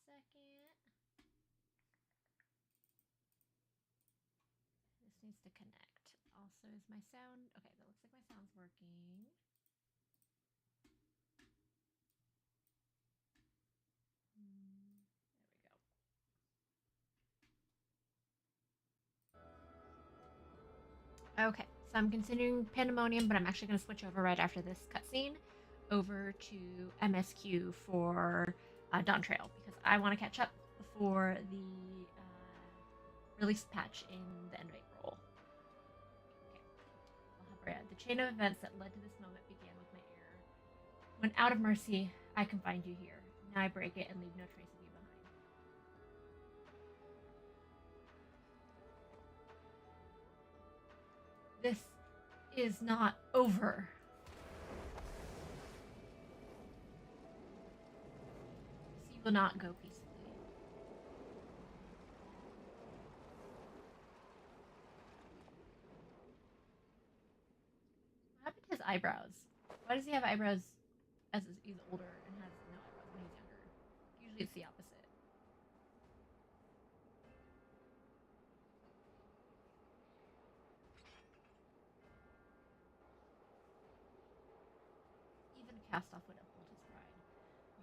second. This needs to connect. Also, is my sound... Okay, that looks like my sound's working. There we go. Okay, so I'm continuing Pandemonium, but I'm actually going to switch over right after this cutscene over to MSQ for Dawn Trail because I want to catch up before the release patch in the end of April. Okay. The chain of events that led to this moment began with my error. When out of mercy, I confined you here. Now I break it and leave no trace of you behind. This is not over. This will not go peacefully. What happened to his eyebrows? Why does he have eyebrows as he's older and has no eyebrows when he's younger? Usually it's the opposite. Even cast off would uphold his pride,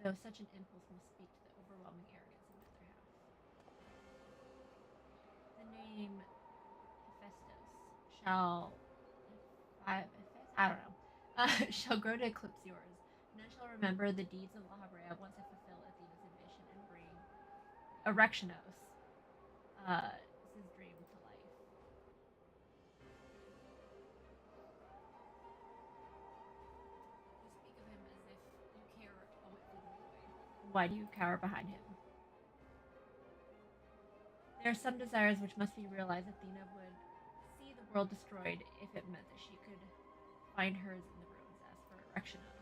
though such an impulse must speak to the overwhelming arrogance of the other half. The name Hephaestus shall... I don't know. Shall grow to eclipse yours. None shall remember the deeds of La Habrea once I fulfill Athena's ambition and bring Erectionos, his dream, to life. You speak of him as if you care a whit for the boy. Why do you cower behind him? There are some desires which must be realized. Athena would see the world destroyed if it meant that she could find hers in the ruins. As for Erectionos,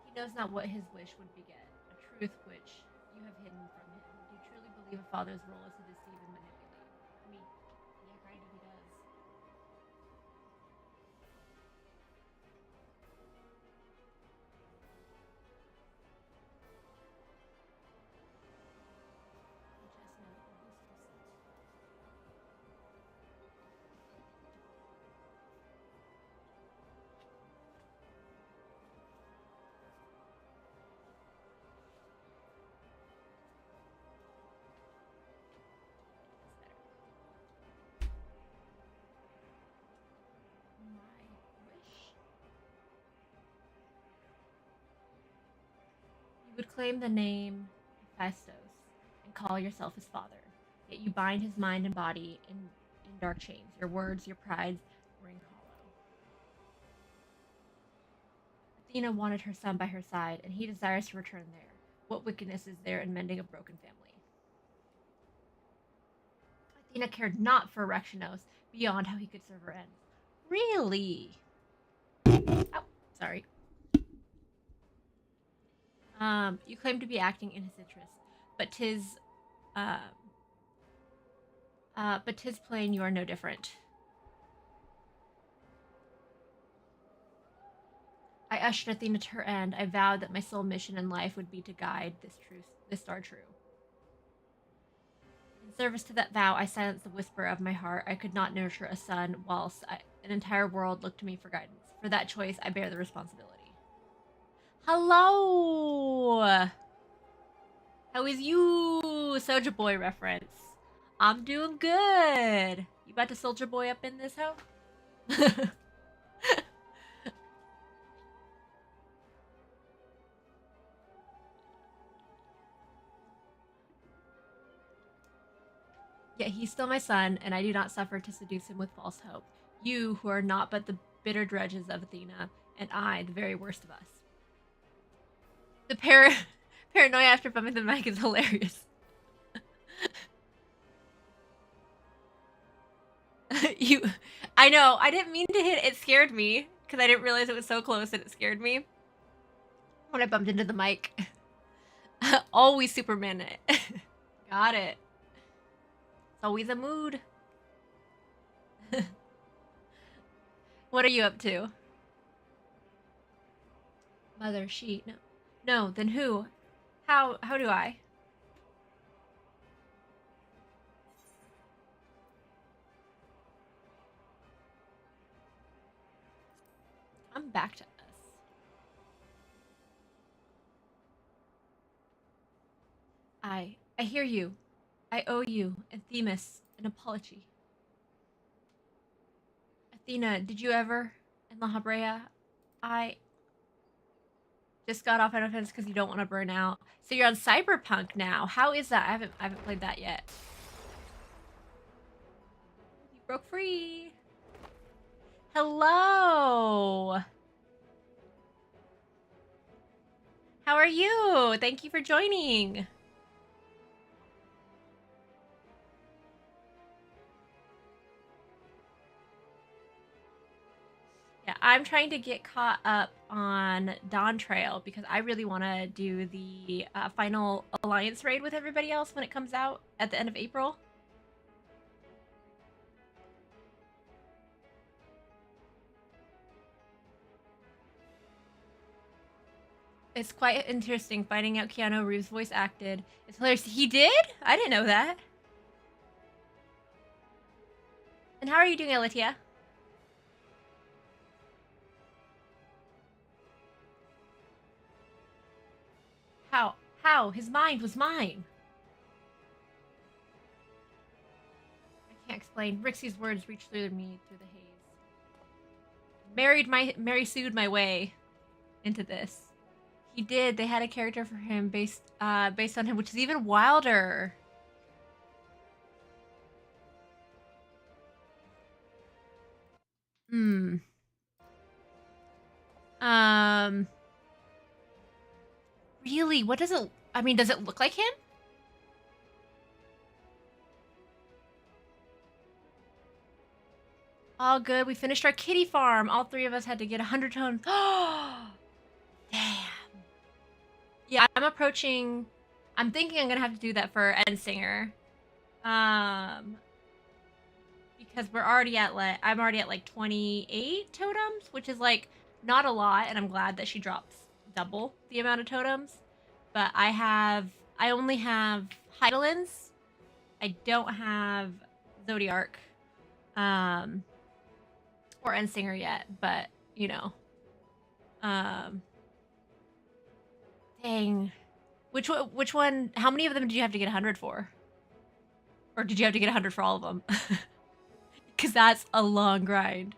he knows not what his wish would beget, a truth which you have hidden from him. Do you truly believe a father's role is to deceive and manipulate? I mean, yeah, kind of, he does. You would claim the name Hephaestus and call yourself his father, yet you bind his mind and body in dark chains. Your words, your prides ring hollow. Athena wanted her son by her side, and he desires to return there. What wickedness is there in mending a broken family? Athena cared not for Erectionos beyond how he could serve her ends. Really? Oh, sorry. You claim to be acting in his interest, but 'tis plain you are no different. I ushered Athena to her end. I vowed that my sole mission in life would be to guide this star true. In service to that vow, I silenced the whisper of my heart. I could not nurture a son whilst an entire world looked to me for guidance. For that choice, I bear the responsibility. Hello! How is you? Soulja Boy reference. I'm doing good. You about to Soulja Boy up in this hoe? Yet he's still my son, and I do not suffer to seduce him with false hope. You, who are not but the bitter drudges of Athena, and I, the very worst of us. The paranoia after bumping the mic is hilarious. I know, I didn't mean to hit it. Scared me, because I didn't realize it was so close and it scared me. When I bumped into the mic. Always Superman it. Got it. It's always a mood. What are you up to? Mother, she. No. No, then who? How do I? I'm back to us. I hear you. I owe you and Themis an apology. Athena, did you ever in La Habrea? I just got off Final Fantasy because you don't want to burn out. So you're on Cyberpunk now. How is that? I haven't played that yet. You broke free. Hello. How are you? Thank you for joining. Yeah, I'm trying to get caught up on Dawn Trail because I really want to do the final Alliance raid with everybody else when it comes out at the end of April. It's quite interesting finding out Keanu Reeves voice acted. It's hilarious. He did? I didn't know that. And how are you doing, Alitia? How? How? His mind was mine. I can't explain. Rixie's words reached through me through the haze. Mary sued my way into this. He did. They had a character for him based on him, which is even wilder. Hmm. Really? What does it? I mean, does it look like him? All good. We finished our kitty farm. All three of us had to get 100 tones. Oh, damn. Yeah, I'm approaching. I'm thinking I'm gonna have to do that for Endsinger. Because we're already at I'm already at like 28 totems, which is like not a lot, and I'm glad that she drops double the amount of totems. But I only have Heidelins. I don't have Zodiark, or Endsinger yet, but you know, dang. Which one? How many of them did you have to get 100 for? Or did you have to get 100 for all of them? Because that's a long grind.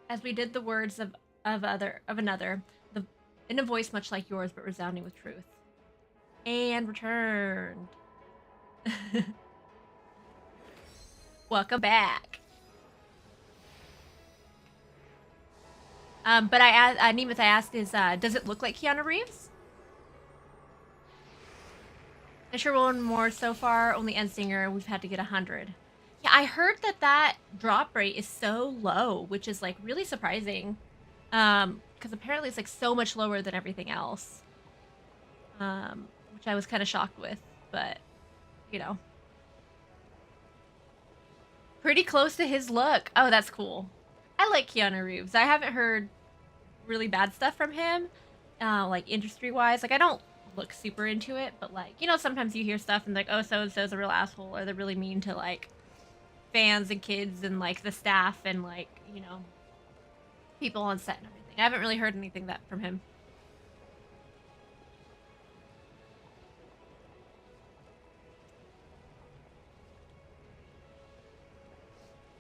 As we did the words of another, in a voice much like yours, but resounding with truth. And returned. Welcome back. But I asked, Nemeth, I asked, does it look like Keanu Reeves? I'm sure one more so far. Only Endsinger, we've had to get 100. Yeah, I heard that drop rate is so low, which is like really surprising. Because apparently it's like so much lower than everything else. Which I was kind of shocked with, but you know. Pretty close to his look. Oh, that's cool. I like Keanu Reeves. I haven't heard really bad stuff from him, like industry-wise. Like, I don't look super into it, but like, you know, sometimes you hear stuff and like, oh, so-and-so's a real asshole, or they're really mean to like fans and kids and like the staff and like, you know, people on set and everything. I haven't really heard anything that from him.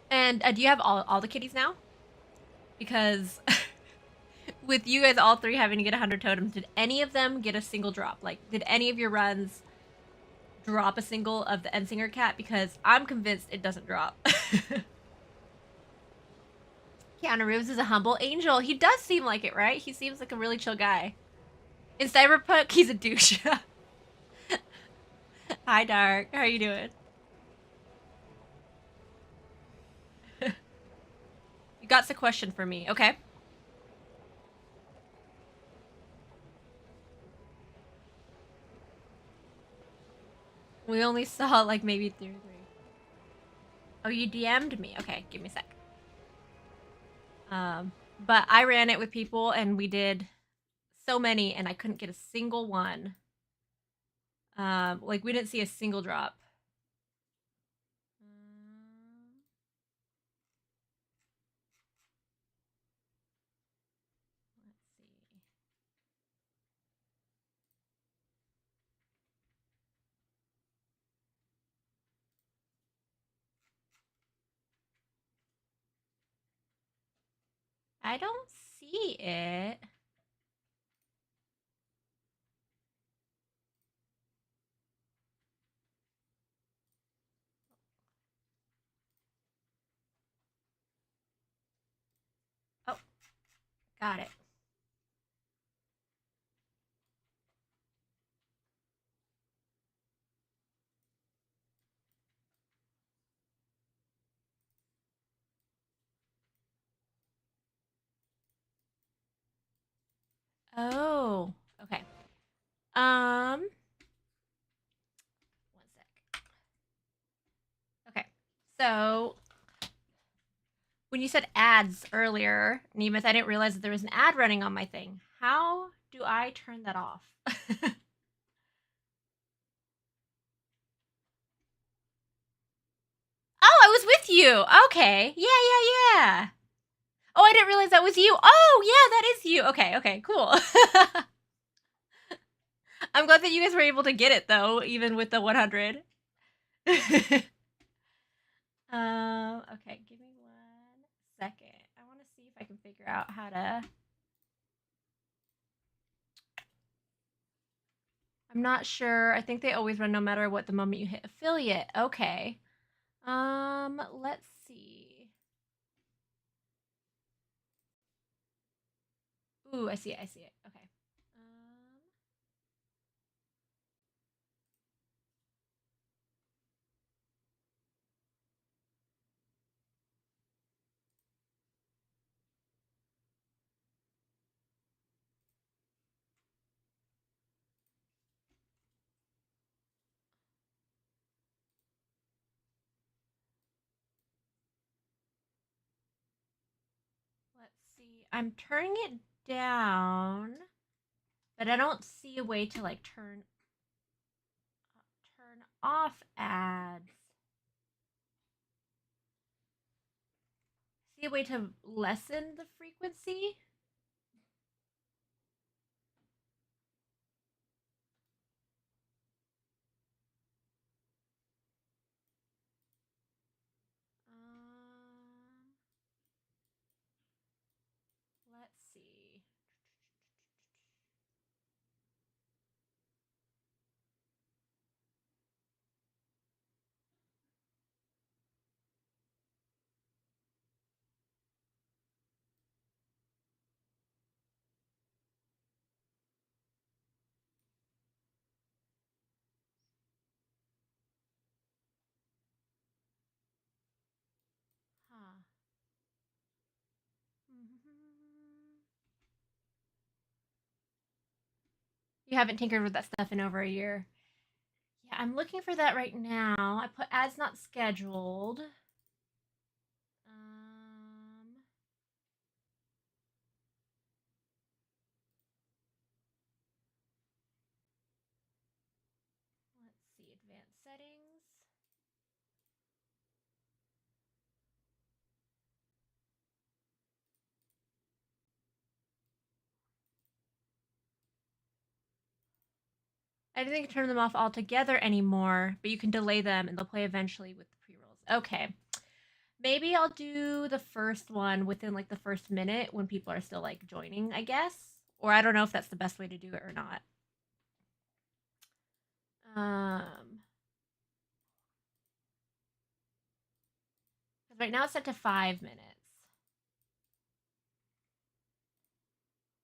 And do you have all the kitties now? Because with you guys all three having to get 100 totems, did any of them get a single drop? Like, did any of your runs drop a single of the Endsinger cat? Because I'm convinced it doesn't drop. Keanu Reeves is a humble angel. He does seem like it, right? He seems like a really chill guy. In Cyberpunk, he's a douche. Hi, Dark. How are you doing? You got a question for me. Okay. We only saw like maybe 2 or 3. Oh, you DM'd me. Okay, give me a sec. But I ran it with people and we did so many and I couldn't get a single one. Like we didn't see a single drop. Let's see. I don't see it. Oh, got it. Oh, okay. One sec. Okay. So when you said ads earlier, Nemeth, I didn't realize that there was an ad running on my thing. How do I turn that off? Oh, I was with you. Okay. Yeah. Oh, I didn't realize that was you. Oh, yeah, that is you. Okay, cool. I'm glad that you guys were able to get it though, even with the 100. Okay, give me 1 second. I want to see if I can figure out how to. I'm not sure. I think they always run no matter what the moment you hit affiliate. Okay. Let's see. Ooh, I see it. Okay. Let's see. I'm turning it down, but I don't see a way to like turn off ads. See a way to lessen the frequency? Let's see. Huh. You haven't tinkered with that stuff in over a year. Yeah, I'm looking for that right now. I put ads not scheduled. Let's see, advanced settings. I don't think you can turn them off altogether anymore, but you can delay them and they'll play eventually with the pre-rolls. Okay. Maybe I'll do the first one within like the first minute when people are still like joining, I guess. Or I don't know if that's the best way to do it or not. Right now it's set to 5 minutes.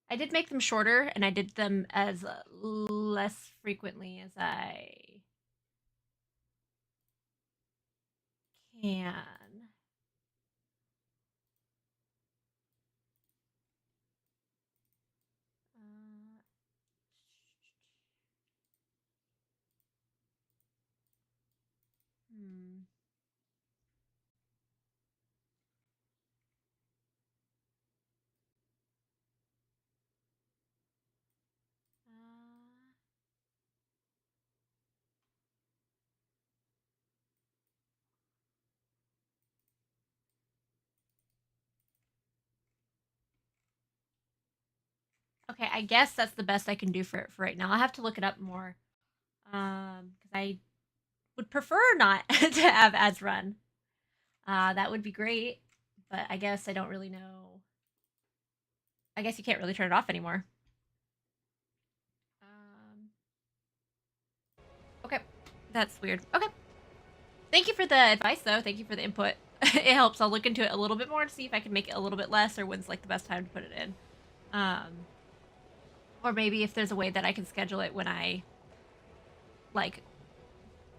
I did make them shorter and I did them as less frequently as I can. Okay, I guess that's the best I can do for right now. I'll have to look it up more. Because I would prefer not to have ads run. That would be great, but I guess I don't really know. I guess you can't really turn it off anymore. Okay, that's weird. Okay, thank you for the advice, though. Thank you for the input. It helps. I'll look into it a little bit more to see if I can make it a little bit less or when's like the best time to put it in. Or maybe if there's a way that I can schedule it when I like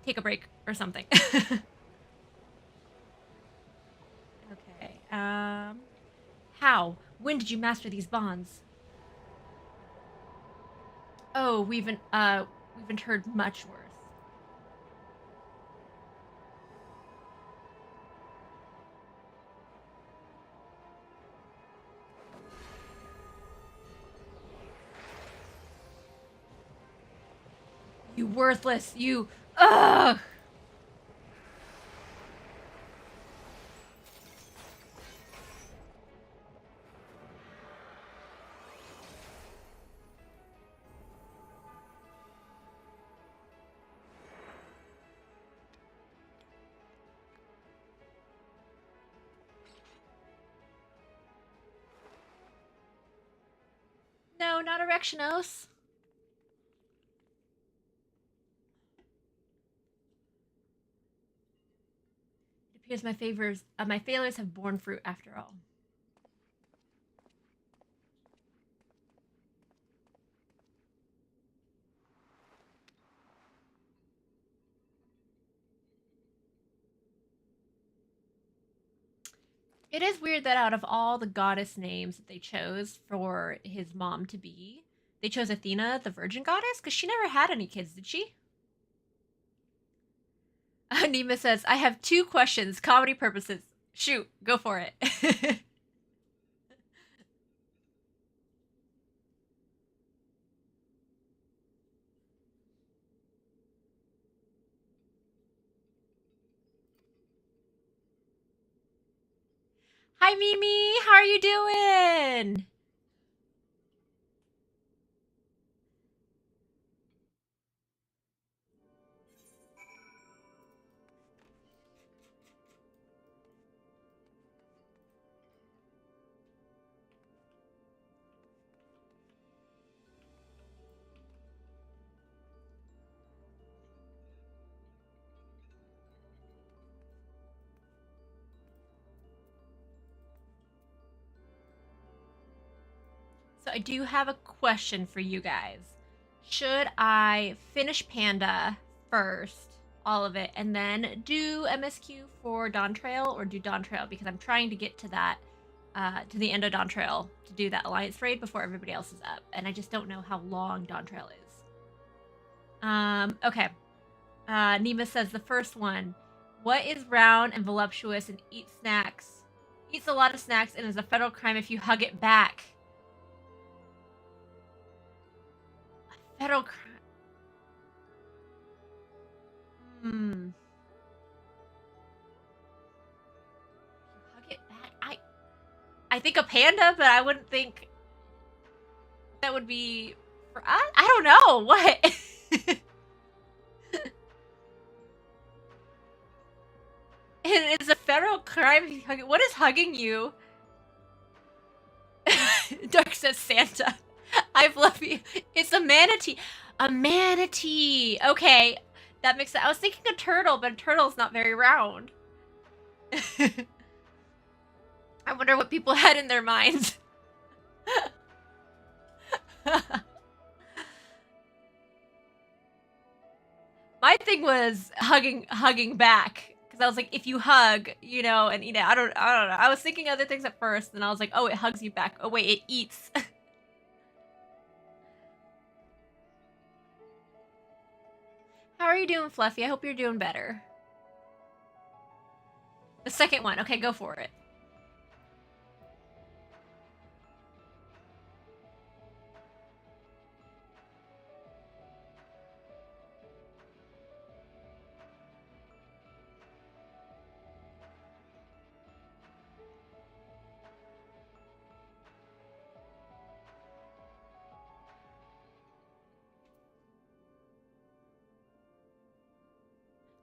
take a break or something. Okay. How? When did you master these bonds? Oh, we've heard much worse. You worthless, you. Ugh! No, not Erectionos. It appears my failures have borne fruit after all. It is weird that out of all the goddess names that they chose for his mom to be, they chose Athena, the virgin goddess, because she never had any kids, did she? Nima says, I have 2 questions, comedy purposes. Shoot, go for it. Hi, Mimi. How are you doing? So I do have a question for you guys. Should I finish Panda first, all of it, and then do MSQ for Dawn Trail, or do Dawn Trail because I'm trying to get to that, to the end of Dawn Trail to do that Alliance raid before everybody else is up, and I just don't know how long Dawn Trail is. Okay. Nima says the first one. What is round and voluptuous and eats snacks? Eats a lot of snacks and is a federal crime if you hug it back. Federal crime. Hmm. Hug it back. I think a panda, but I wouldn't think that would be for us. I don't know what. It is a federal crime. What is hugging you? Dark says Santa. I love you. It's a manatee. A manatee. Okay, that makes sense. I was thinking a turtle, but a turtle's not very round. I wonder what people had in their minds. My thing was hugging back, because I was like, if you hug, and I don't know. I was thinking other things at first, and I was like, oh, it hugs you back. Oh wait, it eats. How are you doing, Fluffy? I hope you're doing better. The second one. Okay, go for it.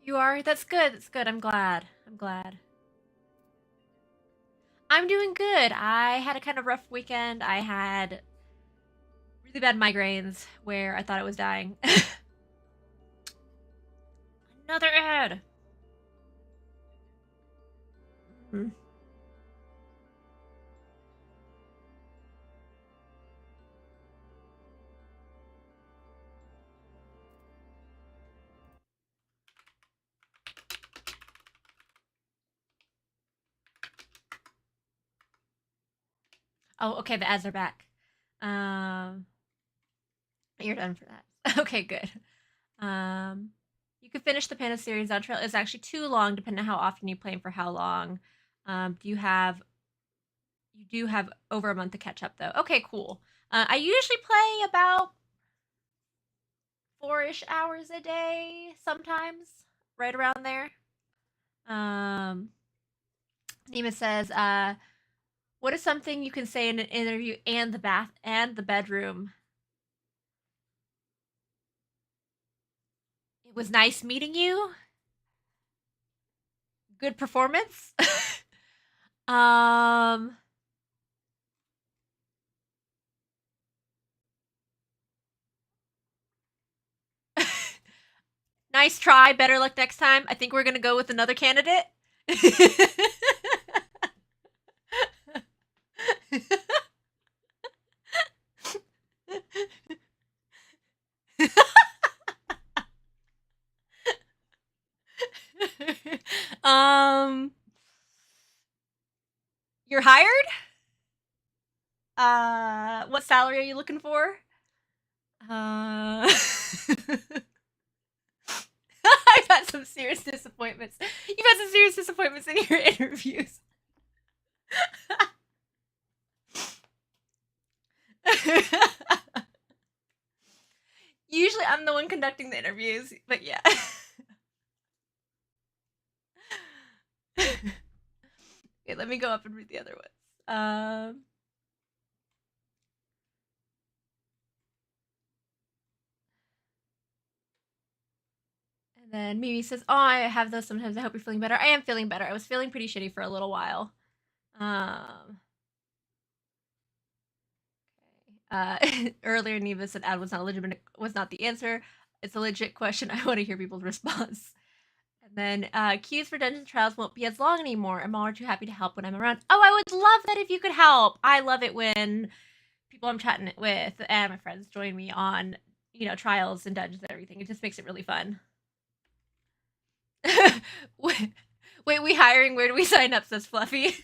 You are? That's good. That's good. I'm glad. I'm glad. I'm doing good. I had a kind of rough weekend. I had really bad migraines where I thought I was dying. Another ad. Mm. Oh, okay. The ads are back. Um, you're done for that. Okay, good. Um, you could finish the Panda series. That trail is actually too long, depending on how often you play and for how long. Do you have? You do have over a month to catch up, though. Okay, cool. I usually play about 4-ish hours a day, sometimes, right around there. Nima says, "What is something you can say in an interview and the bath and the bedroom? It was nice meeting you. Good performance. um, nice try. Better luck next time. I think we're gonna go with another candidate." um, you're hired? What salary are you looking for? I've had some serious disappointments. You've had some serious disappointments in your interviews. Usually I'm the one conducting the interviews, but yeah. Okay, let me go up and read the other ones. And then Mimi says, "Oh, I have those sometimes. I hope you're feeling better." I am feeling better. I was feeling pretty shitty for a little while. Earlier, Neva said ad was not legitimate. Was not the answer. It's a legit question. I want to hear people's response. And then queues for Dungeons Trials won't be as long anymore. I'm all too happy to help when I'm around. Oh, I would love that if you could help. I love it when people I'm chatting with and my friends join me on, trials and dungeons and everything. It just makes it really fun. Wait, we hiring? Where do we sign up? Says Fluffy.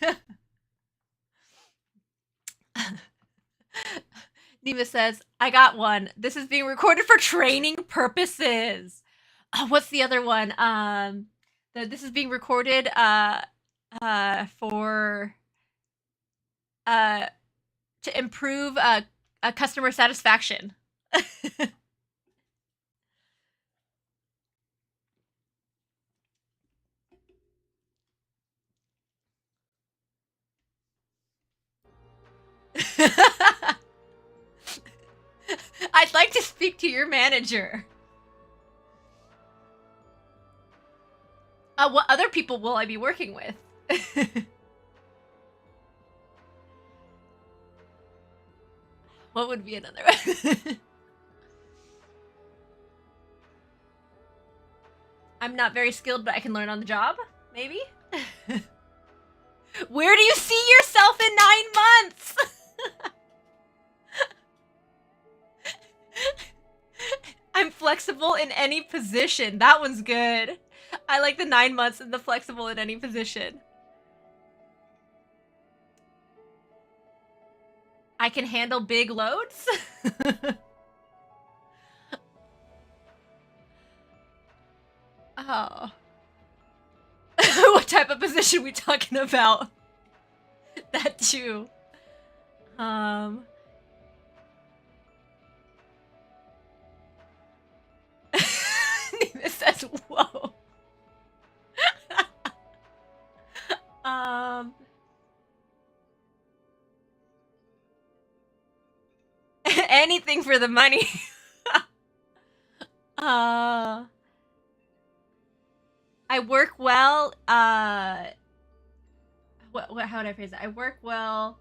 Neva says, "I got one. This is being recorded for training purposes." Oh, what's the other one? This is being recorded for to improve customer satisfaction. I'd like to speak to your manager. What other people will I be working with? What would be another one? I'm not very skilled, but I can learn on the job, maybe? Where do you see yourself in 9 months? I'm flexible in any position. That one's good. I like the 9 months and the flexible in any position. I can handle big loads? Oh. What type of position we talking about? That too. Nina says, "Whoa." Anything for the money. I work well. How would I phrase it? I work well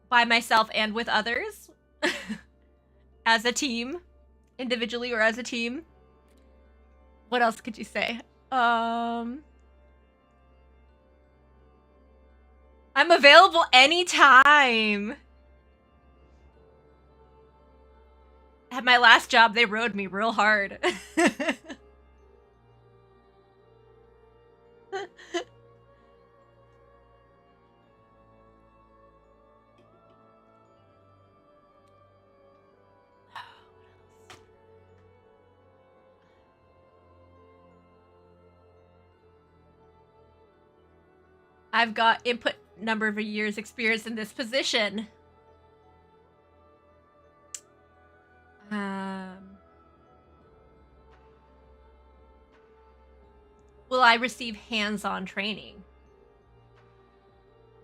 by myself and with others, as a team, individually or as a team. What else could you say? I'm available anytime. At my last job, they rode me real hard. I've got input number of years experience in this position. Will I receive hands-on training?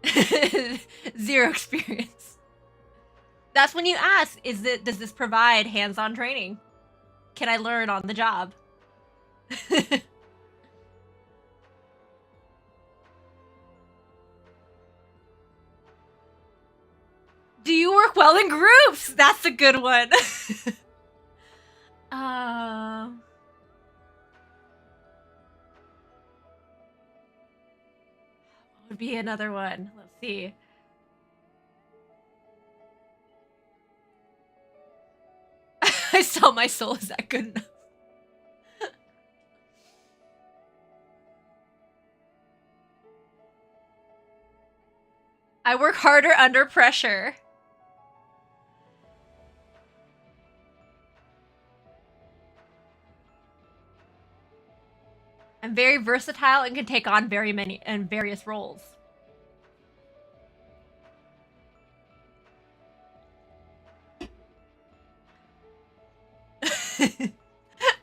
0 experience. That's when you ask, does this provide hands-on training? Can I learn on the job? Do you work well in groups? That's a good one. What would be another one? Let's see. I sell my soul. Is that good enough? I work harder under pressure. I'm very versatile and can take on various roles.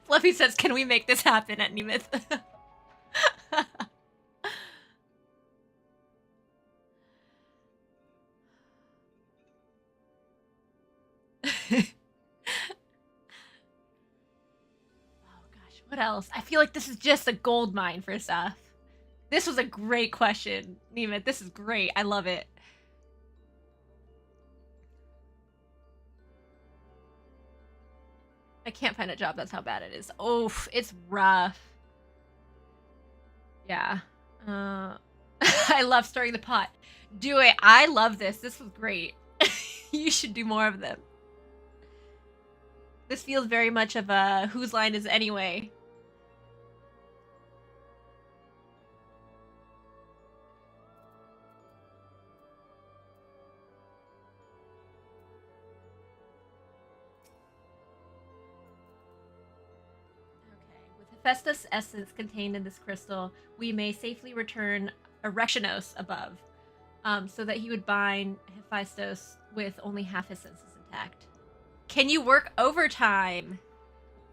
Fluffy says, can we make this happen at Nemeth? What else? I feel like this is just a gold mine for stuff. This was a great question, Nemeth. This is great. I love it. I can't find a job. That's how bad it is. Oh, it's rough. Yeah. I love stirring the pot. Do it. I love this. This was great. You should do more of them. This feels very much of a whose line is it anyway? Hephaestus' essence contained in this crystal, we may safely return Erectionos above, so that he would bind Hephaestus with only half his senses intact. Can you work overtime?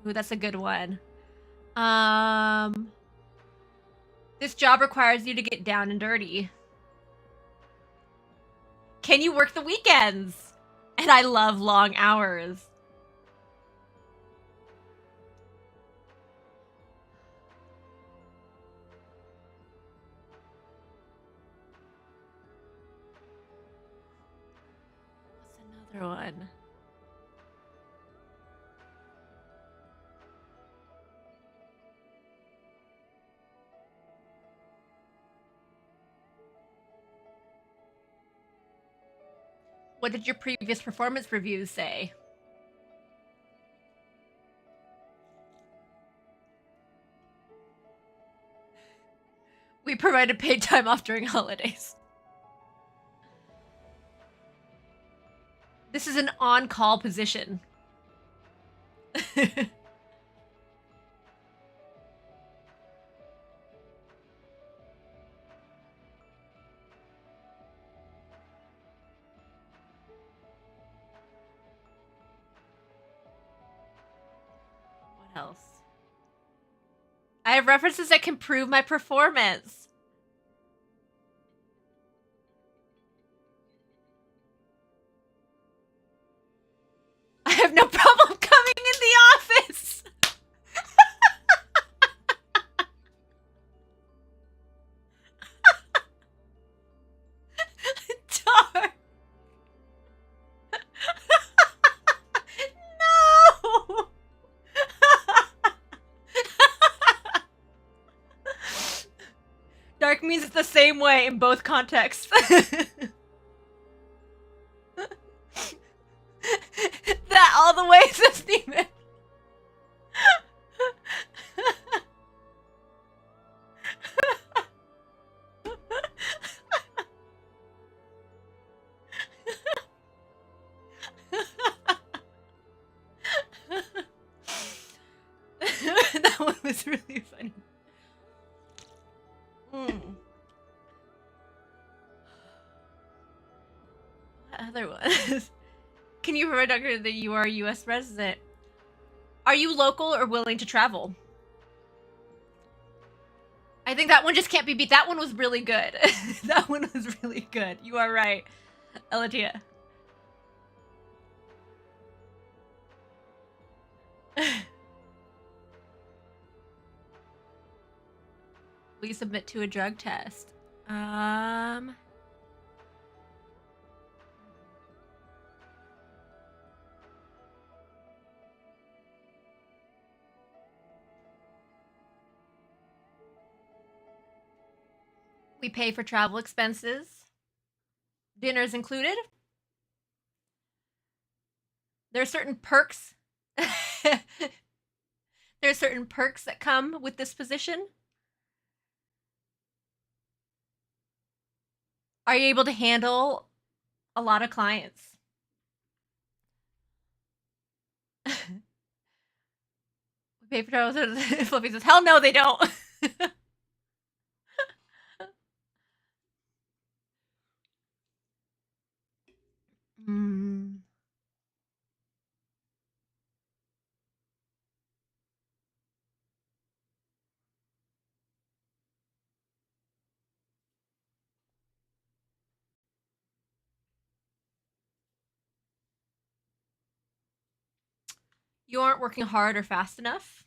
Ooh, that's a good one. This job requires you to get down and dirty. Can you work the weekends? And I love long hours. What's another one? What did your previous performance reviews say? We provided paid time off during holidays. This is an on-call position. Else. I have references that can prove my performance. I have no problem coming in the office. Dark means it's the same way in both contexts. That all the way, says Steven. That one was really funny. What other ones? Can you provide doctor that you are a U.S. resident? Are you local or willing to travel? I think that one just can't be beat. That one was really good. That one was really good. You are right, Elatia. Will you submit to a drug test? We pay for travel expenses. Dinner's included. There are certain perks. There are certain perks that come with this position. Are you able to handle a lot of clients? We pay for travel. Fluffy says, hell no, they don't. You aren't working hard or fast enough.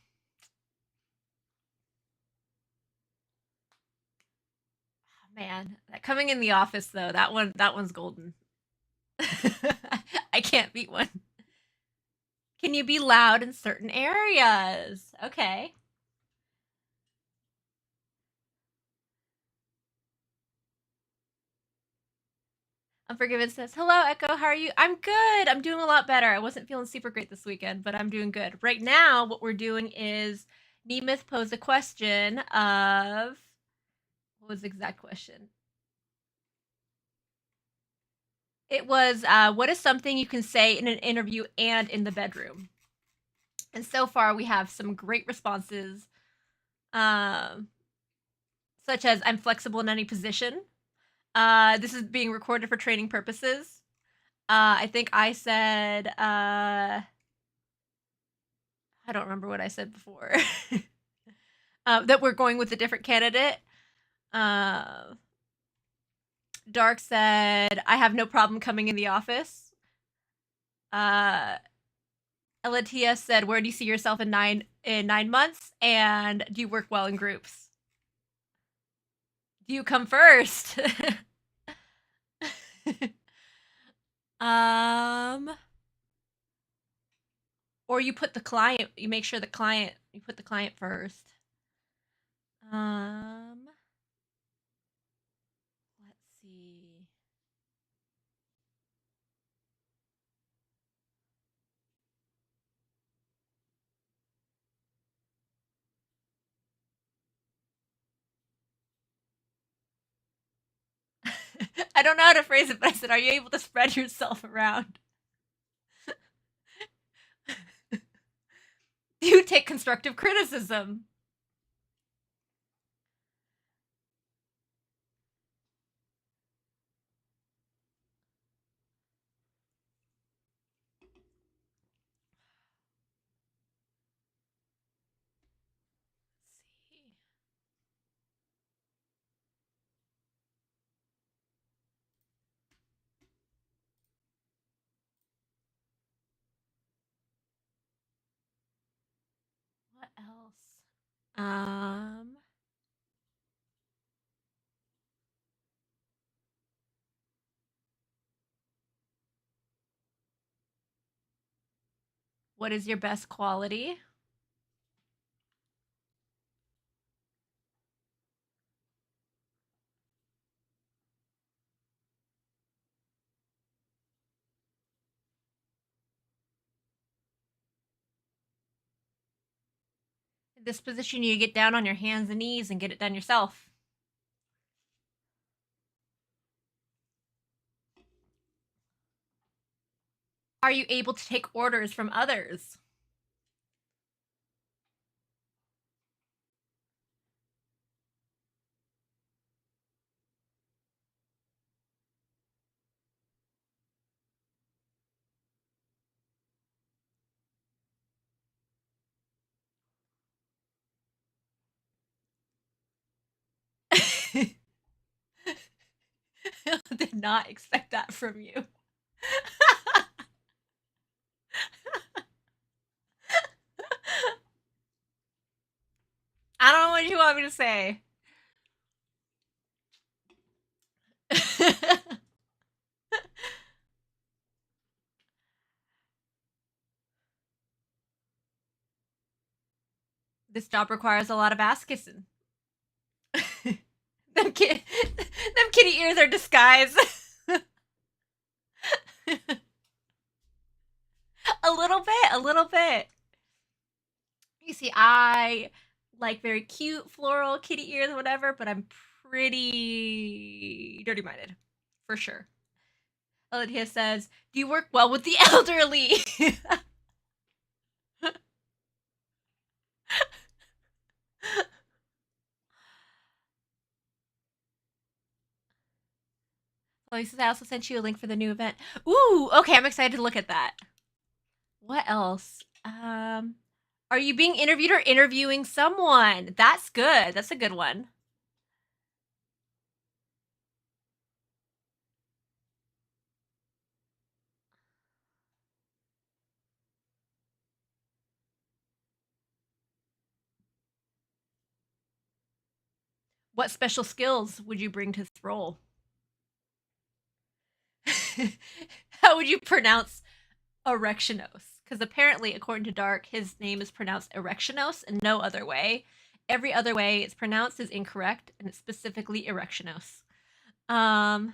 Oh, man, that coming in the office though, that one's golden. I can't beat one. Can you be loud in certain areas? Okay. Unforgiven says, hello, Echo, how are you? I'm good. I'm doing a lot better. I wasn't feeling super great this weekend, but I'm doing good. Right now, what we're doing is Nemeth posed a question of... What was the exact question? It was, what is something you can say in an interview and in the bedroom? And so far, we have some great responses, such as, I'm flexible in any position. This is being recorded for training purposes. I think I said, I don't remember what I said before. That we're going with a different candidate. Dark said, I have no problem coming in the office. Elatia said, where do you see yourself in 9 months? And do you work well in groups? Do you come first? Or you put the client, you make sure you put the client first. Let's see. I don't know how to phrase it, but I said, are you able to spread yourself around? Do you take constructive criticism? What else? What is your best quality? In this position, you get down on your hands and knees and get it done yourself. Are you able to take orders from others? Did not expect that from you. I don't know what you want me to say. This job requires a lot of ass kissing. them kitty ears are disguised. A little bit. You see, I like very cute floral kitty ears, whatever, but I'm pretty dirty-minded, for sure. Olivia says, "Do you work well with the elderly?" Oh, he says, "I also sent you a link for the new event." Ooh, okay, I'm excited to look at that. What else? Are you being interviewed or interviewing someone? That's good. That's a good one. What special skills would you bring to this role? How would you pronounce Erectionos? Because apparently, according to Dark, his name is pronounced Erectionos and no other way. Every other way it's pronounced is incorrect, and it's specifically Erectionos. Do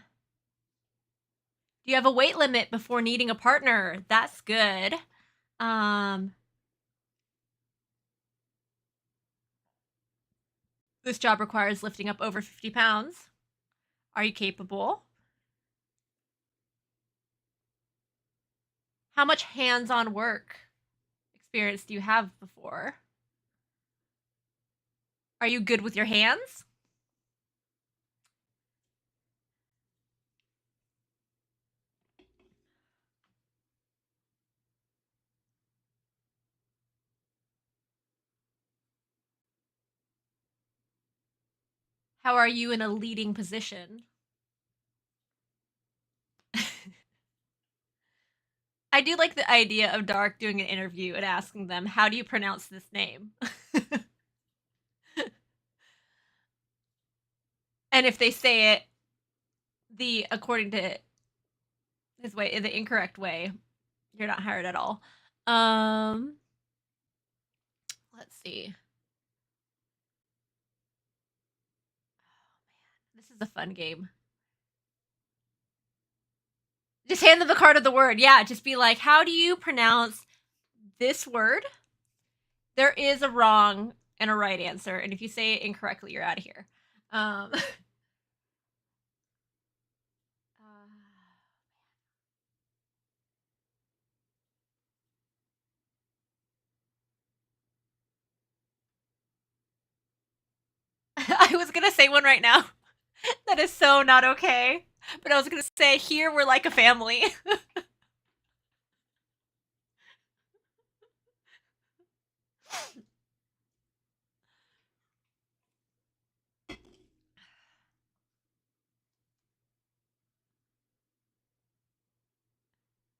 you have a weight limit before needing a partner? That's good. This job requires lifting up over 50 pounds. Are you capable? How much hands-on work experience do you have before? Are you good with your hands? How are you in a leading position? I do like the idea of Dark doing an interview and asking them, how do you pronounce this name? And if they say it according to his way, the incorrect way, you're not hired at all. Let's see. Oh, man, this is a fun game. Just hand them the card of the word. Yeah, just be like, how do you pronounce this word? There is a wrong and a right answer, and if you say it incorrectly, you're out of here. I was gonna say one right now. That is so not okay. But I was gonna say, here we're like a family.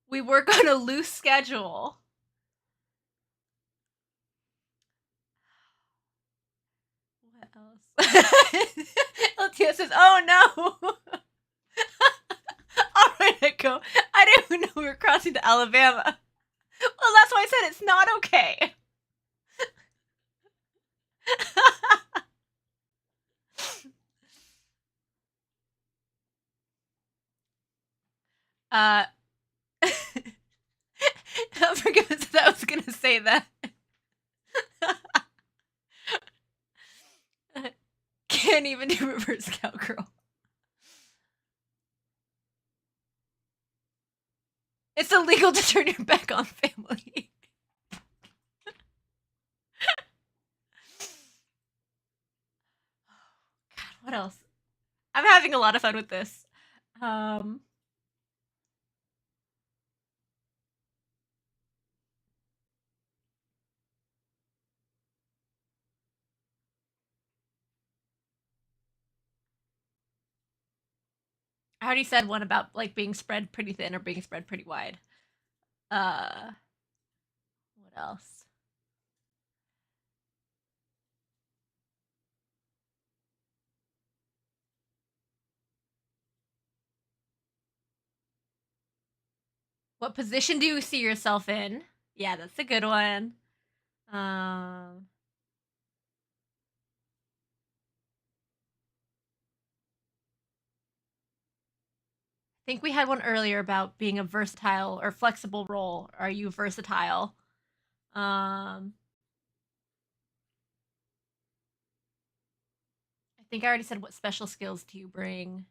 We work on a loose schedule. What else? Latia says, "Oh no." All right, Echo. I didn't even know we were crossing to Alabama. Well, that's why I said it's not okay. I forget what I was gonna say that. can't even do reverse cowgirl. It's illegal to turn your back on family. God, what else? I'm having a lot of fun with this. I already said one about like being spread pretty thin or being spread pretty wide. What else? What position do you see yourself in? Yeah, that's a good one. I think we had one earlier about being a versatile or flexible role. Are you versatile? I think I already said what special skills do you bring?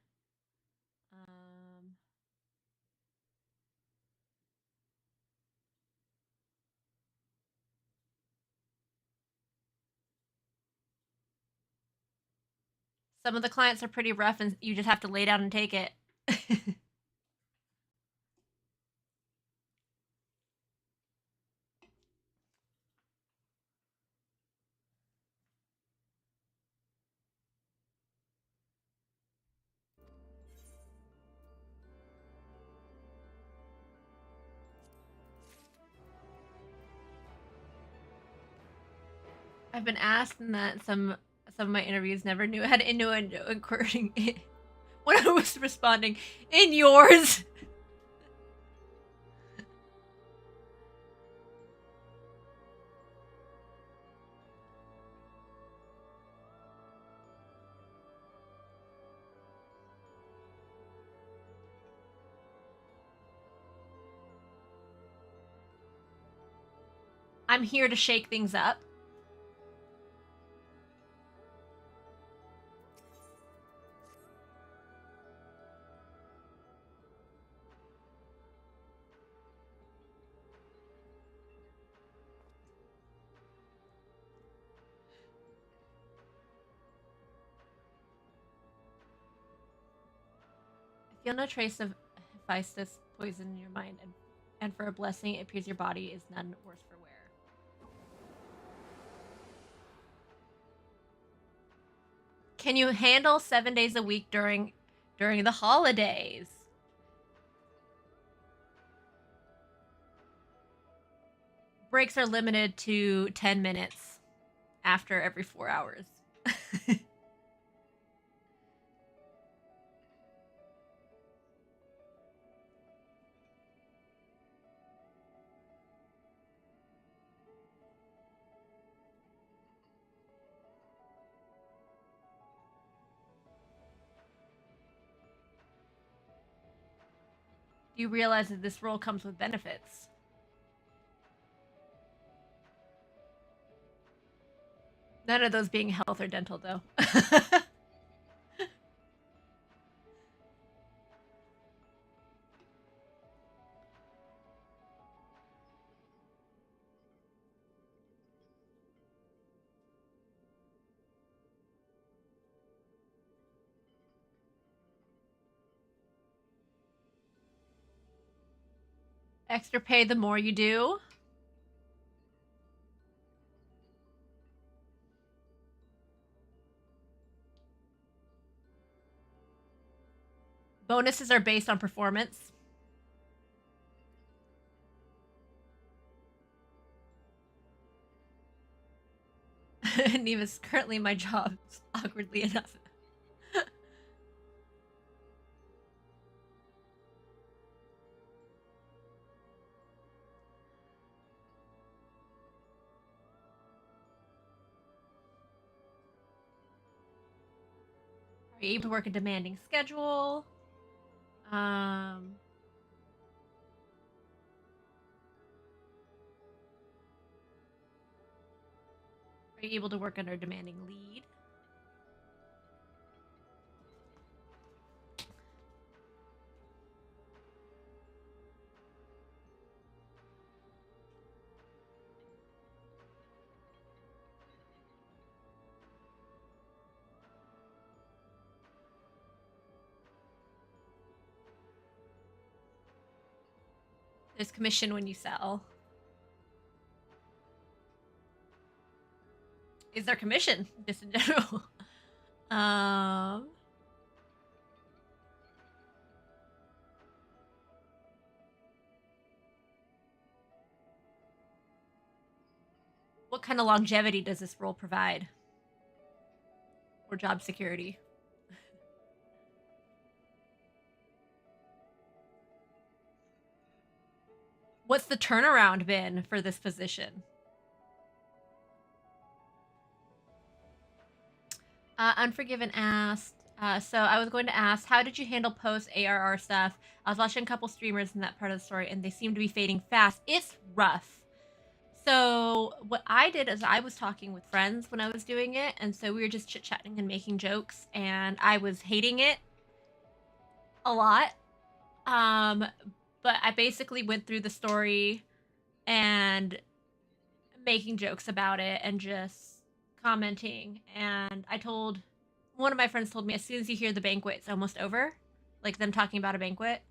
Some of the clients are pretty rough and you just have to lay down and take it. I've been asked that some of my interviews never knew had innuendo including it when I was responding in yours. I'm here to shake things up. Feel no trace of Hephaestus poison in your mind, and for a blessing, it appears your body is none worse for wear. Can you handle 7 days a week during the holidays? Breaks are limited to 10 minutes after every 4 hours. Do you realize that this role comes with benefits? None of those being health or dental, though. Extra pay the more you do. Bonuses are based on performance. Neva's currently my job, awkwardly enough. Are you able to work a demanding schedule? Are you able to work under a demanding lead? There's commission when you sell. Is there commission? Just in general. What kind of longevity does this role provide? Or job security? What's the turnaround been for this position? Unforgiven asked, so I was going to ask, how did you handle post ARR stuff? I was watching a couple streamers in that part of the story, and they seem to be fading fast. It's rough. So what I did is I was talking with friends when I was doing it, and so we were just chit-chatting and making jokes, and I was hating it a lot. But I basically went through the story and making jokes about it and just commenting. And one of my friends told me, as soon as you hear the banquet, it's almost over. Like them talking about a banquet.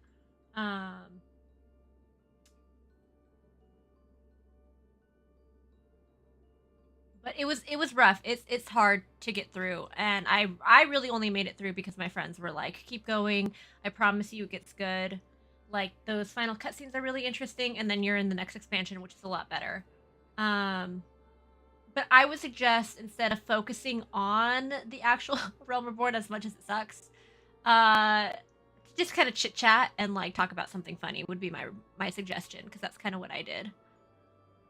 But it was rough. It's hard to get through, and I really only made it through because my friends were like, keep going. I promise you it gets good. Like, those final cutscenes are really interesting, and then you're in the next expansion, which is a lot better. But I would suggest, instead of focusing on the actual Realm Reborn as much as it sucks, just kind of chit chat and like talk about something funny would be my suggestion, because that's kind of what I did.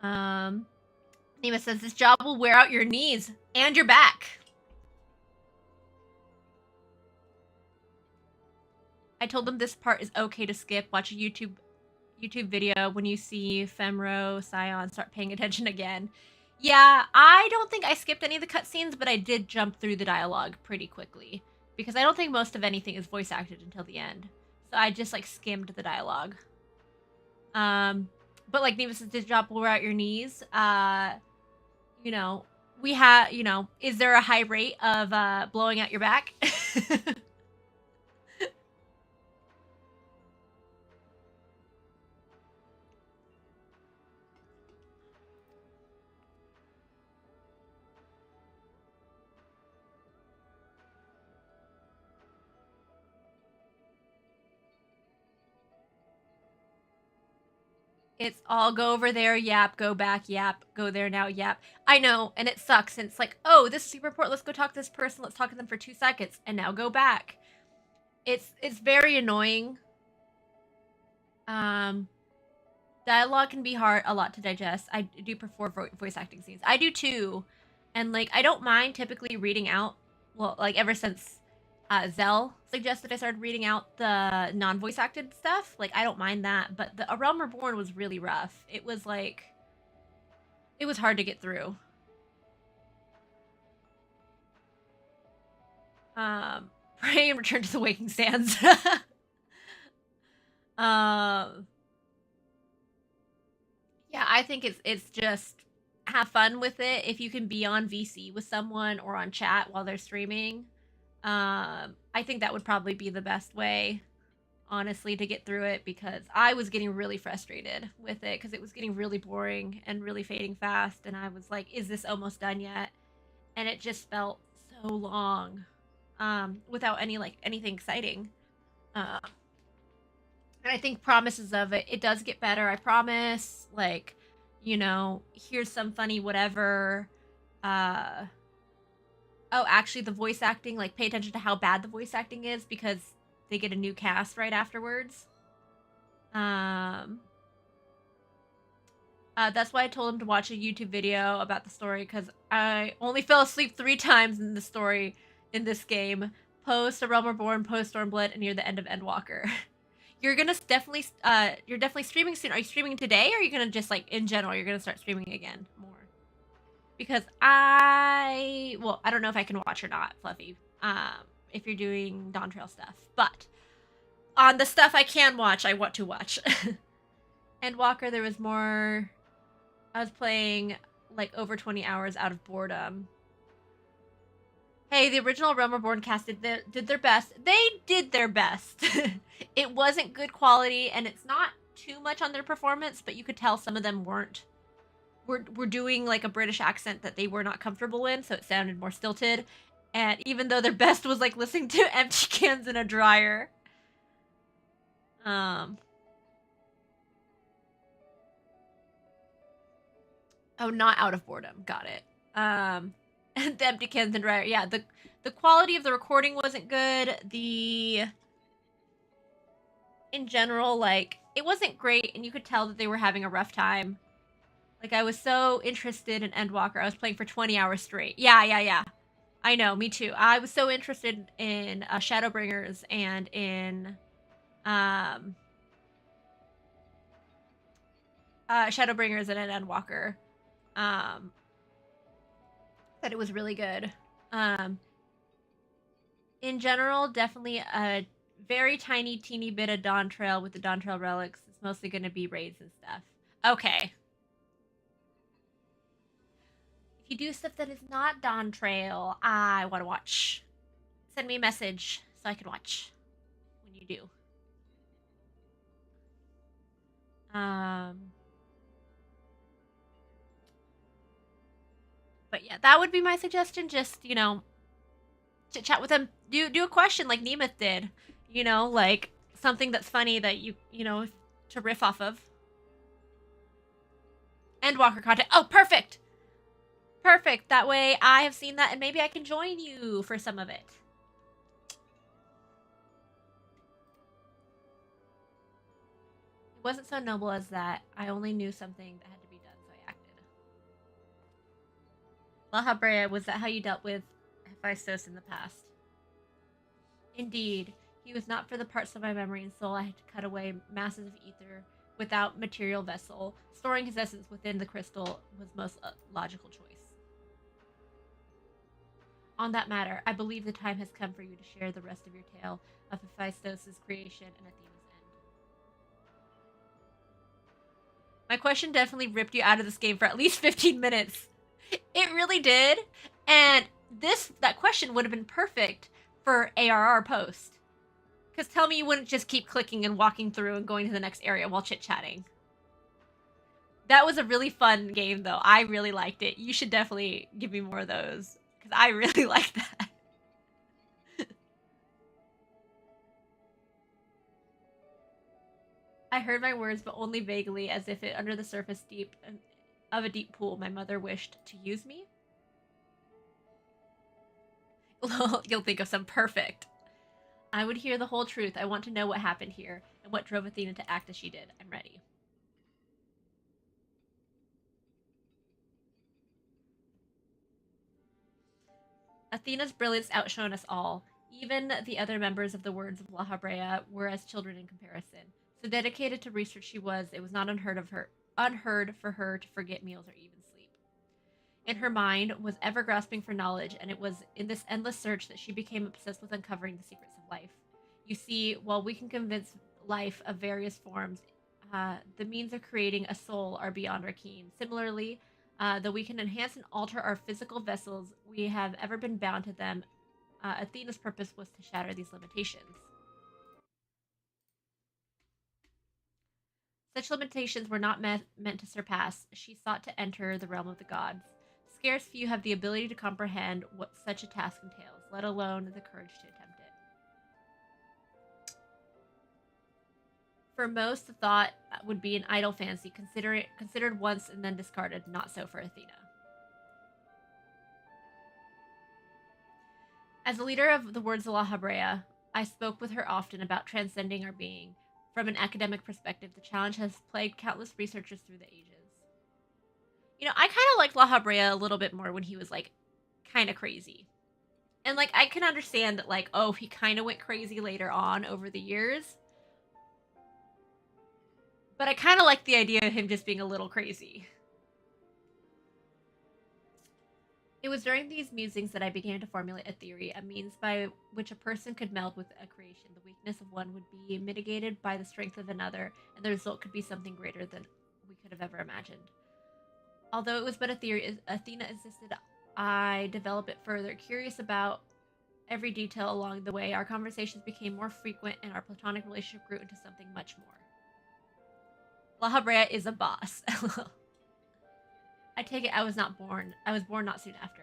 Nima says, this job will wear out your knees and your back. I told them this part is okay to skip. Watch a YouTube video when you see Femro, Scion start paying attention again. Yeah, I don't think I skipped any of the cutscenes, but I did jump through the dialogue pretty quickly, because I don't think most of anything is voice acted until the end. So I just like skimmed the dialogue. But like Neva says, this job will wear out your knees. You know, we have, you know, is there a high rate of blowing out your back? It's all go over there, yap, go back, yap, go there now, yap. I know, and it sucks. And it's like, oh, this is super important. Let's go talk to this person. Let's talk to them for 2 seconds, and now go back. It's very annoying. Dialogue can be a lot to digest. I do prefer voice acting scenes. I do too, and like I don't mind typically reading out. Well, like ever since Zell suggested I started reading out the non-voice acted stuff. Like, I don't mind that, but the A Realm Reborn was really rough. It was like, it was hard to get through. Pray and return to the Waking Sands. Yeah, I think it's just have fun with it. If you can be on VC with someone or on chat while they're streaming, I think that would probably be the best way, honestly, to get through it, because I was getting really frustrated with it because it was getting really boring and really fading fast, and I was like, is this almost done yet? And it just felt so long without anything exciting. And I think promises of it does get better, I promise. Like, you know, here's some funny whatever. Oh, actually, the voice acting, like, pay attention to how bad the voice acting is, because they get a new cast right afterwards. That's why I told him to watch a YouTube video about the story, because I only fell asleep 3 times in the story in this game. Post A Realm Reborn, post Stormblood, and near the end of Endwalker. You're gonna you're definitely streaming soon. Are you streaming today, or are you gonna just, like, in general, you're gonna start streaming again more? Because I don't know if I can watch or not, Fluffy, if you're doing Dawn Trail stuff. But on the stuff I can watch, I want to watch. Endwalker, there was more. I was playing, like, over 20 hours out of boredom. Hey, the original Realm Reborn cast did their best. They did their best. It wasn't good quality, and it's not too much on their performance, but you could tell some of them were doing like a British accent that they were not comfortable in, so it sounded more stilted. And even though their best was like listening to empty cans in a dryer. Oh, not out of boredom. Got it. The empty cans and dryer. Yeah, the quality of the recording wasn't good. In general, like, it wasn't great, and you could tell that they were having a rough time. Like, I was so interested in Endwalker. I was playing for 20 hours straight. Yeah. I know, me too. I was so interested in Shadowbringers and in Shadowbringers and in Endwalker. That it was really good. In general, definitely a very tiny, teeny bit of Dawn Trail with the Dawn Trail relics. It's mostly going to be raids and stuff. Okay. If you do stuff that is not Dawn Trail, I want to watch. Send me a message so I can watch when you do. But yeah, that would be my suggestion. Just, you know, chit chat with them. Do a question like Nemeth did. You know, like something that's funny that you know, to riff off of. Endwalker content. Oh, perfect. Perfect. That way I have seen that and maybe I can join you for some of it. It wasn't so noble as that. I only knew something that had to be done, so I acted. La Habrea, was that how you dealt with Hephaestus in the past? Indeed. He was not for the parts of my memory and soul I had to cut away masses of ether without material vessel. Storing his essence within the crystal was most logical choice. On that matter, I believe the time has come for you to share the rest of your tale of Hephaestus' creation and Athena's end. My question definitely ripped you out of this game for at least 15 minutes. It really did. And that question would have been perfect for ARR post. Because tell me you wouldn't just keep clicking and walking through and going to the next area while chit-chatting. That was a really fun game, though. I really liked it. You should definitely give me more of those. Because I really like that. I heard my words, but only vaguely, as if it under the surface of a deep pool. My mother wished to use me. You'll think of some perfect. I would hear the whole truth. I want to know what happened here and what drove Athena to act as she did. I'm ready. Athena's brilliance outshone us all. Even the other members of the Words of La Habrea were as children in comparison. So dedicated to research she was, it was not unheard for her to forget meals or even sleep. In her mind was ever grasping for knowledge, and it was in this endless search that she became obsessed with uncovering the secrets of life. You see, while we can convince life of various forms, the means of creating a soul are beyond our ken. Similarly, though we can enhance and alter our physical vessels, we have ever been bound to them. Athena's purpose was to shatter these limitations. Such limitations were not meant to surpass. She sought to enter the realm of the gods. Scarce few have the ability to comprehend what such a task entails, let alone the courage to attempt it. For most, the thought would be an idle fancy, considered once and then discarded. Not so for Athena. As a leader of the Words of La Habrea, I spoke with her often about transcending our being. From an academic perspective, the challenge has plagued countless researchers through the ages. You know, I kind of liked La Habrea a little bit more when he was, like, kind of crazy. And, like, I can understand that, like, oh, he kind of went crazy later on over the years. But I kind of like the idea of him just being a little crazy. It was during these musings that I began to formulate a theory, a means by which a person could meld with a creation. The weakness of one would be mitigated by the strength of another, and the result could be something greater than we could have ever imagined. Although it was but a theory, Athena insisted I develop it further. Curious about every detail along the way, our conversations became more frequent, and our platonic relationship grew into something much more. La Habrea is a boss. I take it I was not born. I was born not soon after.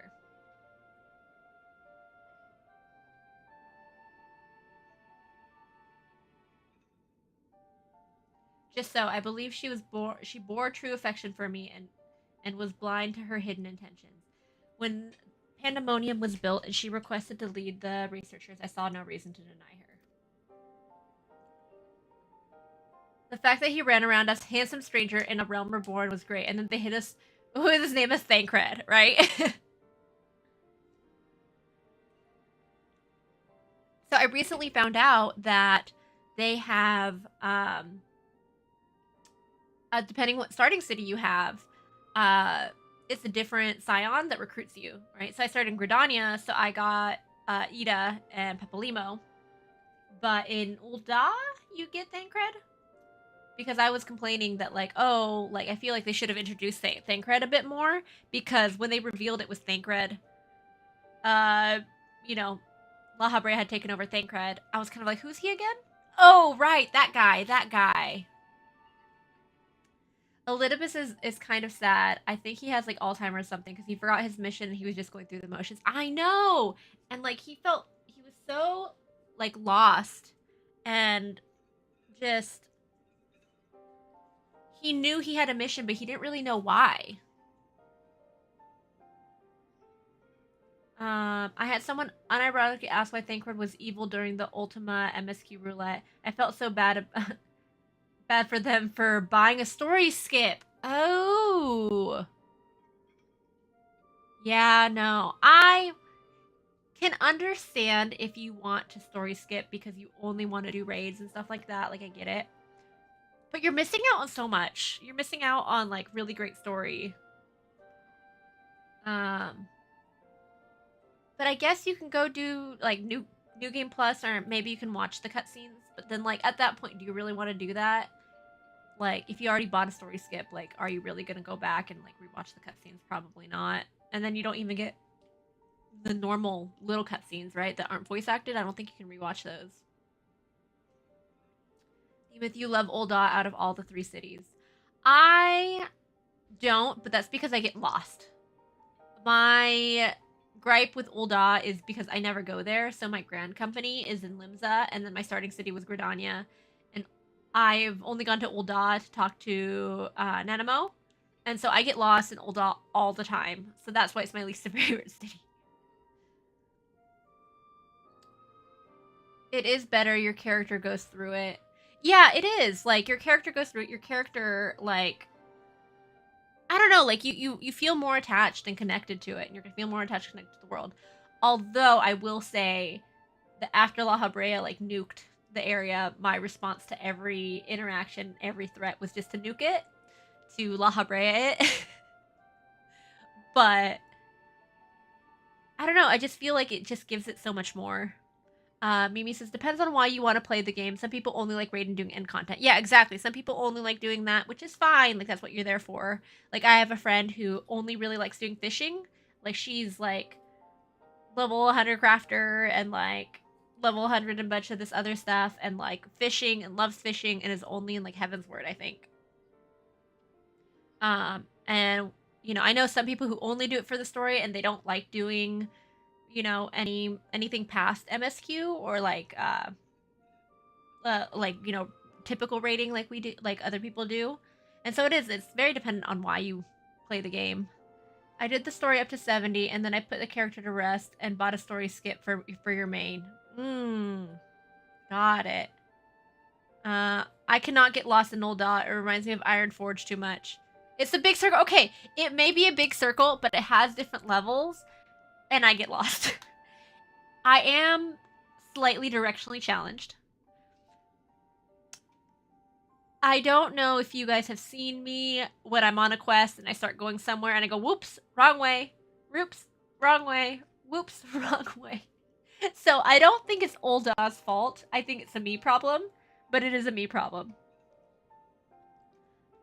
Just so, I believe she bore true affection for me and was blind to her hidden intentions. When Pandemonium was built and she requested to lead the researchers, I saw no reason to deny her. The fact that he ran around as handsome stranger in a realm reborn was great, and then they hit us with his name is Thancred, right? So I recently found out that they have depending what starting city you have, it's a different scion that recruits you, right? So I started in Gridania, so I got Ida and Pepolimo. But in Ul'dah, you get Thancred. Because I was complaining that, like, oh, like, I feel like they should have introduced Thancred a bit more. Because when they revealed it was Thancred, you know, La Habrea had taken over Thancred. I was kind of like, who's he again? Oh, right, that guy. Elidibus is kind of sad. I think he has like Alzheimer's or something because he forgot his mission and he was just going through the motions. I know! And like he was so like lost and just he knew he had a mission, but he didn't really know why. I had someone unironically ask why Thancred was evil during the Ultima MSQ roulette. I felt so bad for them for buying a story skip. Oh. Yeah, no. I can understand if you want to story skip because you only want to do raids and stuff like that. Like, I get it. But you're missing out on so much. You're missing out on, like, really great story. But I guess you can go do, like, New Game Plus, or maybe you can watch the cutscenes. But then, like, at that point, do you really want to do that? Like, if you already bought a story skip, like, are you really going to go back and, like, rewatch the cutscenes? Probably not. And then you don't even get the normal little cutscenes, right? That aren't voice acted. I don't think you can rewatch those. Even if you love Ul'dah out of all the 3 cities. I don't, but that's because I get lost. My gripe with Ul'dah is because I never go there. So my grand company is in Limsa, and then my starting city was Gridania. I've only gone to Ul'dah to talk to Nanamo, and so I get lost in Ul'dah all the time. So that's why it's my least favorite city. It is better. Your character goes through it. Yeah, it is. Like, your character goes through it. Your character, like, I don't know, like, you feel more attached and connected to it, and you're gonna feel more attached and connected to the world. Although I will say that after La Habrea, like, nuked the area, my response to every interaction, every threat was just to nuke it, to La Habrea it. But I don't know, I just feel like it just gives it so much more. Mimi says, depends on why you want to play the game. Some people only like raid and doing end content. Yeah, exactly. Some people only like doing that, which is fine. Like, that's what you're there for. Like, I have a friend who only really likes doing fishing. Like, she's, like, level 100 crafter and, like, level 100 and a bunch of this other stuff. And, like, fishing and loves fishing and is only in, like, Heaven's Word, I think. And, you know, I know some people who only do it for the story and they don't like doing, you know, anything past MSQ or like you know, typical rating like we do, like other people do. And so it's very dependent on why you play the game. I did the story up to 70 and then I put the character to rest and bought a story skip for your main. Got it. I cannot get lost in Ul'dah. It reminds me of Ironforge too much. It's a big circle. Okay, it may be a big circle, but it has different levels. And I get lost. I am slightly directionally challenged. I don't know if you guys have seen me when I'm on a quest and I start going somewhere and I go, whoops, wrong way. Whoops, wrong way. Whoops, wrong way. So I don't think it's Ul'dah's fault. I think it's a me problem, but it is a me problem.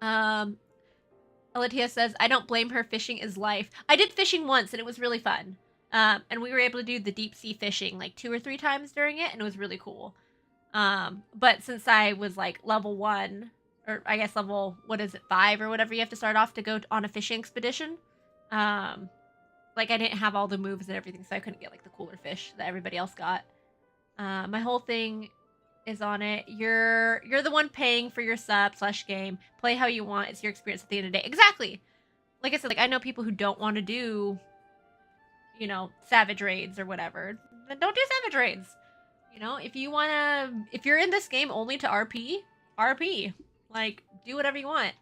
Alatia says, I don't blame her. Fishing is life. I did fishing once and it was really fun. And we were able to do the deep sea fishing like 2 or 3 times during it, and it was really cool. But since I was like level 1 or I guess level, what is it, 5 or whatever you have to start off to go on a fishing expedition. Like I didn't have all the moves and everything, so I couldn't get like the cooler fish that everybody else got. My whole thing is on it. You're the one paying for your sub/game. Play how you want. It's your experience at the end of the day. Exactly. Like I said, like I know people who don't want to do, you know, savage raids or whatever. Then don't do savage raids. You know, if you wanna, if you're in this game only to RP, RP. Like, do whatever you want.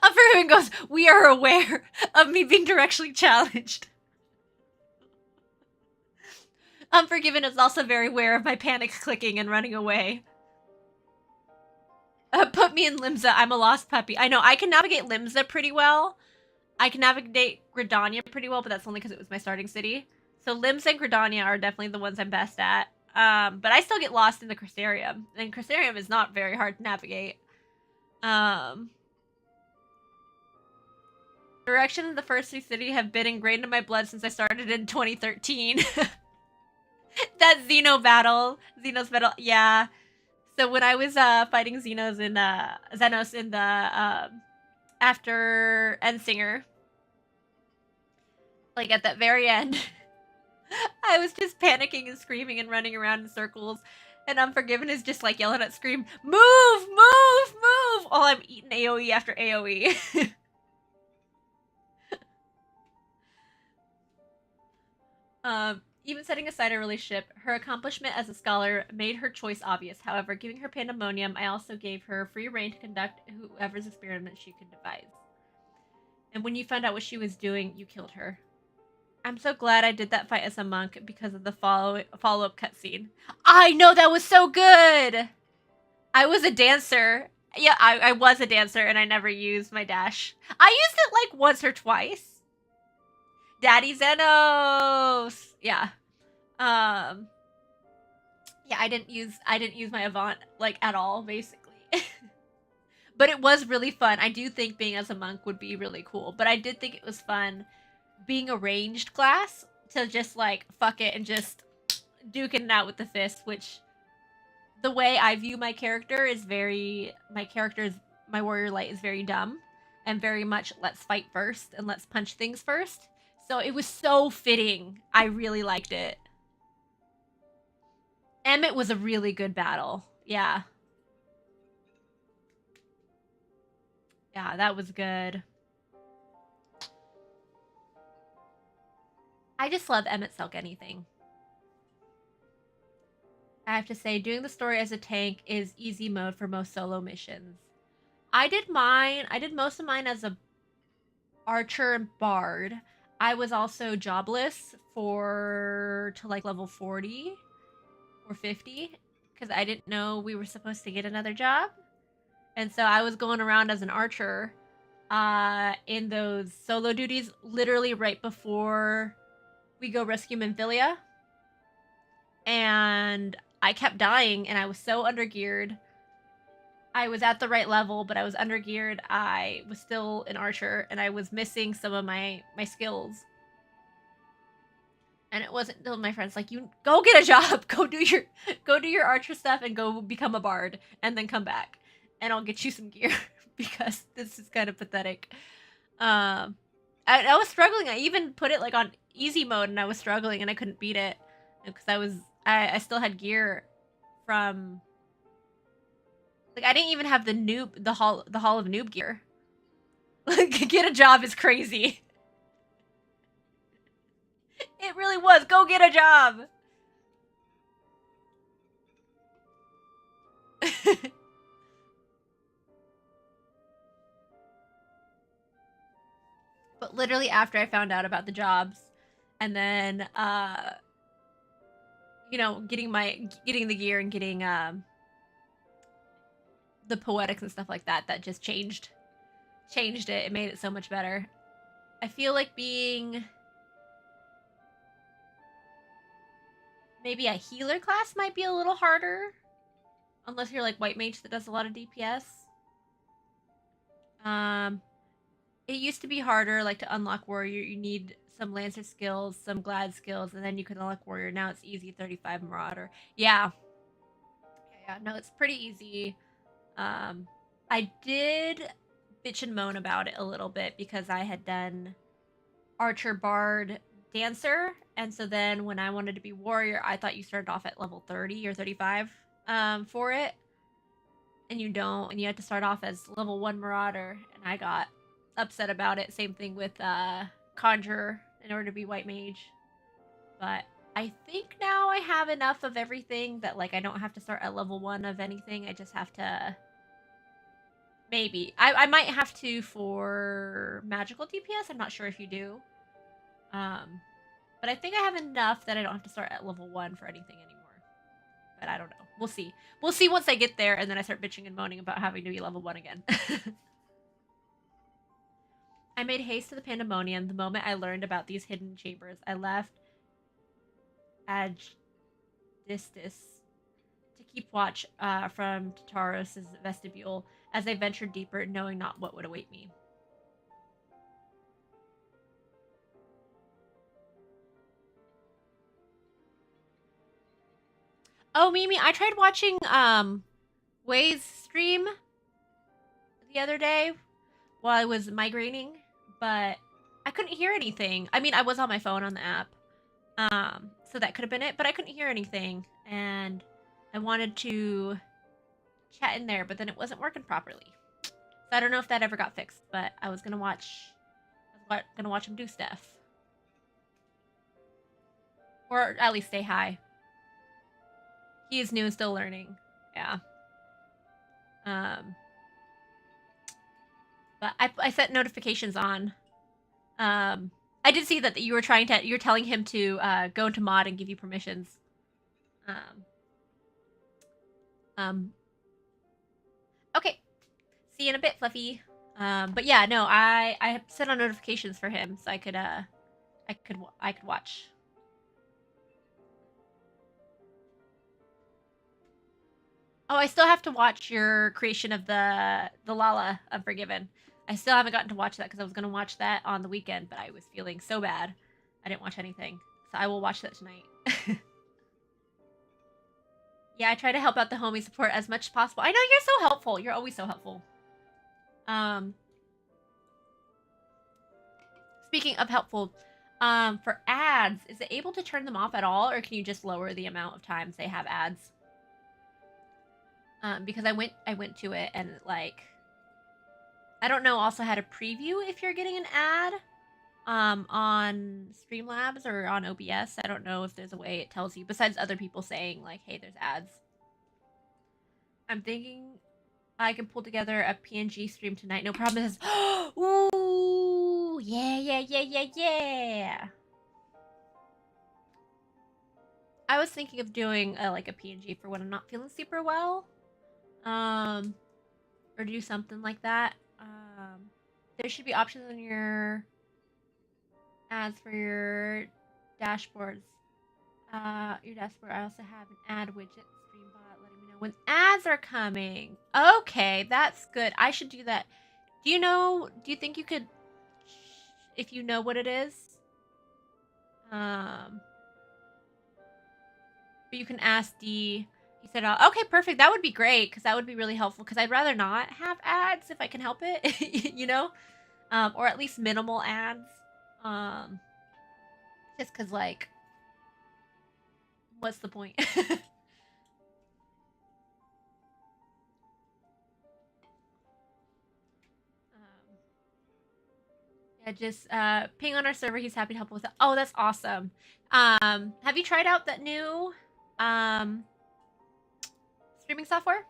Unforgiven goes, we are aware of me being directionally challenged. Unforgiven is also very aware of my panic clicking and running away. Put me in Limsa. I'm a lost puppy. I know, I can navigate Limsa pretty well. I can navigate Gridania pretty well, but that's only because it was my starting city. So Limsa and Gridania are definitely the ones I'm best at. But I still get lost in the Crystarium. And Crystarium is not very hard to navigate. Direction of the first city have been ingrained in my blood since I started in 2013. That Xeno battle. Xenos battle, yeah. So when I was fighting Xenos in Xenos in the after Endsinger, like at that very end, I was just panicking and screaming and running around in circles. And Unforgiven is just like yelling at Scream, move, move, move, while I'm eating AoE after AoE. Even setting aside a relationship, her accomplishment as a scholar made her choice obvious. However, giving her pandemonium, I also gave her free reign to conduct whoever's experiment she could devise. And when you found out what she was doing, you killed her. I'm so glad I did that fight as a monk because of the follow-up cutscene. I know, that was so good! I was a dancer. Yeah, I was a dancer and I never used my dash. I used it like once or twice. Daddy Xenos! Yeah. Yeah, I didn't use my Avant like at all, basically. But it was really fun. I do think being as a monk would be really cool. But I did think it was fun being a ranged class to just like fuck it and just duking it out with the fist, which the way I view my character is my warrior light is very dumb and very much let's fight first and let's punch things first. So it was so fitting. I really liked it. Emmett was a really good battle. Yeah. Yeah, that was good. I just love Emmett Selk anything. I have to say, doing the story as a tank is easy mode for most solo missions. I did most of mine as a archer and bard. I was also jobless to like level 40 or 50 because I didn't know we were supposed to get another job. And so I was going around as an archer in those solo duties literally right before we go rescue Memphilia. And I kept dying and I was so undergeared. I was at the right level, but I was undergeared. I was still an archer and I was missing some of my skills. And it wasn't until my friends like, you go get a job, go do your archer stuff and go become a bard and then come back and I'll get you some gear because this is kind of pathetic. I was struggling. I even put it like on easy mode and I was struggling and I couldn't beat it because I still had gear from like I didn't even have the hall of noob gear. Like get a job is crazy. It really was. Go get a job. But literally after I found out about the jobs and then you know, getting the gear and getting the poetics and stuff like that just changed it. It made it so much better. I feel like being maybe a healer class might be a little harder unless you're like white mage that does a lot of DPS. It used to be harder, like to unlock warrior, you need some lancer skills, some glad skills, and then you can unlock warrior. Now it's easy 35 marauder. Yeah. Yeah, no, it's pretty easy. I did bitch and moan about it a little bit because I had done Archer, Bard, Dancer, and so then when I wanted to be Warrior, I thought you started off at level 30 or 35 for it, and you don't, and you had to start off as level 1 Marauder, and I got upset about it. Same thing with Conjurer in order to be White Mage, but I think now I have enough of everything that like I don't have to start at level 1 of anything. I just have to maybe I might have to for magical DPS. I'm not sure if you do. But I think I have enough that I don't have to start at level 1 for anything anymore. But I don't know. We'll see. We'll see once I get there and then I start bitching and moaning about having to be level 1 again. I made haste to the pandemonium the moment I learned about these hidden chambers. I left Agistus to keep watch from Tartaros' vestibule as I ventured deeper, knowing not what would await me. Oh, Mimi, I tried watching Way's stream the other day while I was migrating, but I couldn't hear anything. I mean, I was on my phone on the app, so that could have been it, but I couldn't hear anything, and I wanted to chat in there, but then it wasn't working properly. So I don't know if that ever got fixed, but I was gonna watch him do stuff, or at least say hi. He is new and still learning. Yeah. But I set notifications on. I did see that you were you're telling him to go into mod and give you permissions. Okay. See you in a bit, Fluffy. But yeah, no, I set on notifications for him so I could watch. Oh, I still have to watch your creation of the Lala Unforgiven. I still haven't gotten to watch that because I was going to watch that on the weekend, but I was feeling so bad. I didn't watch anything. So I will watch that tonight. Yeah, I try to help out the homie support as much as possible. I know, you're so helpful. You're always so helpful. Speaking of helpful, for ads, is it able to turn them off at all, or can you just lower the amount of times they have ads? Because I went to it and like, I don't know also how to preview if you're getting an ad on Streamlabs or on OBS. I don't know if there's a way it tells you besides other people saying like, hey, there's ads. I'm thinking I can pull together a PNG stream tonight. No problem. It says, ooh, yeah. I was thinking of doing like a PNG for when I'm not feeling super well. Or do something like that. There should be options on your ads for your dashboards. Your dashboard. I also have an ad widget, Streambot, letting me know when ads are coming. Okay, that's good. I should do that. Do you think you could, if you know what it is? But you can ask D. He said, okay, perfect. That would be great, because that would be really helpful, because I'd rather not have ads if I can help it, you know? Or at least minimal ads. Just because, like, what's the point? Yeah, just ping on our server. He's happy to help with it. Oh, that's awesome. Have you tried out that new streaming software?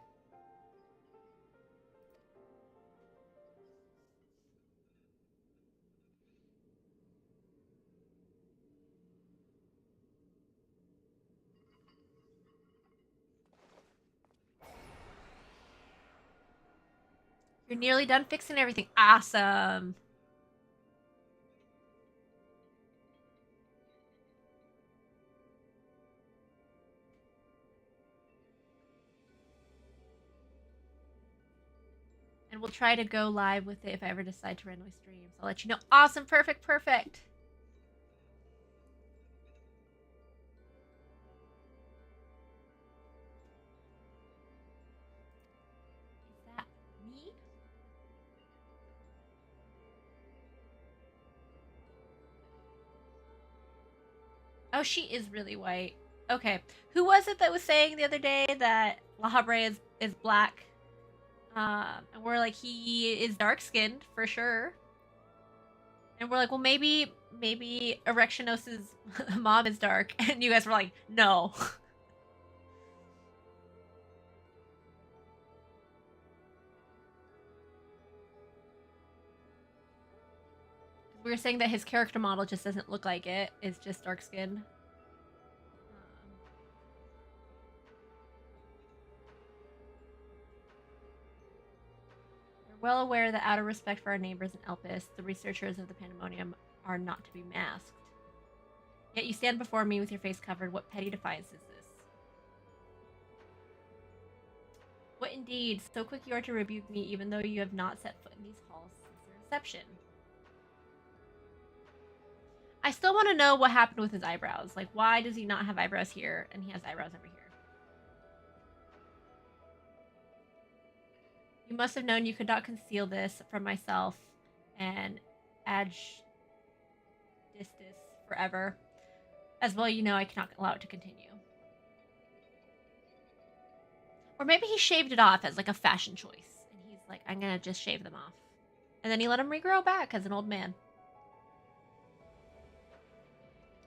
You're nearly done fixing everything. Awesome. And we'll try to go live with it if I ever decide to randomly stream. So I'll let you know. Awesome. Perfect. Oh, she is really white. Okay. Who was it that was saying the other day that La Habre is black? And we're like, he is dark skinned for sure. And we're like, well, maybe Erectionos's mom is dark. And you guys were like, no. We were saying that his character model just doesn't look like it. It's just dark skinned. We're well aware that out of respect for our neighbors in Elpis, the researchers of the Pandemonium are not to be masked. Yet you stand before me with your face covered. What petty defiance is this? What indeed? So quick you are to rebuke me, even though you have not set foot in these halls since their inception. I still want to know what happened with his eyebrows. Like, why does he not have eyebrows here and he has eyebrows over here? You must have known you could not conceal this from myself and Adjustus forever. As well, you know I cannot allow it to continue. Or maybe he shaved it off as like a fashion choice. And he's like, I'm gonna just shave them off. And then he let him regrow back as an old man.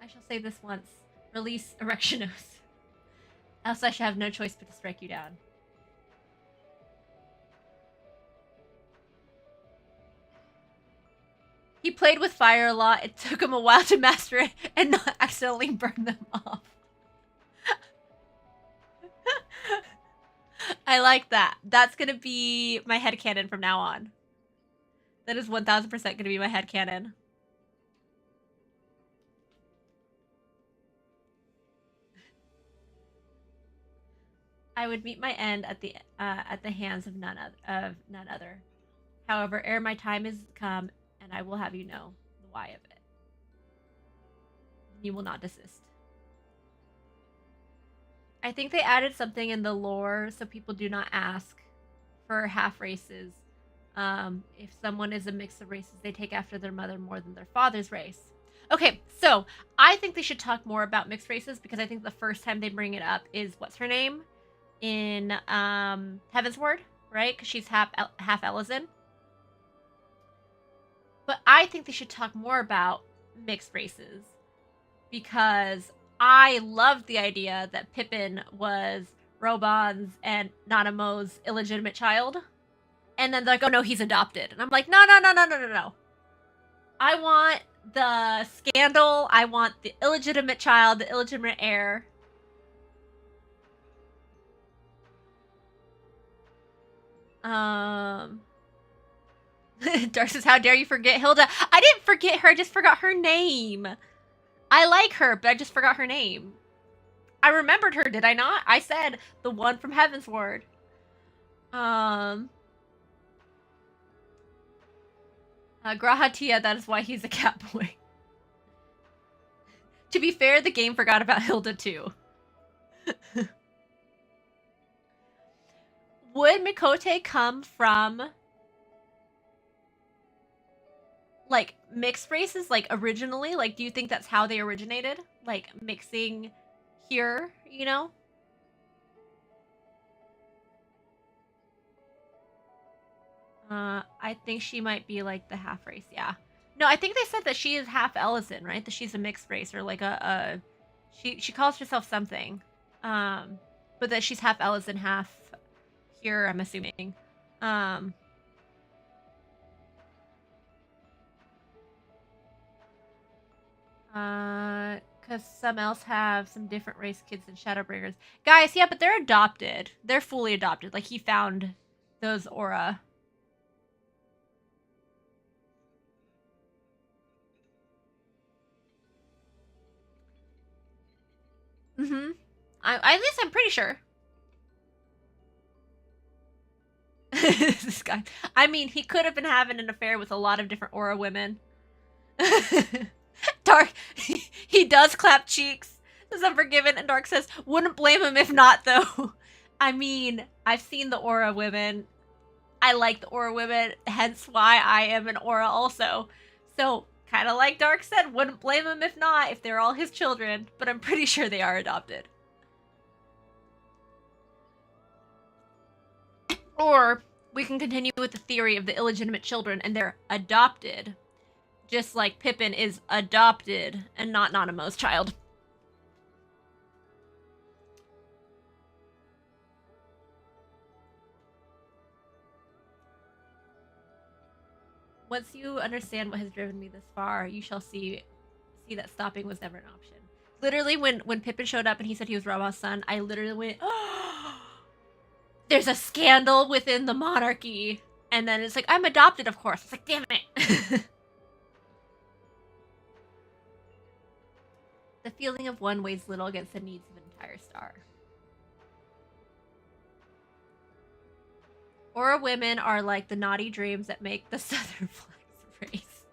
I shall say this once. Release Erectionos. Else I shall have no choice but to strike you down. He played with fire a lot. It took him a while to master it and not accidentally burn them off. I like that. That's gonna be my headcanon from now on. That is 1000% gonna be my headcanon. I would meet my end at the hands of none other. However, ere my time is come, and I will have you know the why of it. You will not desist. I think they added something in the lore so people do not ask for half races. If someone is a mix of races, they take after their mother more than their father's race. Okay, so I think they should talk more about mixed races because I think the first time they bring it up is what's her name in Heavensward, right? Because she's half Ellison. But I think they should talk more about mixed races because I loved the idea that Pippin was Roban's and Nanamo's illegitimate child. And then they're like, oh no, he's adopted. And I'm like, no. I want the scandal. I want the illegitimate child, the illegitimate heir. Dark says, how dare you forget Hilda? I didn't forget her, I just forgot her name. I like her, but I just forgot her name. I remembered her, did I not? I said the one from Heavensward. Grahatia, that is why he's a cat boy. To be fair, the game forgot about Hilda too. Would Mikote come from like mixed races, like originally? Like, do you think that's how they originated? Like mixing here, you know? I think she might be like the half race, yeah. No, I think they said that she is half Ellison, right? That she's a mixed race or like she calls herself something. But that she's half Ellison, half here, I'm assuming. Because some else have some different race kids than Shadowbringers. Guys, yeah, but they're adopted. They're fully adopted. Like, he found those aura. Mm-hmm. At least I'm pretty sure. This guy. I mean, he could have been having an affair with a lot of different aura women. Dark, he does clap cheeks. Says Unforgiven, and Dark says, wouldn't blame him if not, though. I mean, I've seen the aura women. I like the aura women, hence why I am an aura also. So, Kind of like Dark said, wouldn't blame him if not, if they're all his children, but I'm pretty sure they are adopted. Or we can continue with the theory of the illegitimate children and they're adopted, just like Pippin is adopted and not Nanamo's child. Once you understand what has driven me this far, you shall see that stopping was never an option. Literally, when Pippin showed up and he said he was Robo's son, I literally went, oh, there's a scandal within the monarchy. And then it's like, I'm adopted, of course. It's like, damn it. The feeling of one weighs little against the needs of an entire star. Aura women are like the naughty dreams that make the southern flags race.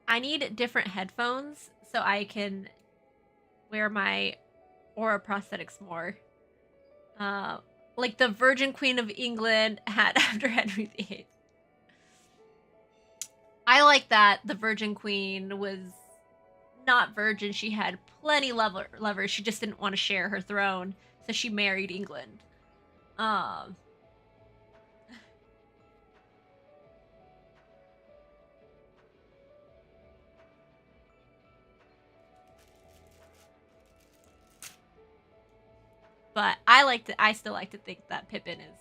I need different headphones so I can wear my aura prosthetics more. Like the Virgin Queen of England had after Henry VIII. I like that the Virgin Queen was not virgin. She had plenty lovers. She just didn't want to share her throne, so she married England. But I still like to think that Pippin is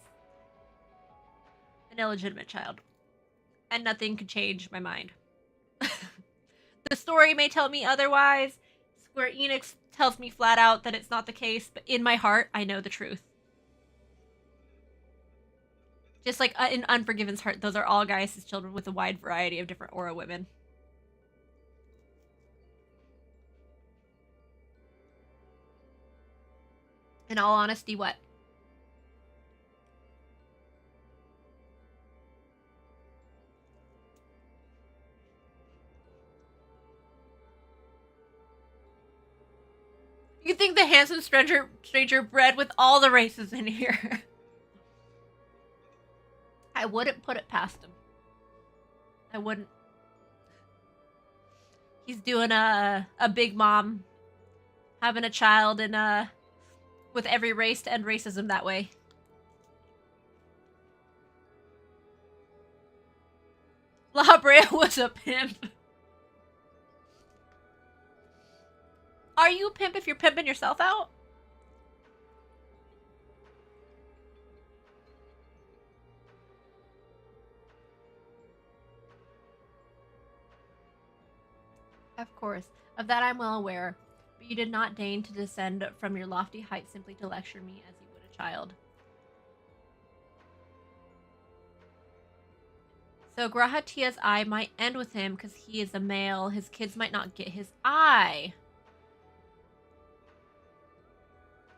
an illegitimate child. And nothing could change my mind. The story may tell me otherwise. Square Enix tells me flat out that it's not the case, but in my heart, I know the truth. Just like in Unforgiven's heart, those are all Gaius' children with a wide variety of different aura women. In all honesty, what? You think the handsome stranger bred with all the races in here? I wouldn't put it past him. I wouldn't. He's doing a big mom, having a child, and with every race to end racism that way. La Brea was a pimp. Are you a pimp if you're pimping yourself out? Of course, of that I'm well aware, but you did not deign to descend from your lofty height simply to lecture me as you would a child. So Grahatia's eye might end with him because he is a male. His kids might not get his eye.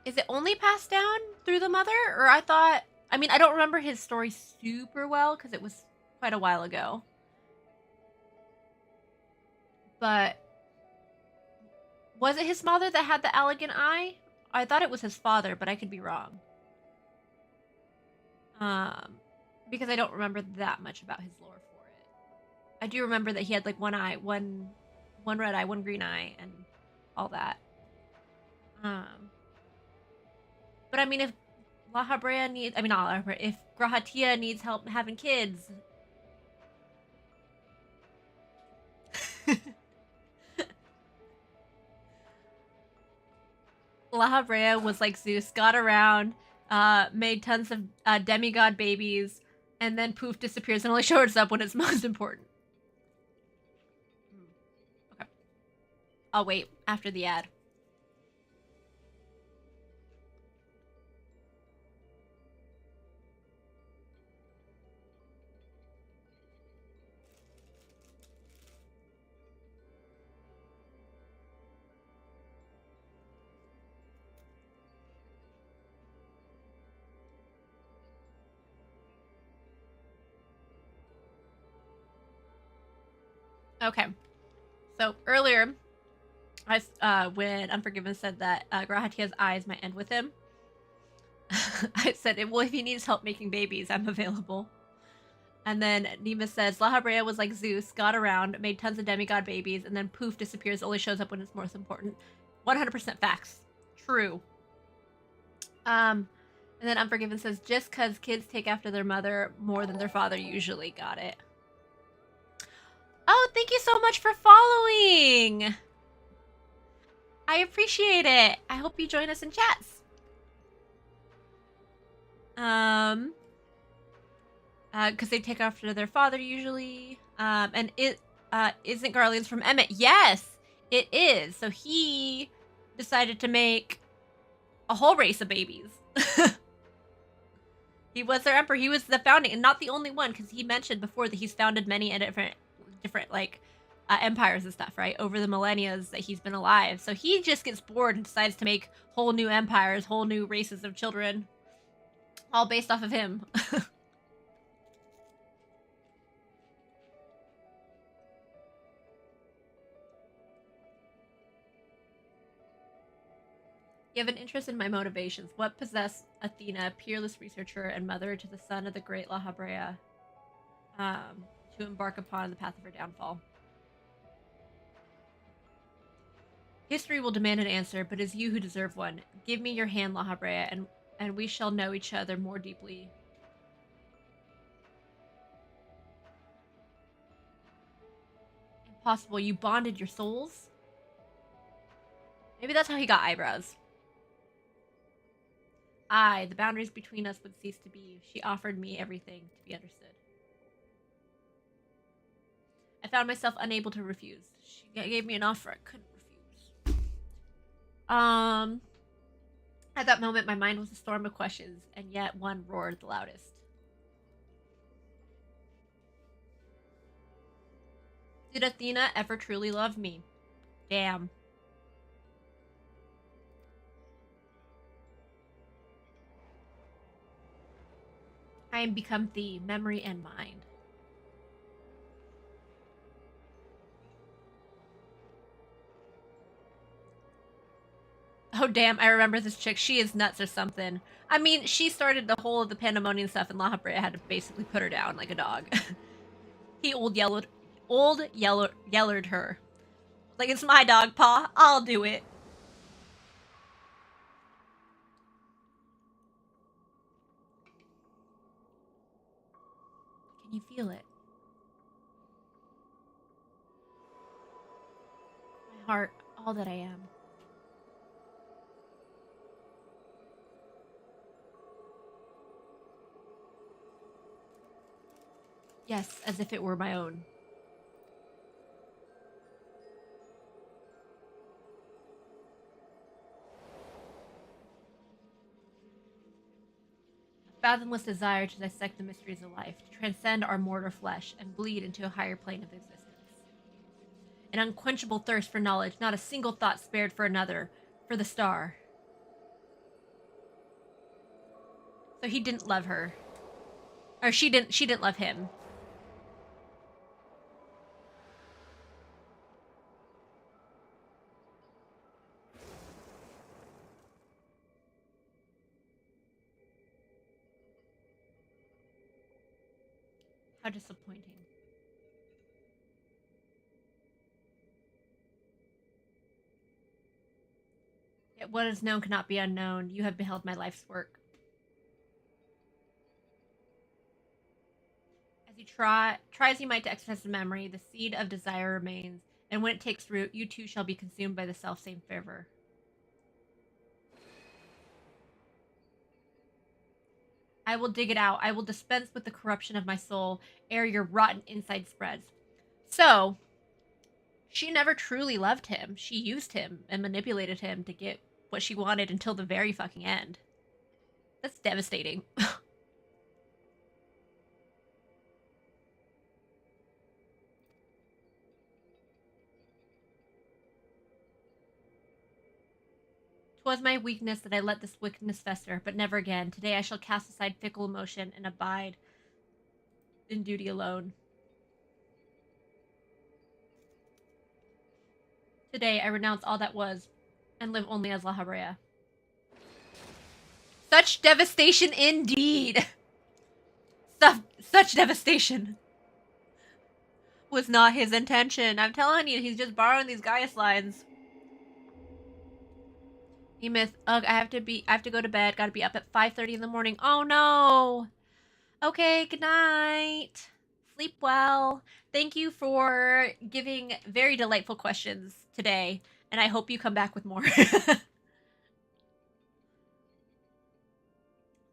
Is it only passed down through the mother? Or I don't remember his story super well because it was quite a while ago. But was it his mother that had the elegant eye? I thought it was his father, but I could be wrong. Because I don't remember that much about his lore for it. I do remember that he had like one eye, one red eye, one green eye, and all that. But I mean, if if Grahatia needs help having kids. La Habrea was like Zeus, got around, made tons of demigod babies, and then poof, disappears and only shows up when it's most important. Okay. I'll wait after the ad. Okay. So earlier, when Unforgiven said that Grahatia's eyes might end with him, I said, well, if he needs help making babies, I'm available. And then Nima says, La Habrea was like Zeus, got around, made tons of demigod babies, and then poof, disappears, only shows up when it's most important. 100% facts. True. And then Unforgiven says, just because kids take after their mother more than their father usually. Got it. Oh, thank you so much for following. I appreciate it. I hope you join us in chats. Because they take after their father usually. And it isn't Garlean's from Emmett. Yes, it is. So he decided to make a whole race of babies. He was their emperor. He was the founding, and not the only one, because he mentioned before that he's founded many different like empires and stuff, right, over the millennia that he's been alive. So he just gets bored and decides to make whole new empires, whole new races of children, all based off of him. You have an interest in my motivations. What possessed Athena, peerless researcher and mother to the son of the great La Habrea, to embark upon the path of her downfall? History will demand an answer, but it is you who deserve one. Give me your hand, La Habrea, and we shall know each other more deeply. Impossible. You bonded your souls? Maybe that's how he got eyebrows. Aye, the boundaries between us would cease to be. She offered me everything to be understood. I found myself unable to refuse. She gave me an offer I couldn't refuse. At that moment, my mind was a storm of questions, and yet one roared the loudest. Did Athena ever truly love me? Damn. I am become thee, memory and mind. Oh, damn, I remember this chick. She is nuts or something. I mean, she started the whole of the pandemonium stuff, and La Habrea had to basically put her down like a dog. He yellered her. Like, it's my dog, Pa. I'll do it. Can you feel it? My heart, all that I am. Yes, as if it were my own. Fathomless desire to dissect the mysteries of life, to transcend our mortal flesh and bleed into a higher plane of existence. An unquenchable thirst for knowledge, not a single thought spared for another, for the star. So he didn't love her. Or she didn't love him. How disappointing. Yet what is known cannot be unknown. You have beheld my life's work. As you try as you might to exercise the memory, the seed of desire remains, and when it takes root, you too shall be consumed by the self-same fervor. I will dig it out. I will dispense with the corruption of my soul, ere your rotten inside spreads. So, she never truly loved him. She used him and manipulated him to get what she wanted until the very fucking end. That's devastating. "'Twas my weakness that I let this wickedness fester, but never again. Today I shall cast aside fickle emotion and abide in duty alone. Today I renounce all that was and live only as La Habrea." Such devastation indeed. Such devastation. Was not his intention. I'm telling you, he's just borrowing these Gaius lines. E-Myth, ugh, I have to go to bed. Gotta be up at 5:30 in the morning. Oh no. Okay, good night. Sleep well. Thank you for giving very delightful questions today, and I hope you come back with more.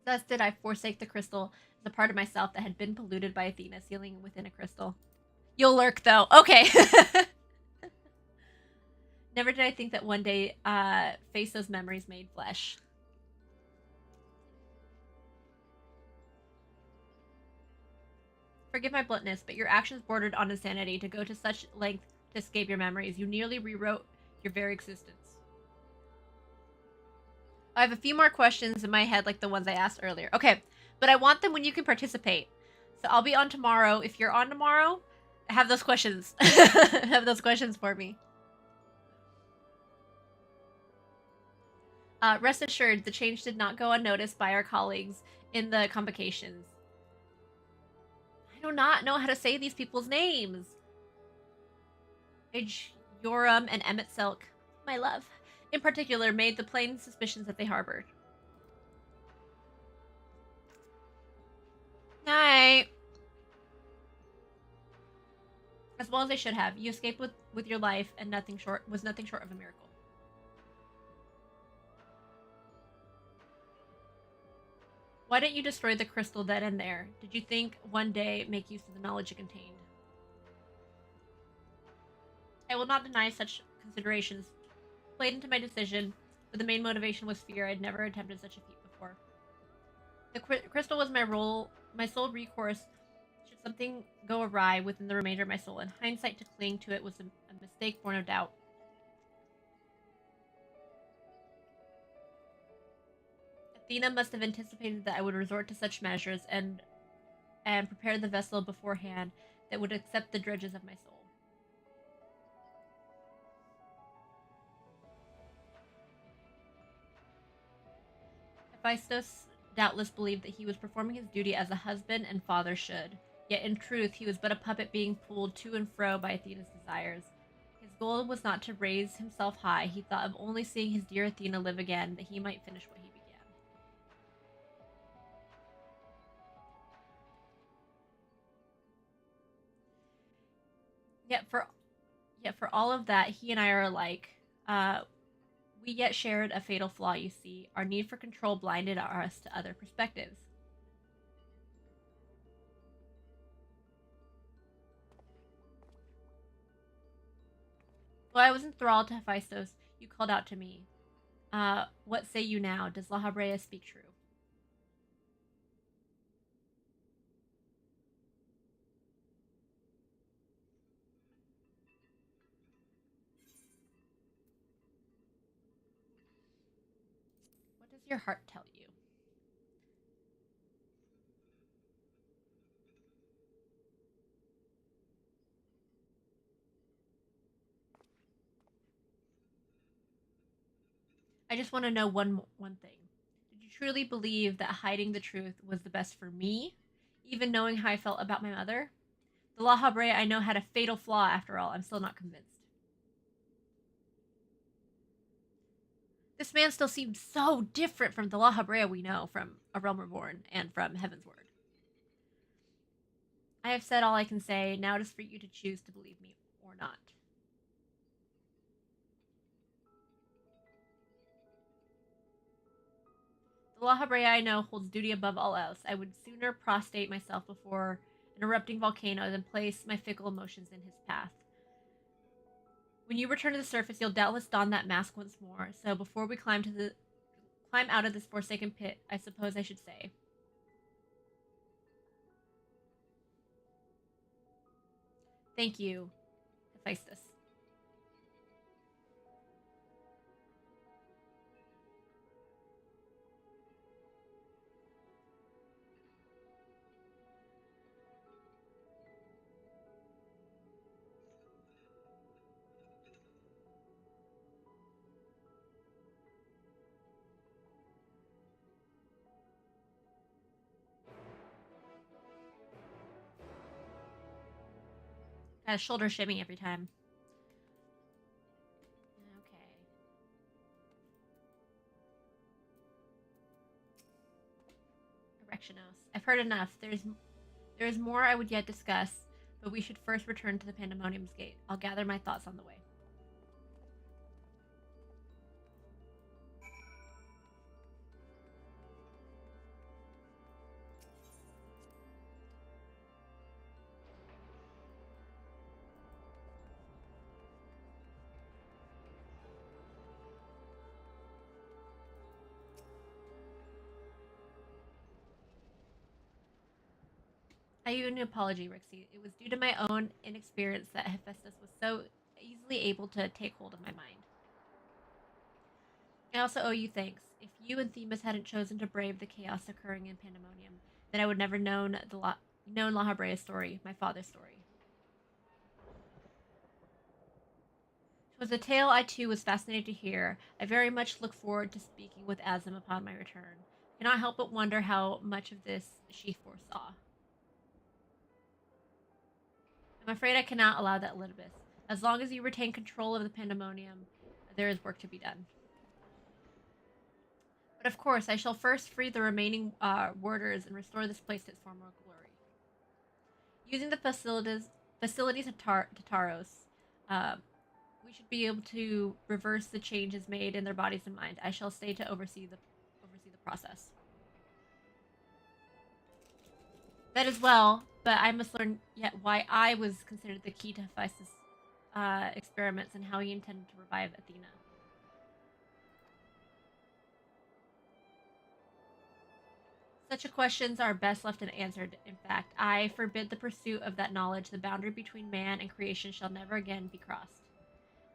Thus did I forsake the crystal as a part of myself that had been polluted by Athena sealing within a crystal. You'll lurk, though. Okay. Never did I think that one day face those memories made flesh. Forgive my bluntness, but your actions bordered on insanity to go to such length to escape your memories. You nearly rewrote your very existence. I have a few more questions in my head like the ones I asked earlier. Okay, but I want them when you can participate. So I'll be on tomorrow. If you're on tomorrow, have those questions. Have those questions for me. Rest assured, the change did not go unnoticed by our colleagues in the convocations. I do not know how to say these people's names. Yoram and Emmett Silk, my love, in particular, made the plain suspicions that they harbored. Night. As well as they should have. You escaped with your life, and nothing short of a miracle. Why didn't you destroy the crystal then and there? Did you think one day make use of the knowledge it contained? I will not deny such considerations played into my decision, but the main motivation was fear. I'd never attempted such a feat before. The crystal was my sole recourse should something go awry within the remainder of my soul. In hindsight, to cling to it was a mistake born of doubt. Athena must have anticipated that I would resort to such measures and prepare the vessel beforehand that would accept the dredges of my soul. Hephaestus doubtless believed that he was performing his duty as a husband and father should, yet in truth he was but a puppet being pulled to and fro by Athena's desires. His goal was not to raise himself high, he thought of only seeing his dear Athena live again, that he might finish what he began. Yet for all of that, he and I are alike. We yet shared a fatal flaw, you see. Our need for control blinded us to other perspectives. While I was enthralled to Hephaestus, you called out to me. What say you now? Does La Habrea speak true? What does your heart tell you? I just want to know one thing. Did you truly believe that hiding the truth was the best for me, even knowing how I felt about my mother? The La Habrea I know had a fatal flaw after all. I'm still not convinced. This man still seems so different from the La Habrea we know from A Realm Reborn and from Heaven's Word. I have said all I can say. Now it is for you to choose to believe me or not. The La Habrea I know holds duty above all else. I would sooner prostrate myself before an erupting volcano than place my fickle emotions in his path. When you return to the surface, you'll doubtless don that mask once more. So before we climb out of this forsaken pit, I suppose I should say, thank you, Hephaestus. Got a shoulder shimmy every time. Okay. Erectionos. I've heard enough. There is more I would yet discuss, but we should first return to the Pandemonium's Gate. I'll gather my thoughts on the way. I owe you an apology, Rixie. It was due to my own inexperience that Hephaestus was so easily able to take hold of my mind. I also owe you thanks. If you and Themis hadn't chosen to brave the chaos occurring in Pandemonium, then I would never known known La Habrea's story, my father's story. It was a tale I too was fascinated to hear. I very much look forward to speaking with Azim upon my return. I cannot help but wonder how much of this she foresaw. I'm afraid I cannot allow that, Elizabeth. As long as you retain control of the Pandemonium, there is work to be done. But of course, I shall first free the remaining warders and restore this place to its former glory. Using the facilities of Taros, we should be able to reverse the changes made in their bodies and mind. I shall stay to oversee the process. That as well, but I must learn yet why I was considered the key to Hephaestus' experiments and how he intended to revive Athena. Such questions are best left unanswered. In fact, I forbid the pursuit of that knowledge. The boundary between man and creation shall never again be crossed.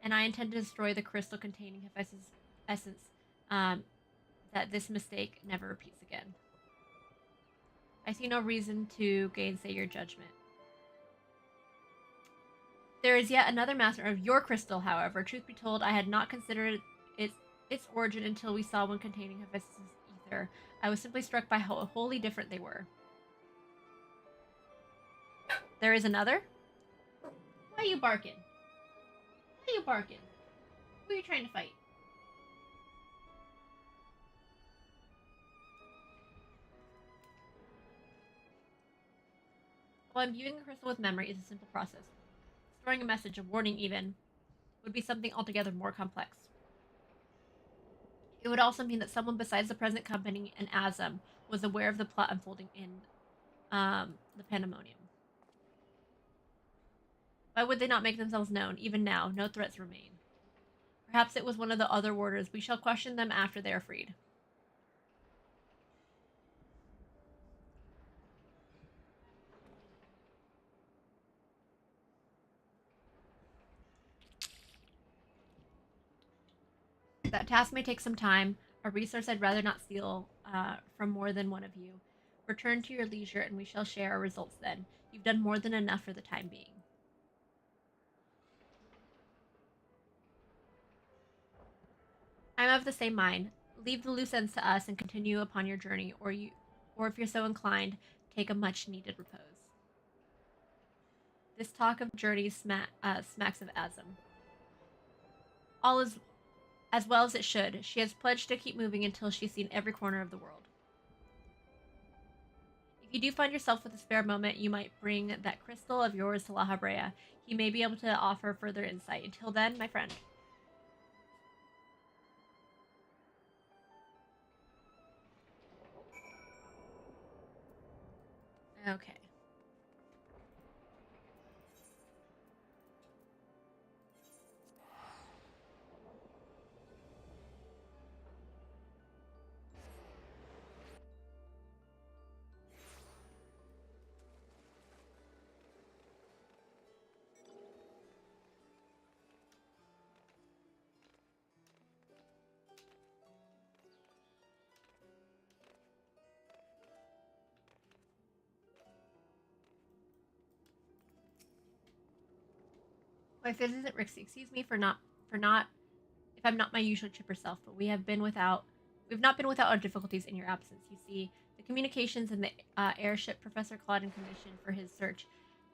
And I intend to destroy the crystal containing Hephaestus' essence, that this mistake never repeats again. I see no reason to gainsay your judgment. There is yet another master of your crystal, however. Truth be told, I had not considered its origin until we saw one containing Hephaestus' ether. I was simply struck by how wholly different they were. There is another? Why are you barking? Why are you barking? Who are you trying to fight? While imbuing a crystal with memory is a simple process, storing a message, a warning even, would be something altogether more complex. It would also mean that someone besides the present company and Azim was aware of the plot unfolding in the Pandemonium. Why would they not make themselves known? Even now, no threats remain. Perhaps it was one of the other warders. We shall question them after they are freed. That task may take some time, a resource I'd rather not steal from more than one of you. Return to your leisure and we shall share our results then. You've done more than enough for the time being. I'm of the same mind. Leave the loose ends to us and continue upon your journey, or if you're so inclined, take a much-needed repose. This talk of journeys smacks of Azim. All is as well as it should. She has pledged to keep moving until she's seen every corner of the world. If you do find yourself with a spare moment, you might bring that crystal of yours to La Habrea. He may be able to offer further insight. Until then, my friend. Okay. Wife, this isn't Rixie. Excuse me for not if I'm not my usual chipper self, but we've not been without our difficulties in your absence. You see, the communications and the airship Professor Claudin commissioned for his search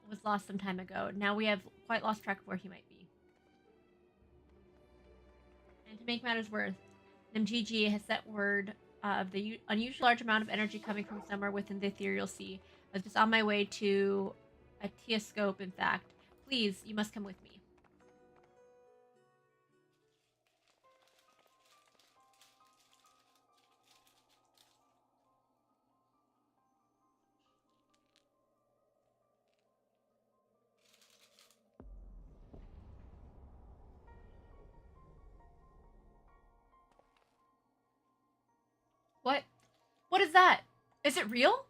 was lost some time ago. Now we have quite lost track of where he might be. And to make matters worse, Namgigi has set word of the unusually large amount of energy coming from somewhere within the ethereal sea. I was just on my way to a telescope, in fact. Please, you must come with me. What? What is that? Is it real?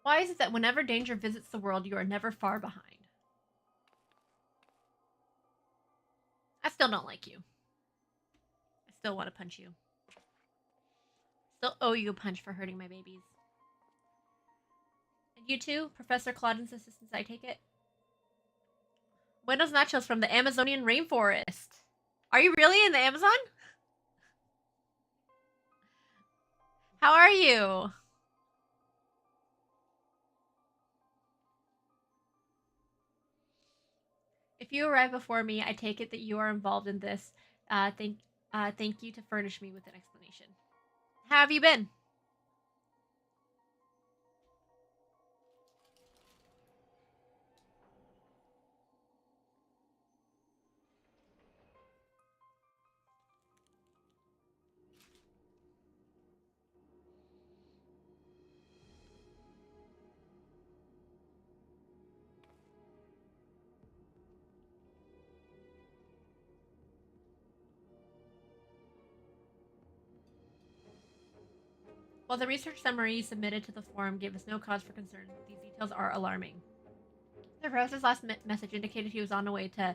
Why is it that whenever danger visits the world, you are never far behind? I still don't like you. I still want to punch you. Still owe you a punch for hurting my babies. And you too, Professor Clauden's assistants, I take it? Buenos nachos from the Amazonian rainforest. Are you really in the Amazon? How are you? If you arrive before me, I take it that you are involved in this. Thank you to furnish me with an explanation. How have you been? While the research summary submitted to the forum gave us no cause for concern, these details are alarming. The professor's last message indicated he was on the way to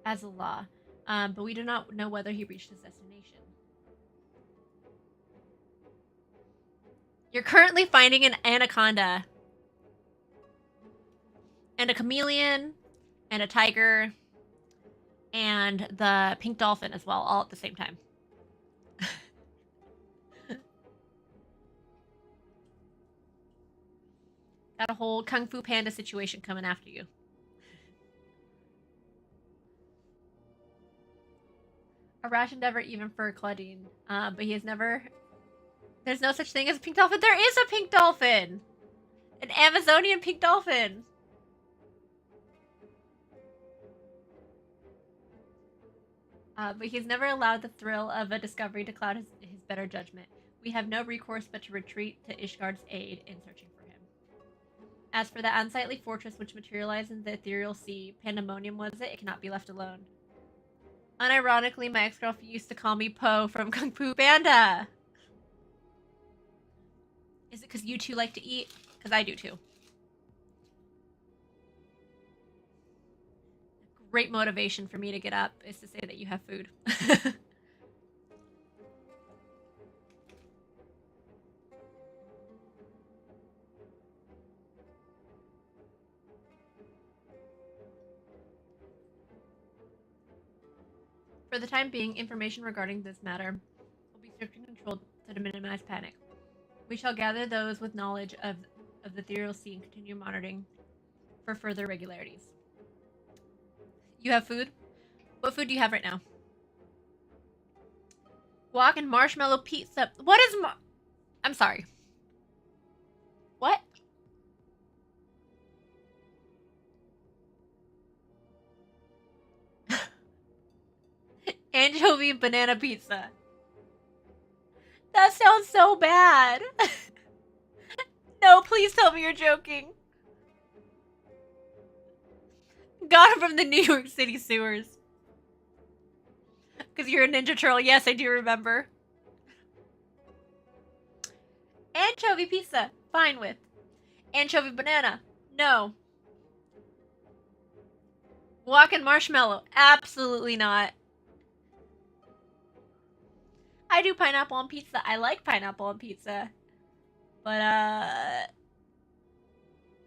Azala, but we do not know whether he reached his destination. You're currently finding an anaconda, and a chameleon, and a tiger, and the pink dolphin as well, all at the same time. Got a whole Kung Fu Panda situation coming after you. A rash endeavor even for Claudine. But he has never... There's no such thing as a pink dolphin. There is a pink dolphin! An Amazonian pink dolphin! But he's never allowed the thrill of a discovery to cloud his better judgment. We have no recourse but to retreat to Ishgard's aid in searching for him. As for the unsightly fortress which materialized in the ethereal sea, pandemonium was it? It cannot be left alone. Unironically, my ex-girlfriend used to call me Po from Kung Fu Panda. Is it because you two like to eat? Because I do too. Great motivation for me to get up is to say that you have food. For the time being, information regarding this matter will be strictly controlled to minimize panic. We shall gather those with knowledge of the ethereal sea and continue monitoring for further regularities. You have food? What food do you have right now? Guac and marshmallow pizza. What is I'm sorry. What? Anchovy banana pizza. That sounds so bad. No, please tell me you're joking. Got it from the New York City sewers. Because you're a Ninja Turtle. Yes, I do remember. Anchovy pizza. Fine with. Anchovy banana. No. Guac and marshmallow. Absolutely not. I do pineapple on pizza. I like pineapple on pizza. But,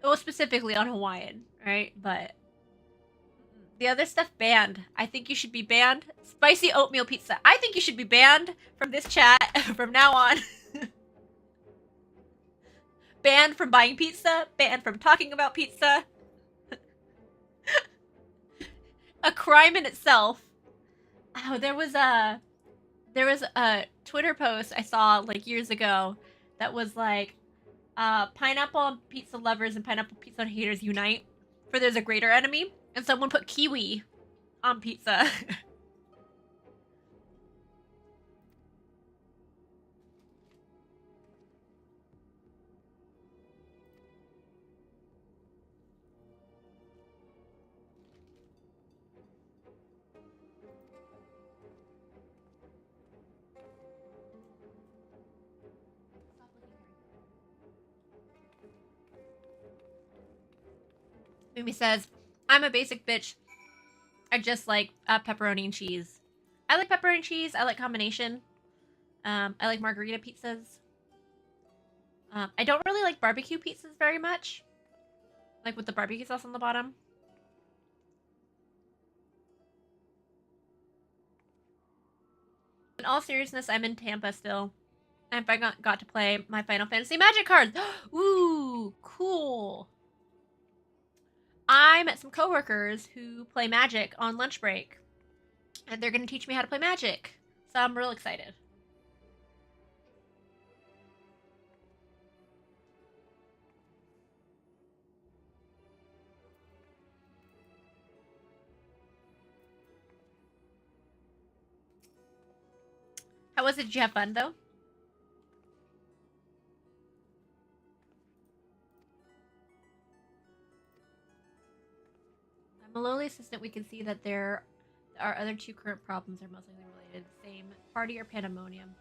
well, specifically on Hawaiian, right? But the other stuff, banned. I think you should be banned. Spicy oatmeal pizza. I think you should be banned from this chat. that from now on. Banned from buying pizza, banned from talking about pizza. A crime in itself. Oh, there was a Twitter post I saw like years ago that was like pineapple pizza lovers and pineapple pizza haters unite, for there's a greater enemy, and someone put kiwi on pizza. Mimi says, I'm a basic bitch. I just like pepperoni and cheese. I like pepperoni and cheese. I like combination. I like margarita pizzas. I don't really like barbecue pizzas very much. Like with the barbecue sauce on the bottom. In all seriousness, I'm in Tampa still. And I got to play my Final Fantasy Magic cards. Ooh, cool. I met some coworkers who play Magic on lunch break. And they're going to teach me how to play Magic. So I'm real excited. How was it? Did you have fun, though? I'm a lowly assistant. We can see that our other two current problems are mostly related. Same party or pandemonium.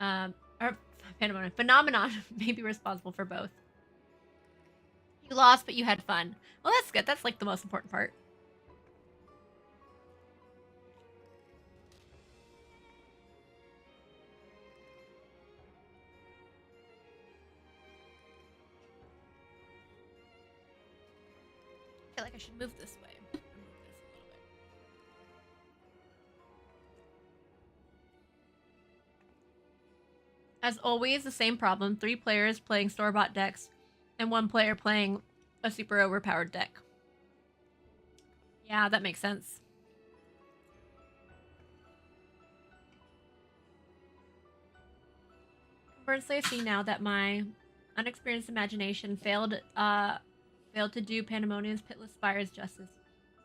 Or pandemonium. Phenomenon may be responsible for both. You lost, but you had fun. Well, that's good. That's like the most important part. I feel like I should move this way. As always, the same problem. 3 players playing store-bought decks, and 1 player playing a super overpowered deck. Yeah, that makes sense. Firstly, I see now that my unexperienced imagination failed to do Pandemonium's Pitless Spires justice.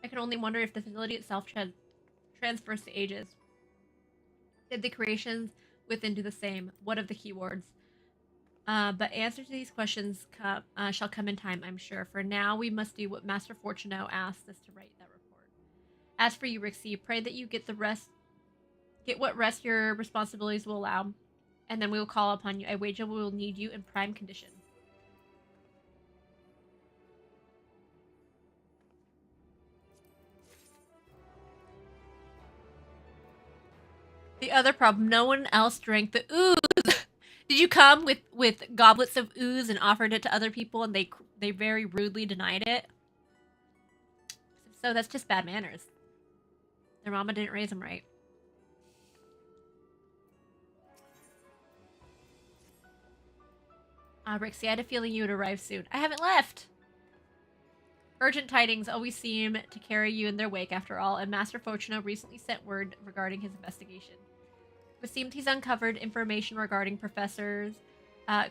I can only wonder if the facility itself transfers to ages. Did the creations within do the same? What of the keywords? But answers to these questions shall come in time, I'm sure. For now, we must do what Master Fortuno asked us to write that report. As for you, Rixie, pray that you get what rest your responsibilities will allow, and then we will call upon you. I wager we will need you in prime condition. The other problem, no one else drank the ooze. Did you come with goblets of ooze and offered it to other people, and they very rudely denied it? So that's just bad manners. Their mama didn't raise them right. Rixie, I had a feeling you would arrive soon. I haven't left. Urgent tidings always seem to carry you in their wake, after all, and Master Fortuno recently sent word regarding his investigation. It seemed he's uncovered information regarding Professor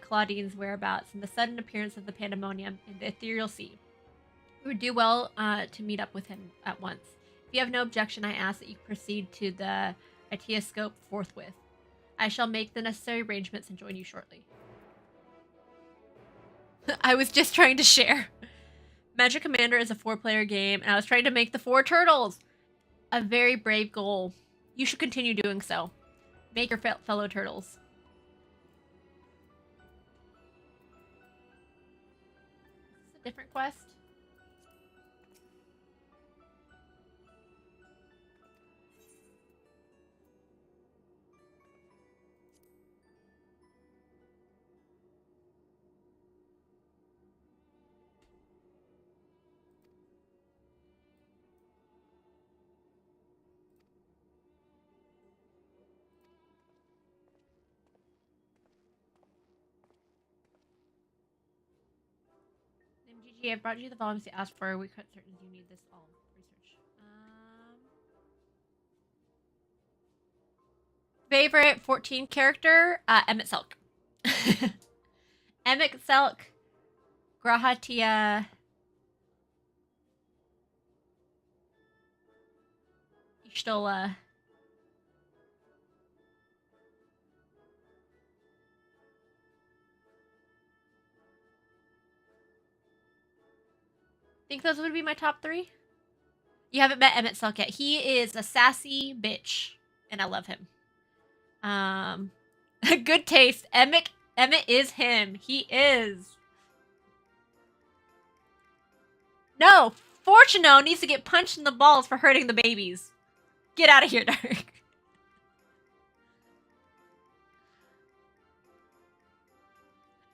Claudine's whereabouts and the sudden appearance of the Pandemonium in the Ethereal Sea. We would do well to meet up with him at once. If you have no objection, I ask that you proceed to the Etioscope forthwith. I shall make the necessary arrangements and join you shortly. I was just trying to share. Magic Commander is a 4-player game, and I was trying to make the 4 turtles. A very brave goal. You should continue doing so. Make your fellow turtles. Is this a different quest? Gigi, I brought you the volumes you asked for. We cut certain you need this all research. Favorite 14 character? Emmett Selk. Emmett Selk, Grahatia, Ishtola. Think those would be my top 3? You haven't met Emmett Selk yet. He is a sassy bitch, and I love him. Good taste. Emmett is him. He is. No, Fortuno needs to get punched in the balls for hurting the babies. Get out of here, Dark.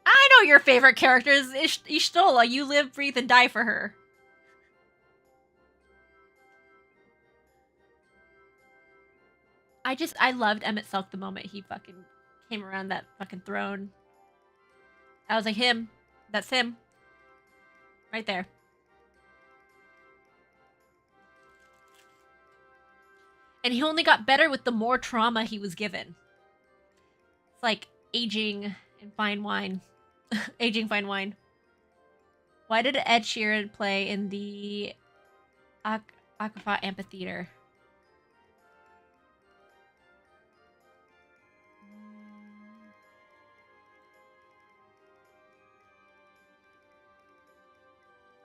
I know your favorite character is Ishtola. You live, breathe, and die for her. I loved Emmett Selk the moment he fucking came around that fucking throne. I was like, him. That's him. Right there. And he only got better with the more trauma he was given. It's like aging in fine wine. Aging fine wine. Why did Ed Sheeran play in the Aquafat Amphitheater?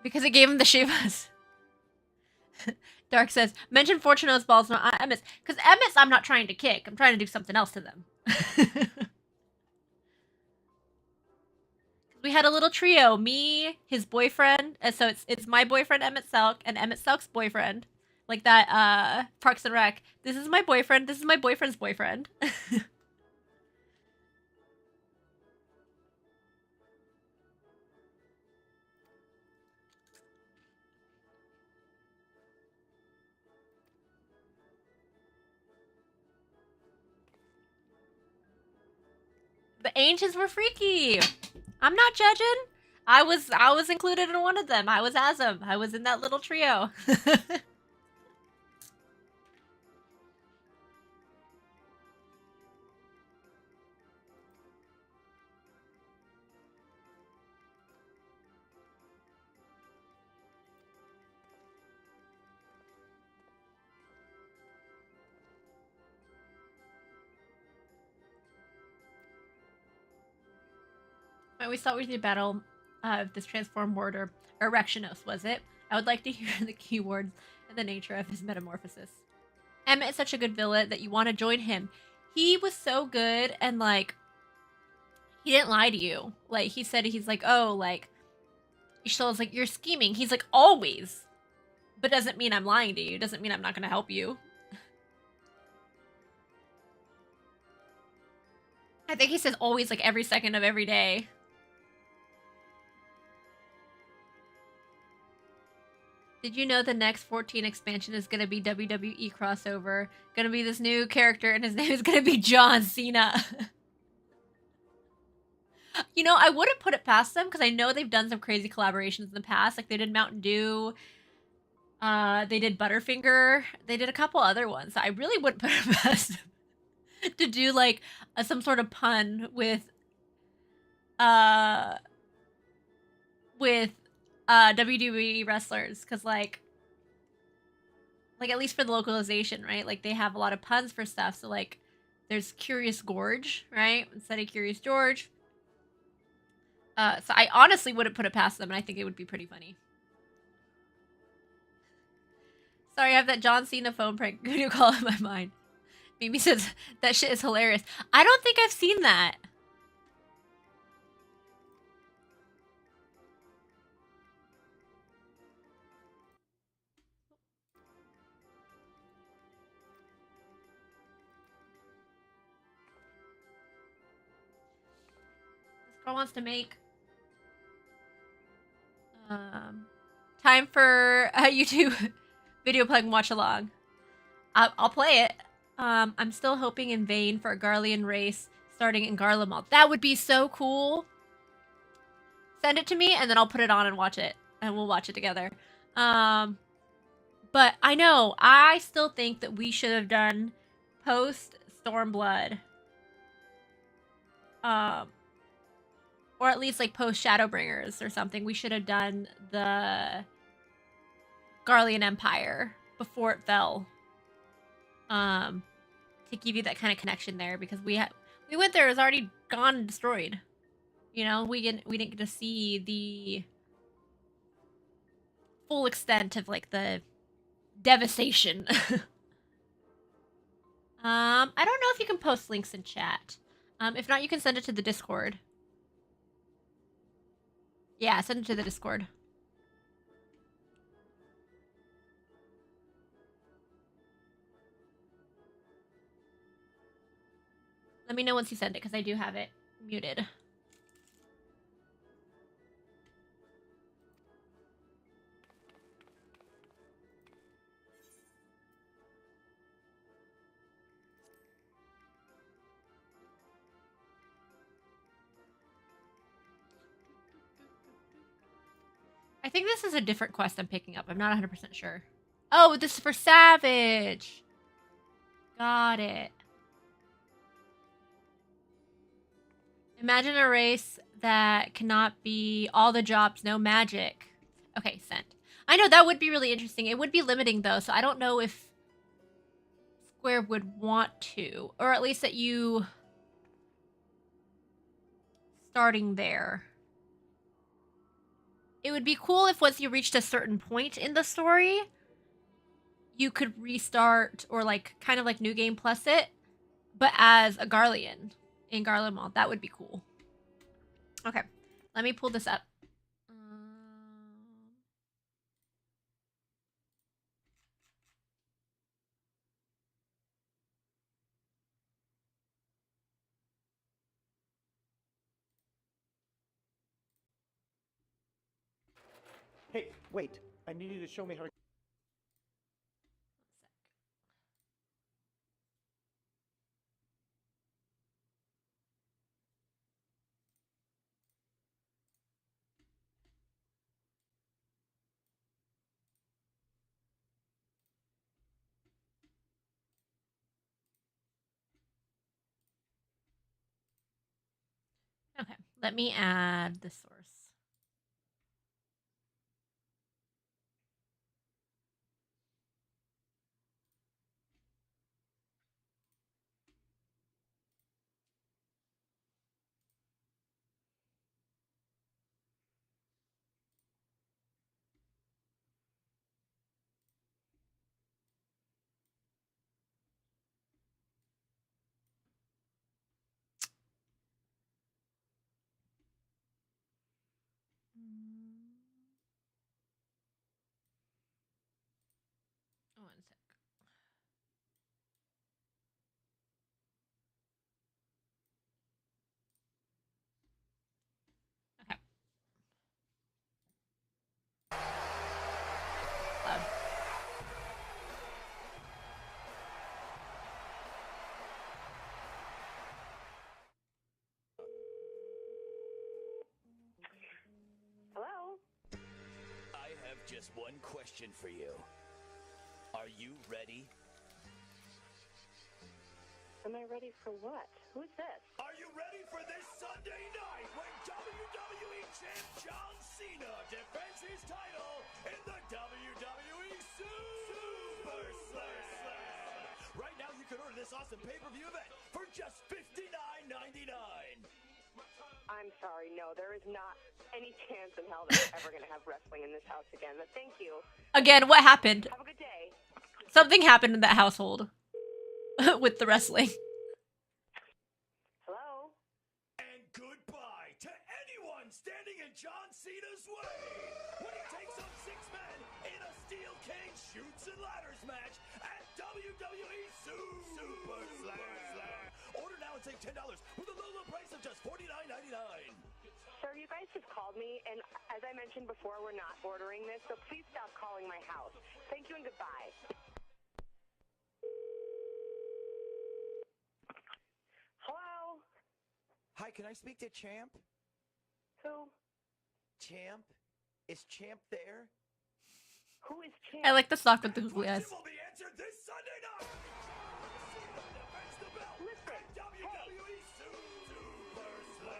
Because it gave him the Shivas. Dark says, mention Fortuno's balls, not Emmett's. Because Emmett's I'm not trying to kick. I'm trying to do something else to them. We had a little trio. Me, his boyfriend. So it's my boyfriend, Emmett Selk, and Emmett Selk's boyfriend. Like that, Parks and Rec. This is my boyfriend. This is my boyfriend's boyfriend. The ancients were freaky. I'm not judging. I was included in one of them. I was Azam. I was in that little trio. We saw with the battle of this transform word or Erectionos, was it? I would like to hear the keywords and the nature of his metamorphosis. Emmett is such a good villain that you want to join him. He was so good, and like he didn't lie to you. Like he said, he's like, oh, like Ishtola's like, you're scheming. He's like, always, but doesn't mean I'm lying to you. Doesn't mean I'm not gonna help you. I think he says always, like every second of every day. Did you know the next 14 expansion is going to be WWE crossover? Going to be this new character, and his name is going to be John Cena. You know, I wouldn't put it past them, because I know they've done some crazy collaborations in the past. Like, they did Mountain Dew. They did Butterfinger. They did a couple other ones. So I really wouldn't put it past them to do, like, some sort of pun with WWE wrestlers, because like at least for the localization, right? Like they have a lot of puns for stuff. So like there's Curious Gorge, right? Instead of Curious George. So I honestly wouldn't put it past them, and I think it would be pretty funny. Sorry, I have that John Cena phone prank video call in my mind. Mimi says that shit is hilarious. I don't think I've seen that. Girl wants to make time for a YouTube video plug and watch along. I'll play it. I'm still hoping in vain for a Garlean race starting in Garlemald. That would be so cool. Send it to me, and then I'll put it on and watch it, and we'll watch it together. But I know, I still think that we should have done post Stormblood. Or at least like post Shadowbringers or something. We should have done the Garlean Empire before it fell. To give you that kind of connection there, because we went there, it was already gone and destroyed. You know, we didn't get to see the full extent of like the devastation. I don't know if you can post links in chat. If not, you can send it to the Discord. Yeah, send it to the Discord. Let me know once you send it, because I do have it muted. I think this is a different quest I'm picking up. I'm not 100% sure. Oh, this is for Savage. Got it. Imagine a race that cannot be all the jobs, no magic. Okay, sent. I know, that would be really interesting. It would be limiting, though, so I don't know if Square would want to. Or at least that you... starting there. It would be cool if once you reached a certain point in the story, you could restart or like kind of like New Game Plus it, but as a Garlean in Garlemald. That would be cool. Okay, let me pull this up. Hey, wait. I need you to show me how to... Okay, let me add the source. One sec. Okay. Loud. Hello? I have just one question for you. Are you ready? Am I ready for what? Who's this? Are you ready for this Sunday night when WWE Champ John Cena defends his title in the WWE Super Slam? Right now you can order this awesome pay-per-view event for just $59.99. I'm sorry, no, there is not any chance in hell that we're ever going to have wrestling in this house again, but thank you. Again, what happened? Have a good day. Something happened in that household with the wrestling. Hello? And goodbye to anyone standing in John Cena's way when he takes on 6 men in a steel cage shoots and ladders match at WWE Super Slam. Order now and save $10 with a low price of just $49.99. Sir, you guys just called me, and as I mentioned before, we're not ordering this, so please stop calling my house. Thank you and goodbye. Hello? Hi, can I speak to Champ? Who? Champ? Is Champ there? Who is Champ? I like the sock with the That googly eyes. question will be answered this Sunday night. Cena defends the belt. Listen, And WWE Super Slam.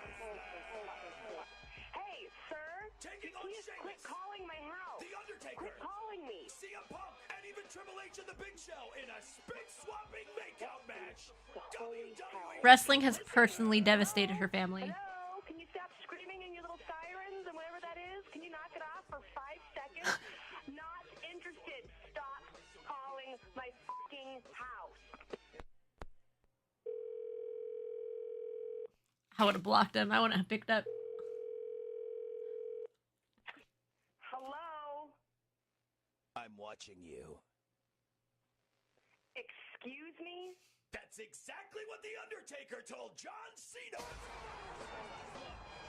Hey, sir. Taking You on please quit Sheamus, calling my house. The Undertaker, Quit calling me. CM Punk, and even Triple H and the Big Show in a spit-swapping makeout match. Holy WWE cow. Wrestling has personally devastated her family. Hello? Can you stop screaming in your little sirens and whatever that is? Can you knock it off for 5 seconds? Not interested. Stop calling my fucking house. I would have blocked him. I wouldn't have picked up. Hello? I'm watching you. Excuse me? That's exactly what The Undertaker told John Cena.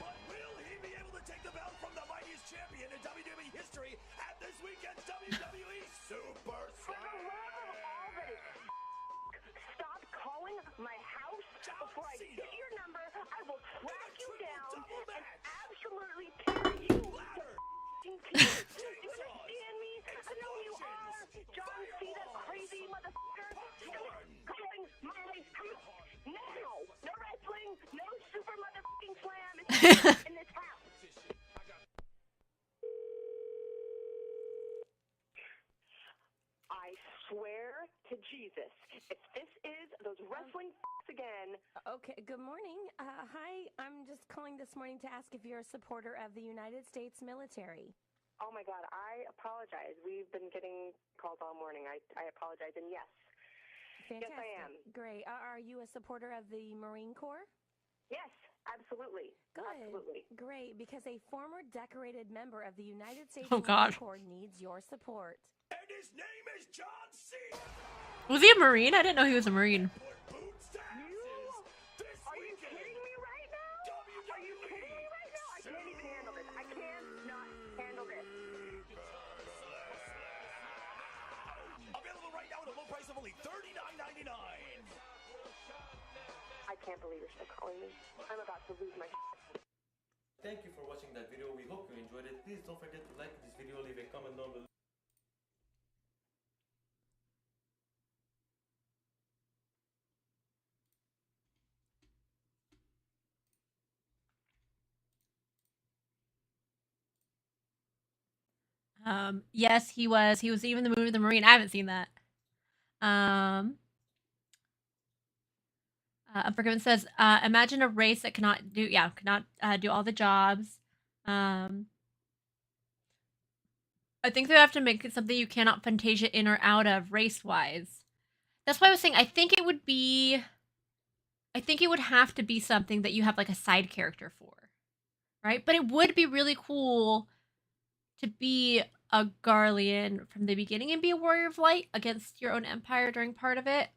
But will he be able to take the belt from the mightiest champion in WWE history at this weekend's WWE Super For the love of all that is stop calling my house before I get your number. I will track you down and absolutely tear you to f***ing pieces. Do you understand me? I know you are. John Cena, crazy motherfucker. Stop calling my house now. No wrestling, no super motherfucking slam in this house. I swear to Jesus, if this is those wrestling again. Okay, good morning. Hi, I'm just calling this morning to ask if you're a supporter of the United States military. Oh my God, I apologize. We've been getting calls all morning. I apologize. And yes, Fantastic. Yes, I am. Great. Are you a supporter of the Marine Corps? yes, absolutely. Good. Absolutely. Great, because a former decorated member of the United States Oh, God. Marine Corps needs your support. And his name is John Cena. Was he a Marine? I didn't know he was a Marine. Put boots to You? asses. This Are you weekend, kidding me right now? Are you kidding me right now? I can't even handle this. I cannot handle this. Available right now at a low price of only $39.99. I can't believe you're still calling me. I'm about to lose my Thank you for watching that video. We hope you enjoyed it. Please don't forget to like this video, leave a comment down below. Yes, he was. He was even in the movie The Marine. I haven't seen that. Unforgiven says, imagine a race that cannot do all the jobs. I think they have to make it something you cannot Fantasia in or out of race-wise. That's why I was saying I think it would have to be something that you have like a side character for. Right? But it would be really cool to be a Garlean from the beginning and be a warrior of light against your own empire during part of it.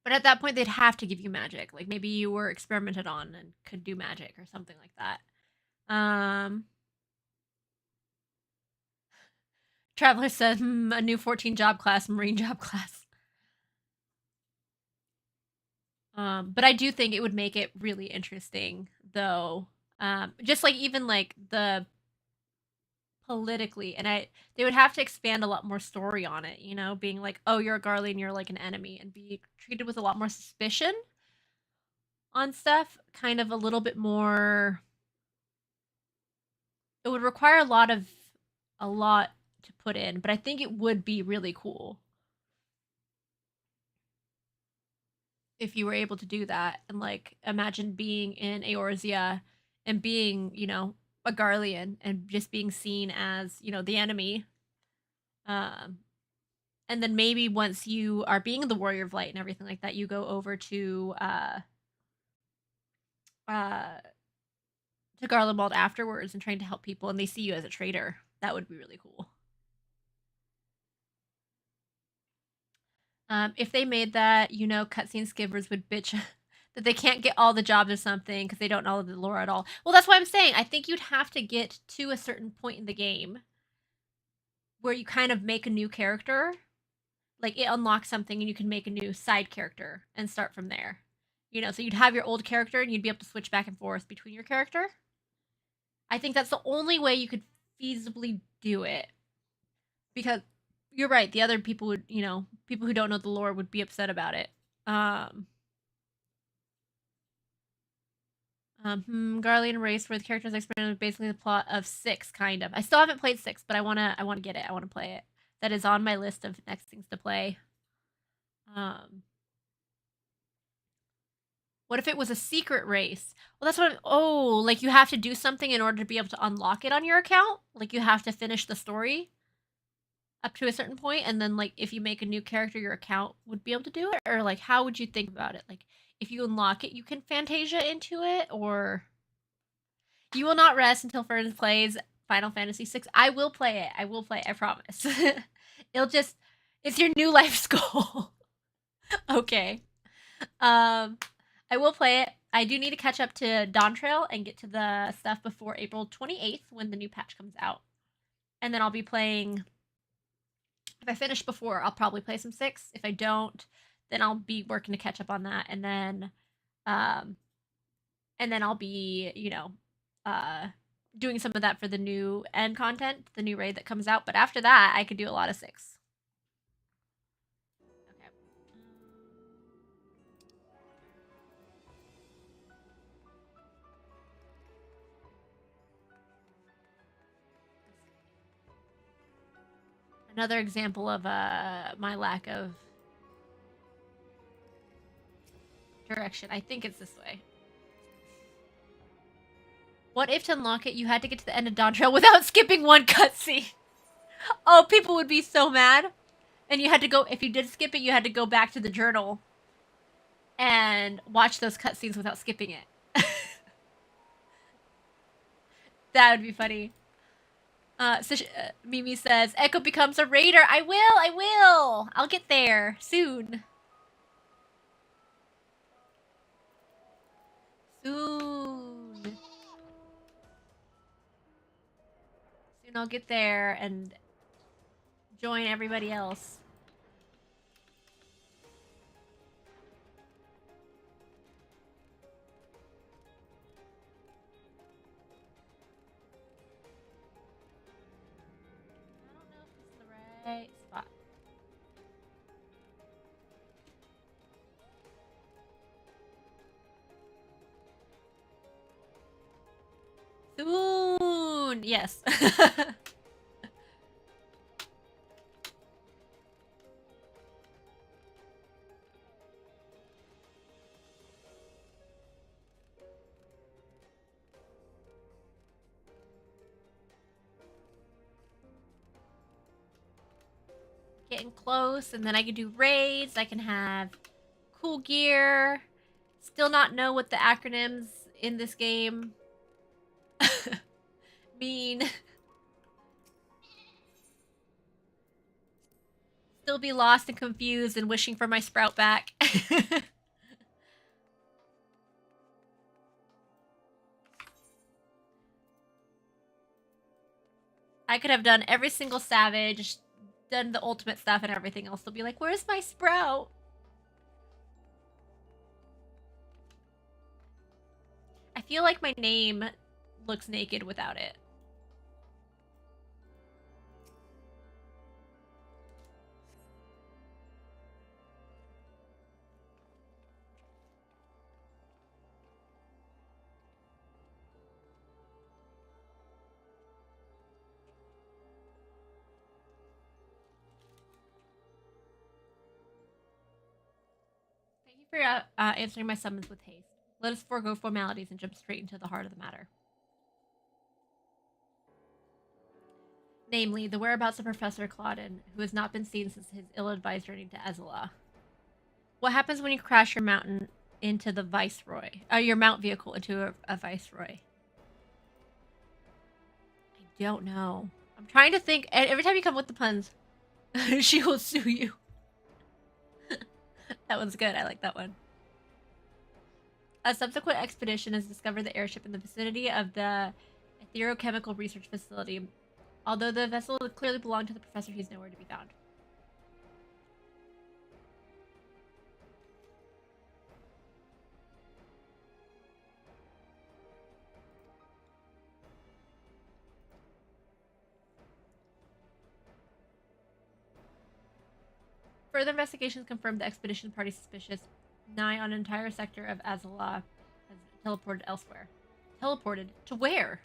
But at that point, they'd have to give you magic. Like maybe you were experimented on and could do magic or something like that. Traveler said, a new 14 job class, Marine job class. But I do think it would make it really interesting, though. Just like even like the politically, and they would have to expand a lot more story on it, you know, being like, oh, you're a Garlean, you're like an enemy, and be treated with a lot more suspicion on stuff, kind of a little bit more. It would require a lot to put in, but I think it would be really cool if you were able to do that. And like imagine being in Eorzea and being, you know, a Garlean and just being seen as, you know, the enemy. And then maybe once you are being the Warrior of Light and everything like that, you go over to Garlemald afterwards and trying to help people, and they see you as a traitor. That would be really cool. If they made that, you know, cutscene skippers would bitch that they can't get all the jobs or something because they don't know the lore at all. Well, that's what I'm saying. I think you'd have to get to a certain point in the game where you kind of make a new character. Like, it unlocks something and you can make a new side character and start from there. You know, so you'd have your old character and you'd be able to switch back and forth between your character. I think that's the only way you could feasibly do it. Because you're right, the other people would, you know, people who don't know the lore would be upset about it. Garlean race where the characters experience with basically the plot of 6, kind of. I still haven't played 6, but I wanna get it. I wanna play it. That is on my list of next things to play. What if it was a secret race? Well, that's what like you have to do something in order to be able to unlock it on your account? Like you have to finish the story up to a certain point, and then like if you make a new character, your account would be able to do it? Or like how would you think about it? Like if you unlock it, you can Fantasia into it, or you will not rest until Ferns plays Final Fantasy VI. I will play it. I will play it, I promise. It's your new life's goal. Okay. I will play it. I do need to catch up to Dawn Trail and get to the stuff before April 28th when the new patch comes out. And then I'll be playing... If I finish before, I'll probably play some 6. If I don't, then I'll be working to catch up on that. And then I'll be, you know, doing some of that for the new end content, the new raid that comes out. But after that, I could do a lot of 6. Another example of my lack of direction. I think it's this way. What if to unlock it, you had to get to the end of Dawn Trail without skipping one cutscene? Oh, people would be so mad. And you had to go, if you did skip it, you had to go back to the journal and watch those cutscenes without skipping it. That would be funny. Mimi says, Echo becomes a raider. I will. I'll get there soon. Soon I'll get there and join everybody else. Right spot. Soon! Yes. Getting close, and then I can do raids, I can have cool gear. Still not know what the acronyms in this game mean. Still be lost and confused and wishing for my sprout back. I could have done every single savage, done the ultimate stuff and everything else. They'll be like, where's my sprout? I feel like my name looks naked without it. Thank you for answering my summons with haste. Let us forego formalities and jump straight into the heart of the matter. Namely, the whereabouts of Professor Claudin, who has not been seen since his ill-advised journey to Ezela. What happens when you crash your mountain into the Viceroy? Your mount vehicle into a Viceroy? I don't know. I'm trying to think. Every time you come with the puns, she will sue you. That one's good. I like that one. A subsequent expedition has discovered the airship in the vicinity of the Etherochemical Research Facility. Although the vessel clearly belonged to the professor, he's nowhere to be found. Further investigations confirmed the expedition party suspicious. Nigh on an entire sector of Azala has teleported elsewhere. Teleported? To where?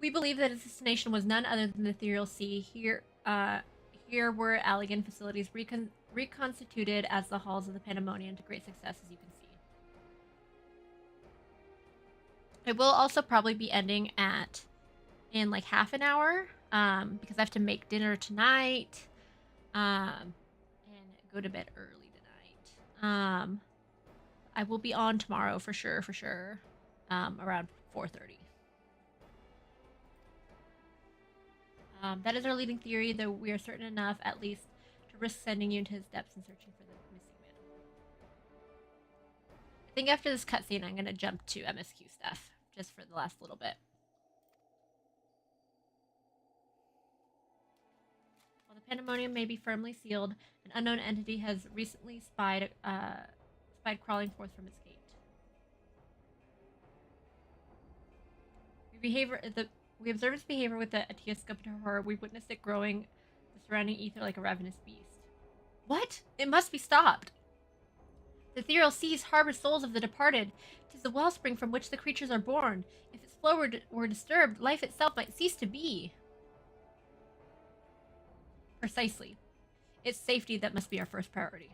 We believe that its destination was none other than the Ethereal Sea. Here were Allegan facilities reconstituted as the halls of the Pandemonium to great success, as you can see. It will also probably be ending in like half an hour, because I have to make dinner tonight, and go to bed early tonight. I will be on tomorrow for sure, around 4:30. That is our leading theory, though we are certain enough, at least, to risk sending you into his depths and searching for the missing man. I think after this cutscene, I'm going to jump to MSQ stuff, just for the last little bit. While the Pandemonium may be firmly sealed, an unknown entity has recently spied crawling forth from its gate. We observed its behavior with the Atioscope to horror. We witnessed it growing the surrounding ether like a ravenous beast. What? It must be stopped! The ethereal seas harbor souls of the departed. 'Tis the wellspring from which the creatures are born. If its flow were disturbed, life itself might cease to be. Precisely. It's safety that must be our first priority.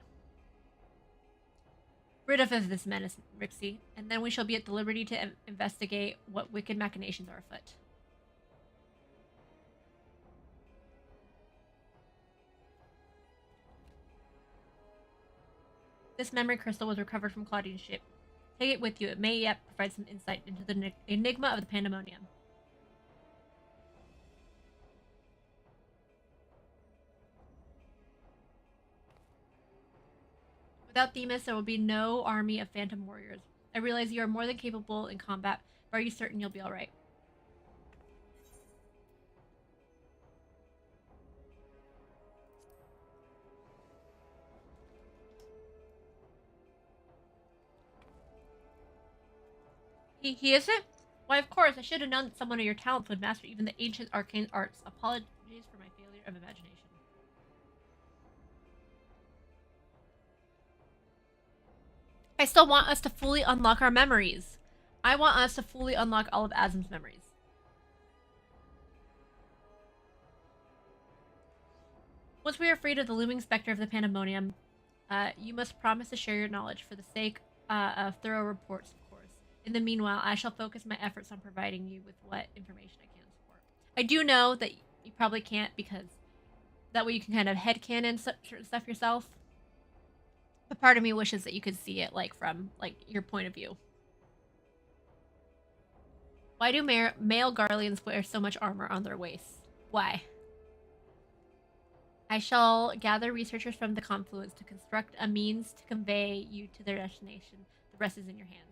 Rid of this menace, Rixie, and then we shall be at the liberty to investigate what wicked machinations are afoot. This memory crystal was recovered from Claudine's ship. Take it with you. It may yet provide some insight into the enigma of the Pandemonium. Without Themis, there will be no army of phantom warriors. I realize you are more than capable in combat, but are you certain you'll be alright? He isn't? Why, of course, I should have known that someone of your talents would master even the ancient arcane arts. Apologies for my failure of imagination. I still want us to fully unlock our memories. I want us to fully unlock all of Azim's memories. Once we are freed of the looming specter of the Pandemonium, you must promise to share your knowledge for the sake of thorough reports, of course. In the meanwhile, I shall focus my efforts on providing you with what information I can support. I do know that you probably can't, because that way you can kind of headcanon certain stuff yourself. But part of me wishes that you could see it from your point of view. Why do male Garleans wear so much armor on their waists? Why? I shall gather researchers from the confluence to construct a means to convey you to their destination. The rest is in your hands.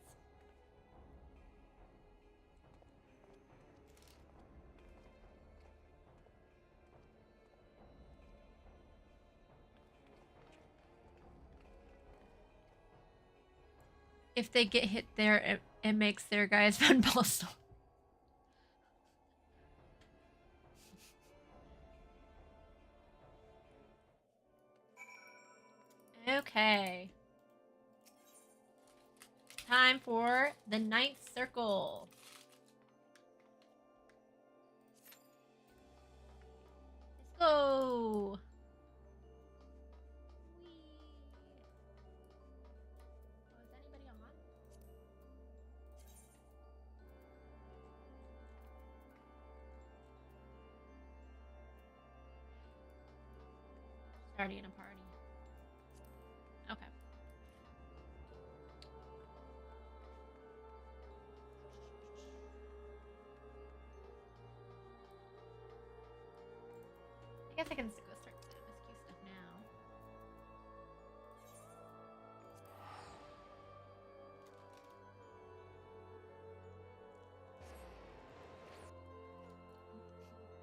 If they get hit there, it makes their guys vulnerable. Okay. Time for the ninth circle. Let's go. Whee. Oh, is anybody on? Starting a party. Okay. I guess I can go start the MSQ stuff now.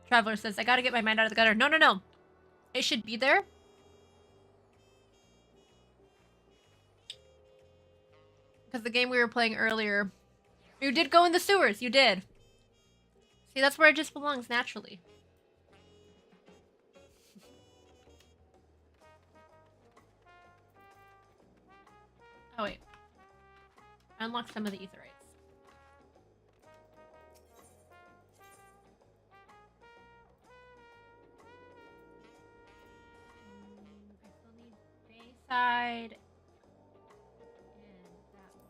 Traveler says, I gotta get my mind out of the gutter. No, no, no. It should be there. Because the game we were playing earlier, you did go in the sewers. You did. See, that's where it just belongs naturally. Oh, wait. Unlock some of the Aetherites. I still need Bayside. And that one.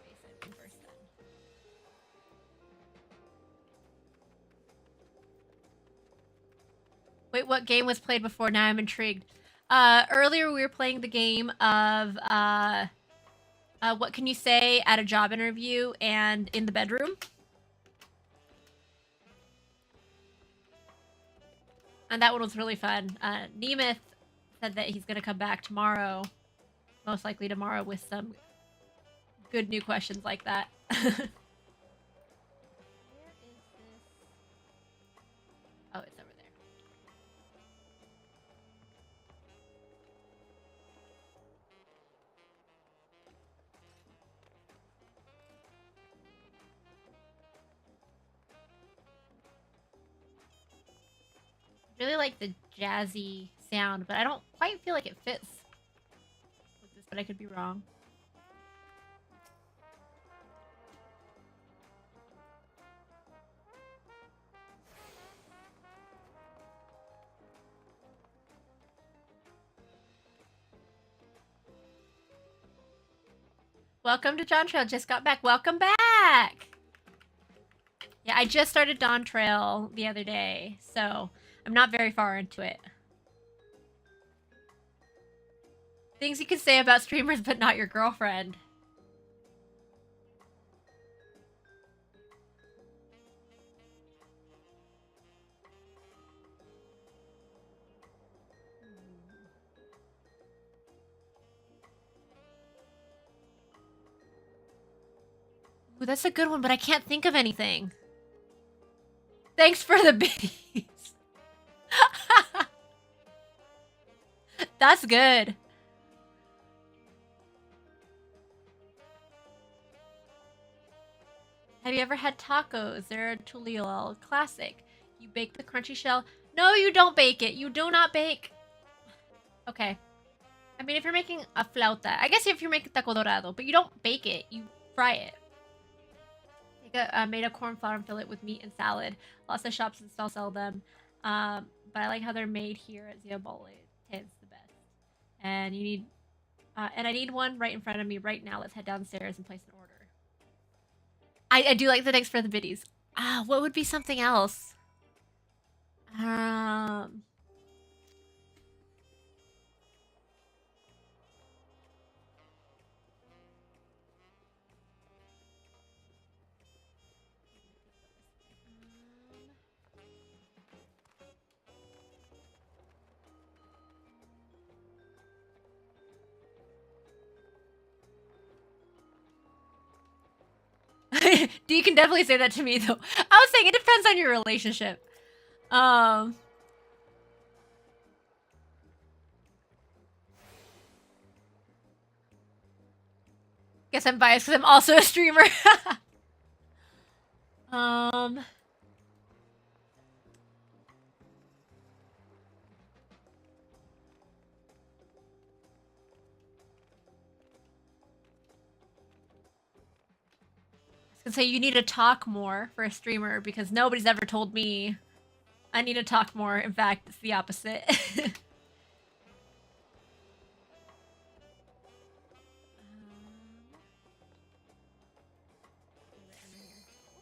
Bayside one first then. Wait, what game was played before? Now I'm intrigued. Earlier we were playing the game of what can you say at a job interview and in the bedroom? And that one was really fun. Nemeth said that he's gonna come back tomorrow, most likely tomorrow, with some good new questions like that. Where is this? Oh, it's over there. Really like the jazzy sound, but I don't quite feel like it fits with this, but I could be wrong. Welcome to Dawn Trail. Just got back. Welcome back! Yeah, I just started Dawn Trail the other day, so I'm not very far into it. Things you can say about streamers, but not your girlfriend. Ooh, that's a good one, but I can't think of anything. Thanks for the biddies. That's good. Have you ever had tacos? They're a Tulio classic. You bake the crunchy shell. No, you don't bake it. You do not bake. Okay. I mean, if you're making a flauta, I guess if you're making taco dorado, but you don't bake it. You fry it. I made a corn flour and fill it with meat and salad. Lots of shops and stalls sell them. But I like how they're made here at Ziabole. It's the best. And you need... and I need one right in front of me right now. Let's head downstairs and place an order. I do like the thanks for the biddies. What would be something else? You can definitely say that to me, though. I was saying it depends on your relationship. Guess I'm biased because I'm also a streamer. I was gonna say you need to talk more for a streamer because nobody's ever told me I need to talk more. In fact, it's the opposite.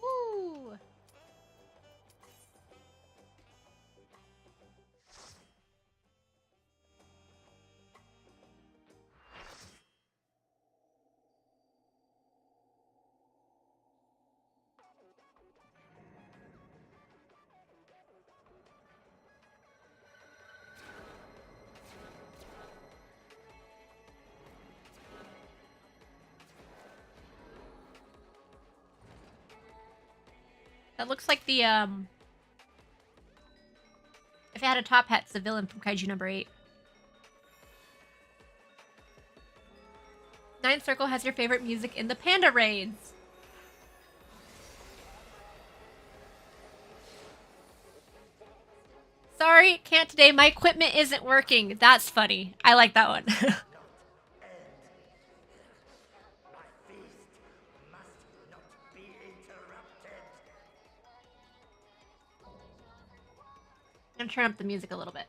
Ooh. That looks like the, if it had a top hat, it's the villain from Kaiju number 8. Ninth Circle has your favorite music in the Panda Raids. Sorry, can't today. My equipment isn't working. That's funny. I like that one. I'm gonna turn up the music a little bit.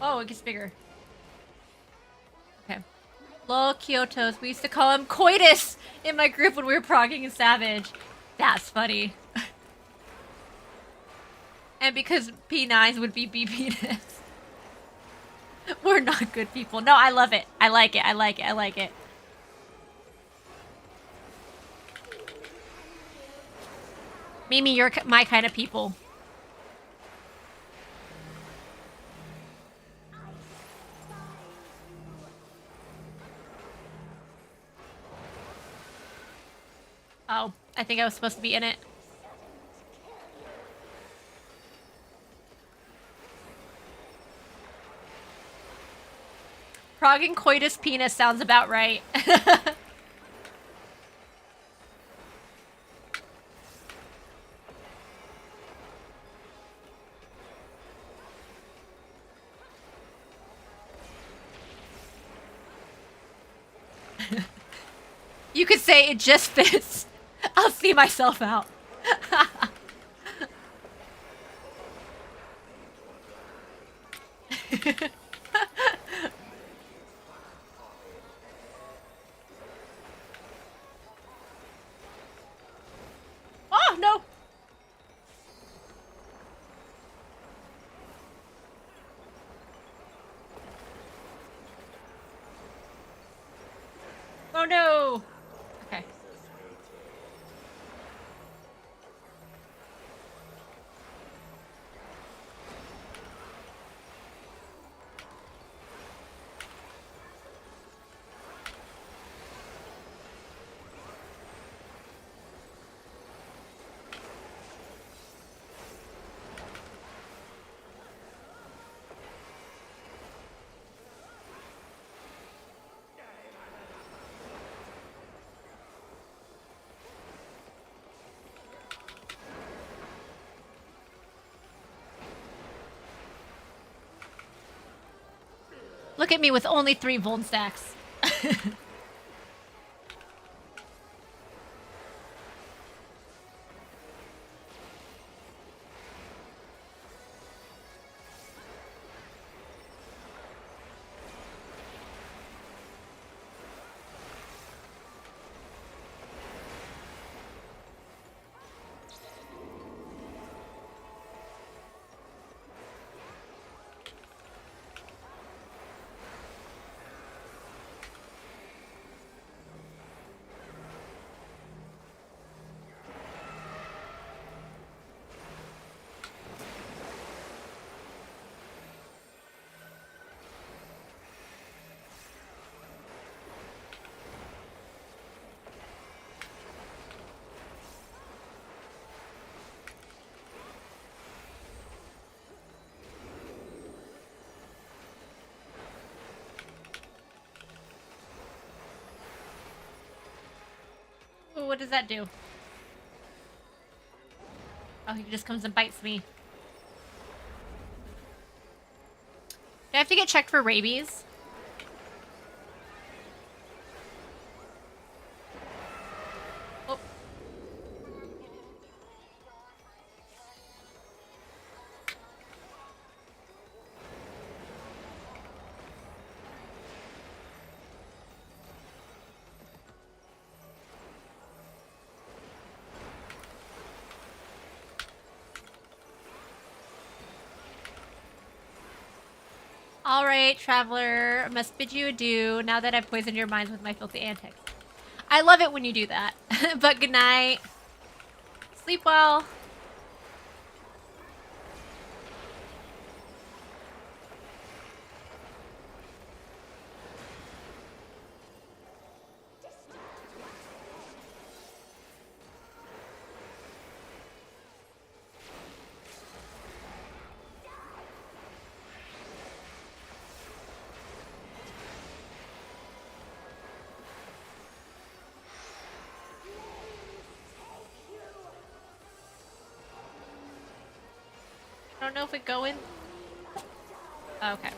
Oh, it gets bigger. Okay. Lol, Kyotos. We used to call him Coitus in my group when we were progging in Savage. That's funny. And because P9s would be B penis. We're not good people. No, I love it. I like it. I like it. I like it. Mimi, you're my kind of people. Oh, I think I was supposed to be in it. Progging coitus penis sounds about right. You could say it just fits. I'll see myself out. Oh, no. Oh, no. Okay. Look at me with only 3 Vuln stacks. Ooh, what does that do? Oh, he just comes and bites me. Do I have to get checked for rabies? All right, traveler, must bid you adieu now that I've poisoned your minds with my filthy antics. I love it when you do that. But good night. Sleep well. I don't know if we go in. Okay.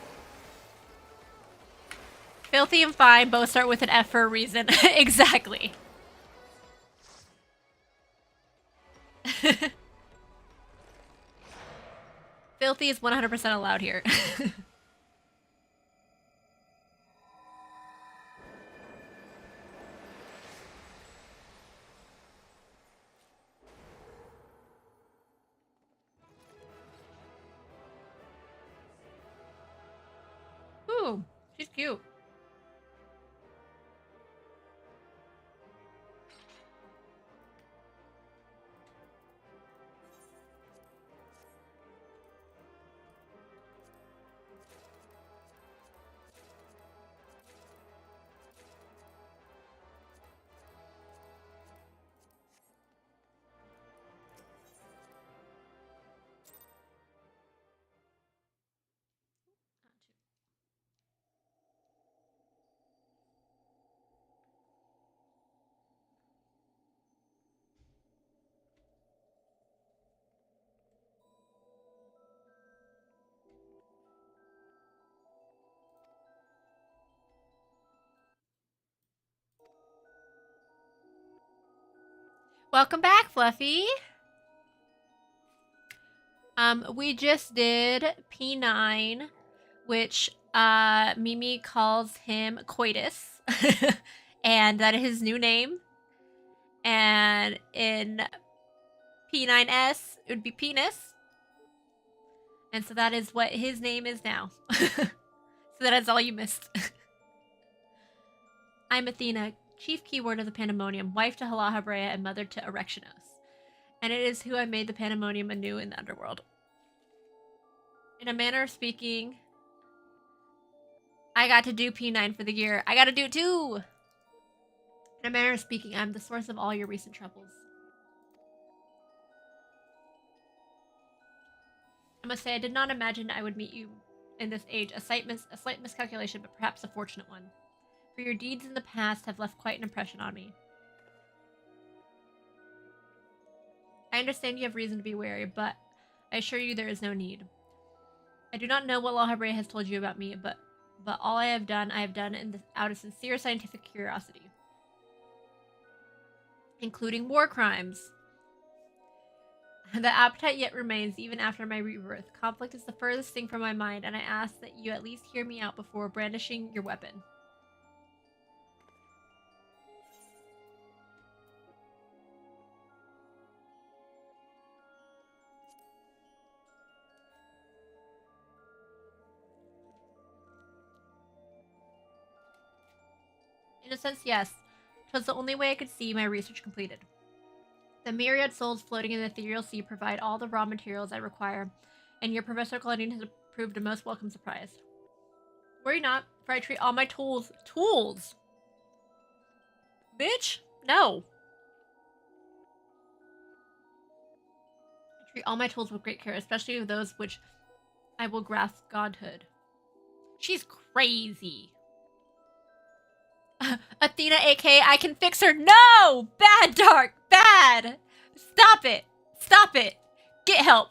Filthy and fine both start with an F for a reason. Exactly. Filthy is 100% allowed here. Ooh, she's cute. Welcome back, Fluffy. We just did P9, which Mimi calls him Coitus, and that is his new name. And in P9S, it would be penis. And so that is what his name is now. So that is all you missed. I'm Athena, chief keyword of the Pandemonium, wife to Halaha Brea and mother to Erectionos. And it is who I made the Pandemonium anew in the underworld. In a manner of speaking, I got to do P9 for the year. I got to do it too! In a manner of speaking, I'm the source of all your recent troubles. I must say, I did not imagine I would meet you in this age. A slight miscalculation, but perhaps a fortunate one. For your deeds in the past have left quite an impression on me. I understand you have reason to be wary, but I assure you there is no need. I do not know what La Habrea has told you about me, but all I have done out of sincere scientific curiosity. Including war crimes. The appetite yet remains even after my rebirth. Conflict is the furthest thing from my mind, and I ask that you at least hear me out before brandishing your weapon. In a sense, yes. 'Twas the only way I could see my research completed. The myriad souls floating in the ethereal sea provide all the raw materials I require, and your Professor Claudine has proved a most welcome surprise. Worry not, for I treat all my tools... Tools? Bitch? No. I treat all my tools with great care, especially those which I will grasp godhood. She's crazy. Athena, aka I can fix her. No! Bad, Dark! Bad! Stop it! Stop it! Get help!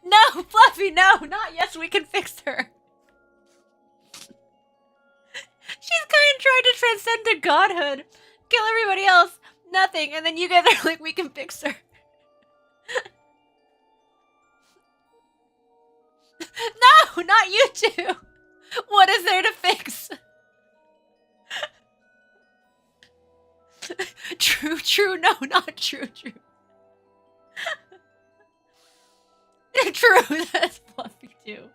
No! Fluffy, no! Not yes, we can fix her! She's kind of trying to transcend to godhood. Kill everybody else. Nothing. And then you guys are like, we can fix her. No, not you two. What is there to fix? True true. No, not true. True. True. That's fluffy too.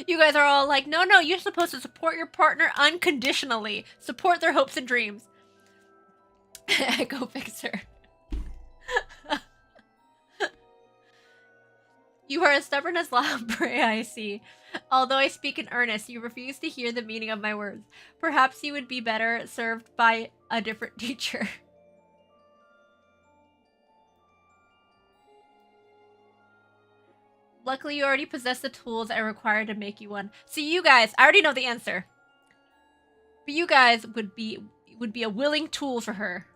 You guys are all like, no, you're supposed to support your partner unconditionally. Support their hopes and dreams. Go fixer. You are as stubborn as La Brea, I see. Although I speak in earnest, you refuse to hear the meaning of my words. Perhaps you would be better served by a different teacher. Luckily, you already possess the tools I require to make you one. See, you guys, I already know the answer. But you guys would be a willing tool for her.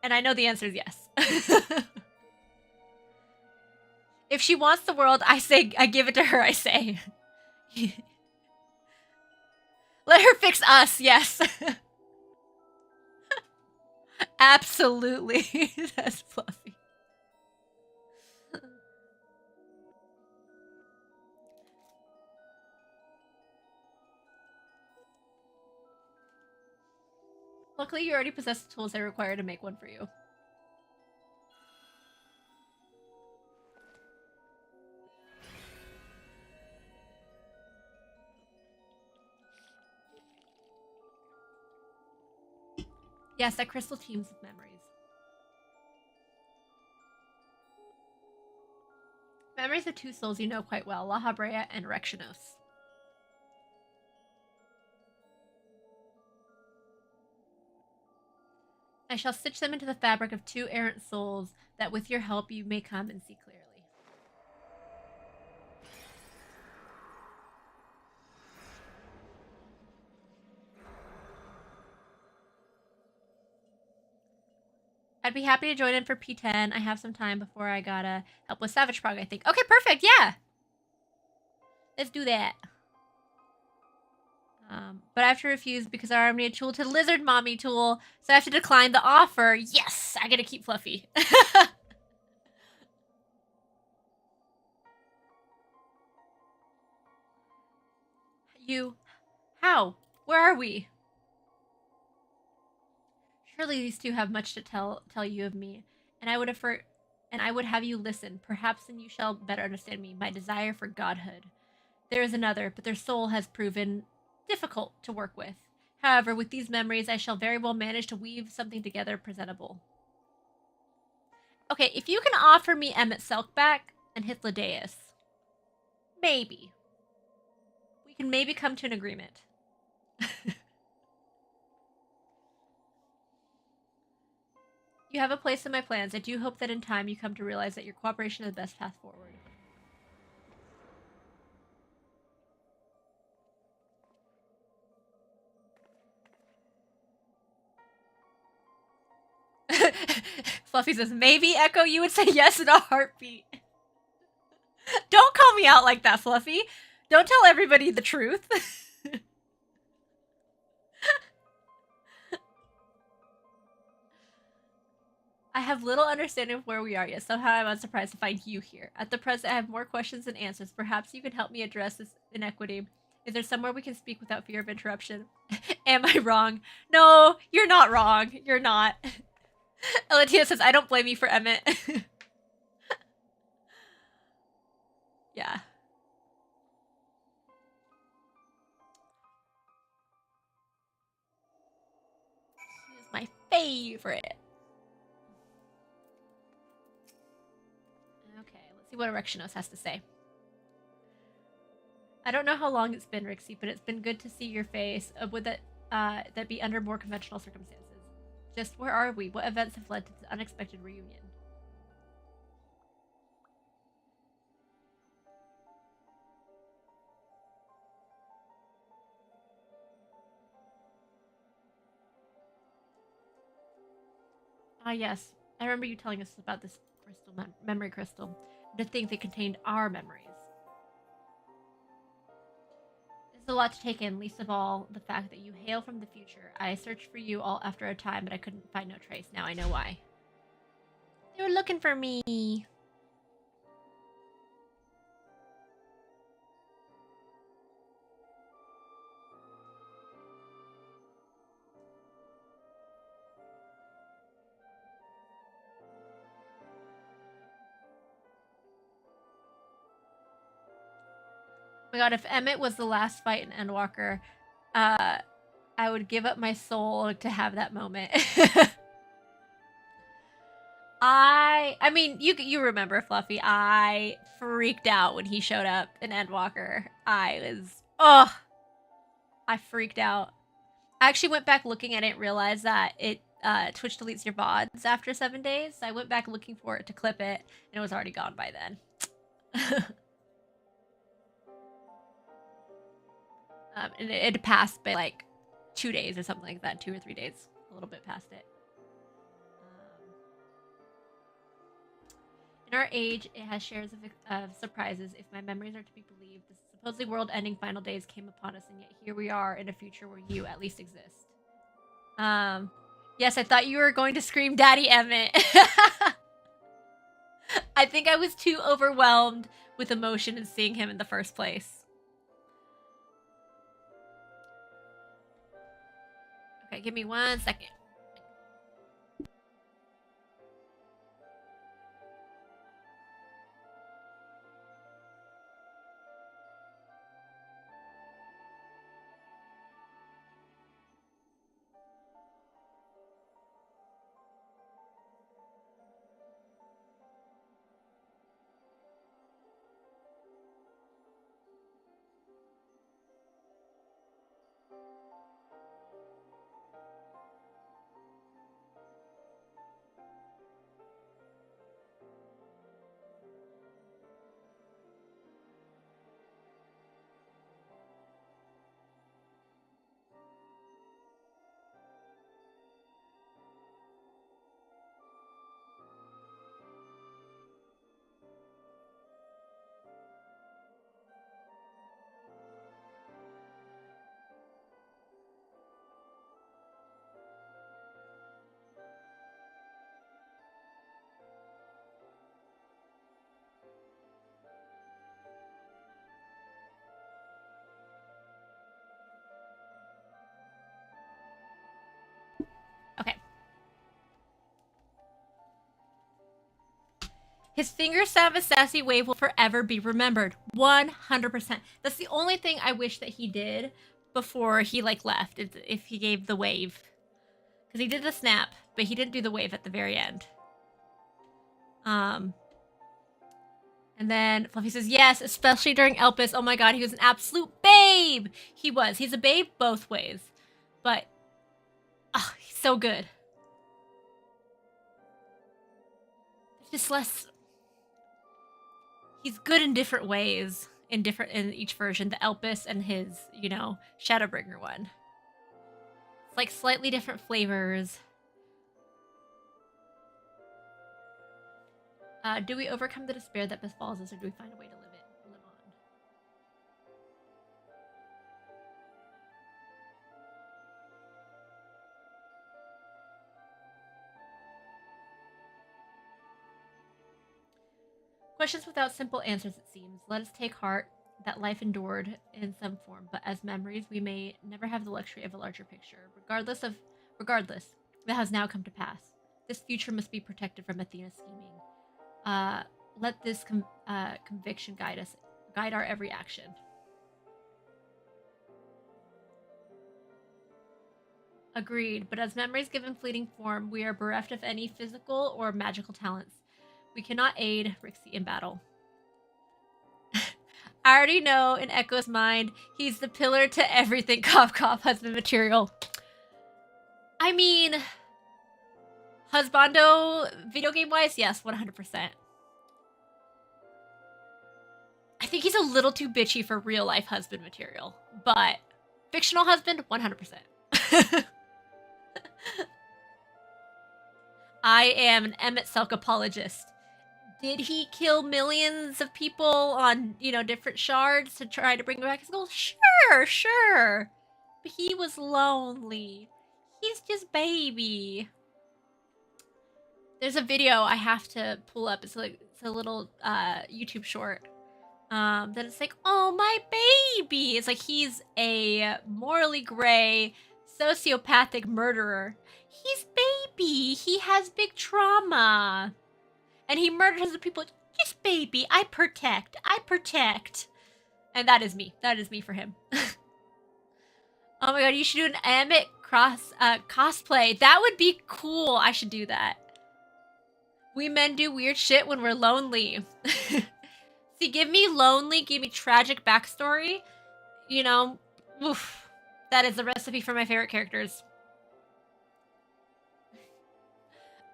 And I know the answer is yes. If she wants the world, I give it to her, I say. Let her fix us, yes. Absolutely. That's fluffy. Luckily, you already possess the tools I require to make one for you. Yes, that crystal teems with memories. Memories of two souls you know quite well, La Brea and Rexionos. I shall stitch them into the fabric of two errant souls, that with your help you may come and see clearly. I'd be happy to join in for P10. I have some time before I gotta help with Savage Prog, I think. Okay, perfect, yeah! Let's do that. But I have to refuse because I already a tool to Lizard Mommy tool, so I have to decline the offer. Yes! I gotta keep Fluffy. You... How? Where are we? Surely these two have much to tell you of me, and I would have you listen. Perhaps then you shall better understand me, my desire for godhood. There is another, but their soul has proven difficult to work with. However, with these memories, I shall very well manage to weave something together presentable. Okay, if you can offer me Emmett Selk back and Hythlodaeus, maybe. We can maybe come to an agreement. You have a place in my plans. I do hope that in time you come to realize that your cooperation is the best path forward. Fluffy says, maybe, Echo, you would say yes in a heartbeat. Don't call me out like that, Fluffy. Don't tell everybody the truth. I have little understanding of where we are yet. Somehow I'm unsurprised to find you here. At the present, I have more questions than answers. Perhaps you can help me address this inequity. Is there somewhere we can speak without fear of interruption? Am I wrong? No, you're not wrong. You're not. Elatia says, I don't blame you for Emmett. Yeah. She is my favorite. Okay, let's see what Erectionos has to say. I don't know how long it's been, Rixie, but it's been good to see your face. Would that be under more conventional circumstances? Just where are we? What events have led to this unexpected reunion? Ah, yes. I remember you telling us about this crystal, memory crystal. To think they contained our memories. There's a lot to take in, least of all the fact that you hail from the future. I searched for you all after a time, but I couldn't find no trace. Now I know why. They were looking for me. my god, if Emmett was the last fight in Endwalker, I would give up my soul to have that moment. I mean, you remember Fluffy. I freaked out when he showed up in Endwalker. I freaked out. I actually went back looking. I didn't realize that it Twitch deletes your VODs after 7 days. So I went back looking for it to clip it, and it was already gone by then. And it had passed by like 2 days or something like that, 2 or 3 days, a little bit past it. In our age, it has shares of surprises. If my memories are to be believed, the supposedly world-ending final days came upon us, and yet here we are in a future where you at least exist. Yes, I thought you were going to scream Daddy Emmett. I think I was too overwhelmed with emotion in seeing him in the first place. Okay, give me 1 second. Okay. His finger sound of a sassy wave will forever be remembered. 100%. That's the only thing I wish that he did before he like left. If he gave the wave. Because he did the snap, but he didn't do the wave at the very end. And then Fluffy says, yes, especially during Elpis. Oh my god, he was an absolute babe! He was. He's a babe both ways. But, he's so good. There's just less... He's good in different ways in each version. The Elpis and his, you know, Shadowbringer one. It's like slightly different flavors. Do we overcome the despair that befalls us, or do we find a way to live on? Questions without simple answers, it seems. Let us take heart that life endured in some form, but as memories, we may never have the luxury of a larger picture. Regardless, that has now come to pass. This future must be protected from Athena's scheming. Let this conviction guide our every action. Agreed, but as memories given fleeting form, we are bereft of any physical or magical talents. We cannot aid Rixie in battle. I already know in Echo's mind, he's the pillar to everything Cough Cough husband material. I mean, husbando, video game-wise, yes, 100%. I think he's a little too bitchy for real-life husband material, but fictional husband, 100%. I am an Emmett Selk apologist. Did he kill millions of people on, you know, different shards to try to bring back his gold? Sure. But he was lonely. He's just baby. There's a video I have to pull up. It's a little YouTube short. That it's like, oh, my baby. It's like he's a morally gray, sociopathic murderer. He's baby. He has big trauma. And he murdered hundreds of people. Yes, baby. I protect. And that is me. That is me for him. Oh my god, you should do an Amit cosplay. That would be cool. I should do that. We men do weird shit when we're lonely. See, give me lonely, give me tragic backstory. You know, oof. That is the recipe for my favorite characters.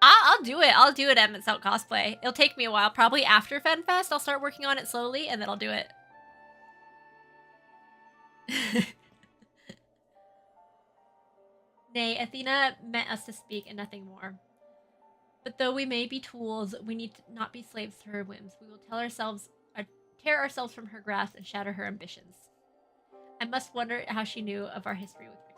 I'll do it. I'll do it, Emmett's Out cosplay. It'll take me a while. Probably after FenFest, I'll start working on it slowly, and then I'll do it. Nay, Athena meant us to speak and nothing more. But though we may be tools, we need to not be slaves to her whims. We will tear ourselves from her grasp and shatter her ambitions. I must wonder how she knew of our history with Rixie.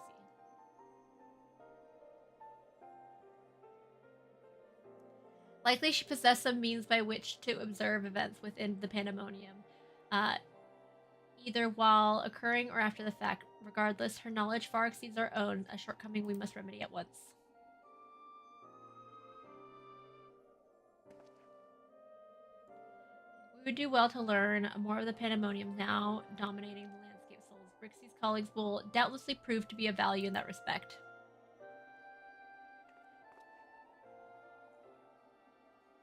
Likely she possessed some means by which to observe events within the pandemonium, either while occurring or after the fact. Regardless, her knowledge far exceeds our own, a shortcoming we must remedy at once. We would do well to learn more of the pandemonium now dominating the landscape souls. Brixie's colleagues will doubtlessly prove to be of value in that respect.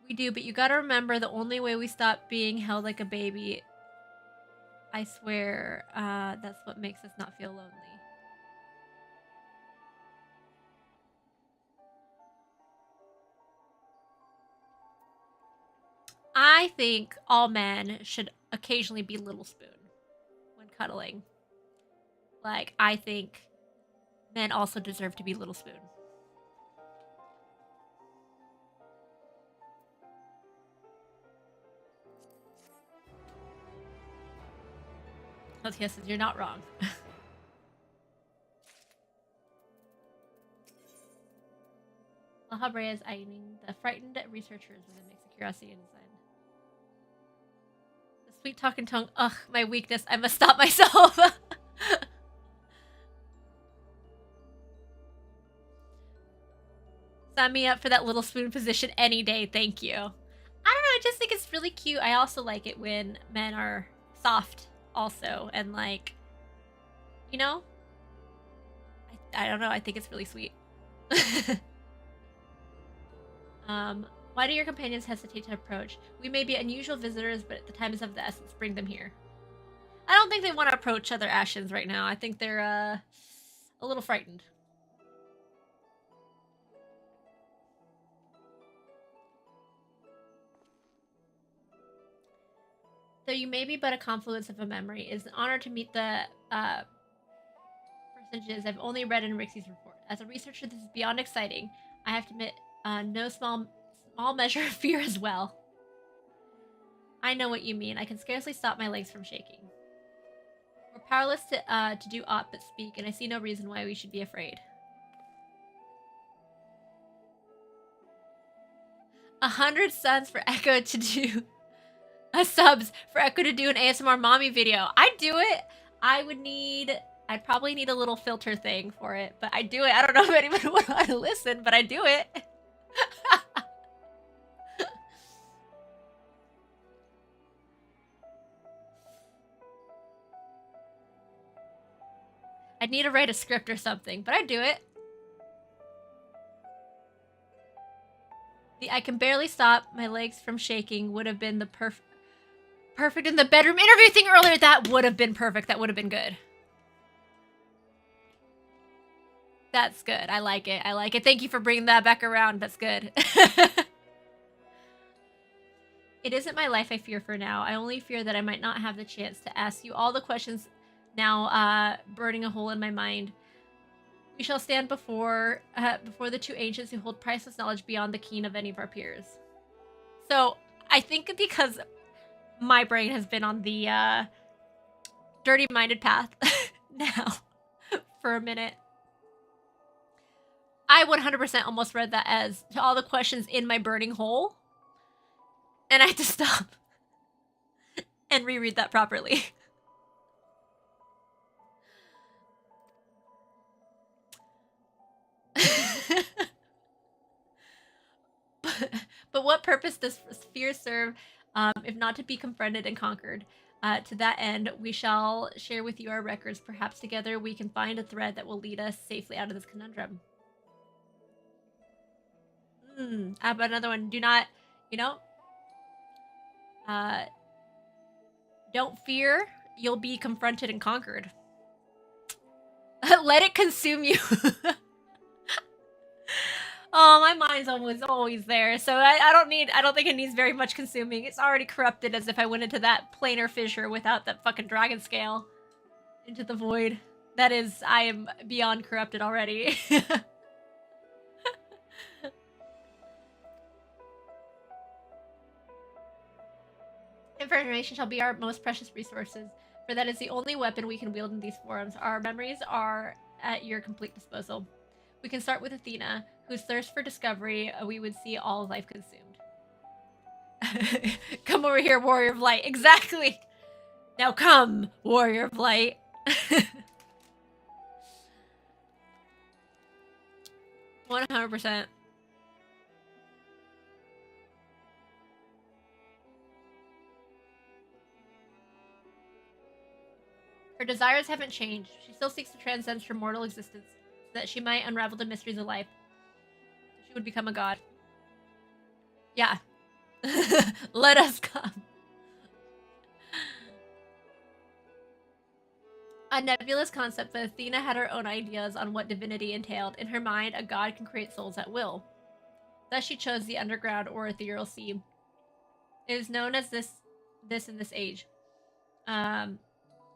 We do, but you gotta remember the only way we stop being held like a baby, I swear, that's what makes us not feel lonely. I think all men should occasionally be Little Spoon when cuddling. Like, I think men also deserve to be Little Spoon. Yes, you're not wrong. La Habrea is eyeing the frightened researchers with a mix of curiosity and design. The sweet talking tongue. Ugh, my weakness. I must stop myself. Sign me up for that Little Spoon position any day. Thank you. I don't know. I just think it's really cute. I also like it when men are soft also, and like, you know, I don't know, I think it's really sweet. Why do your companions hesitate to approach? We may be unusual visitors, but the time is of the essence. Bring them here. I don't think they want to approach other Ashens right now. I think they're a little frightened. Though you may be but a confluence of a memory, it is an honor to meet the personages I've only read in Rixie's report. As a researcher, this is beyond exciting. I have to admit, no small measure of fear as well. I know what you mean. I can scarcely stop my legs from shaking. We're powerless to do aught but speak, and I see no reason why we should be afraid. 100 subs for Echo to do... subs for Echo to do an ASMR mommy video. I'd do it. I'd probably need a little filter thing for it, but I'd do it. I don't know if anyone would want to listen, but I'd do it. I'd need to write a script or something, but I'd do it. The I can barely stop my legs from shaking would have been the perfect in the bedroom interview thing earlier. That would have been perfect. That would have been good. That's good. I like it. I like it. Thank you for bringing that back around. That's good. It isn't my life I fear for now. I only fear that I might not have the chance to ask you all the questions now burning a hole in my mind. We shall stand before the two ancients who hold priceless knowledge beyond the ken of any of our peers. So, I think because my brain has been on the dirty-minded path now for a minute, I 100% almost read that as to all the questions in my burning hole, and I had to stop and reread that properly. But what purpose does fear serve if not to be confronted and conquered? To that end, we shall share with you our records. Perhaps together we can find a thread that will lead us safely out of this conundrum. How about another one? Do not, don't fear. You'll be confronted and conquered. Let it consume you. Oh, my mind's always there. So I don't think it needs very much consuming. It's already corrupted as if I went into that planar fissure without that fucking dragon scale. Into the void. That is, I am beyond corrupted already. Information shall be our most precious resources, for that is the only weapon we can wield in these forums. Our memories are at your complete disposal. We can start with Athena, whose thirst for discovery we would see all of life consumed. Come over here, warrior of light. Exactly! Now come, warrior of light. 100%. Her desires haven't changed. She still seeks to transcend her mortal existence, so that she might unravel the mysteries of life. She would become a god. Yeah. Let us come. A nebulous concept, but Athena had her own ideas on what divinity entailed. In her mind, a god can create souls at will. Thus she chose the underground or ethereal sea. It is known as this in this age.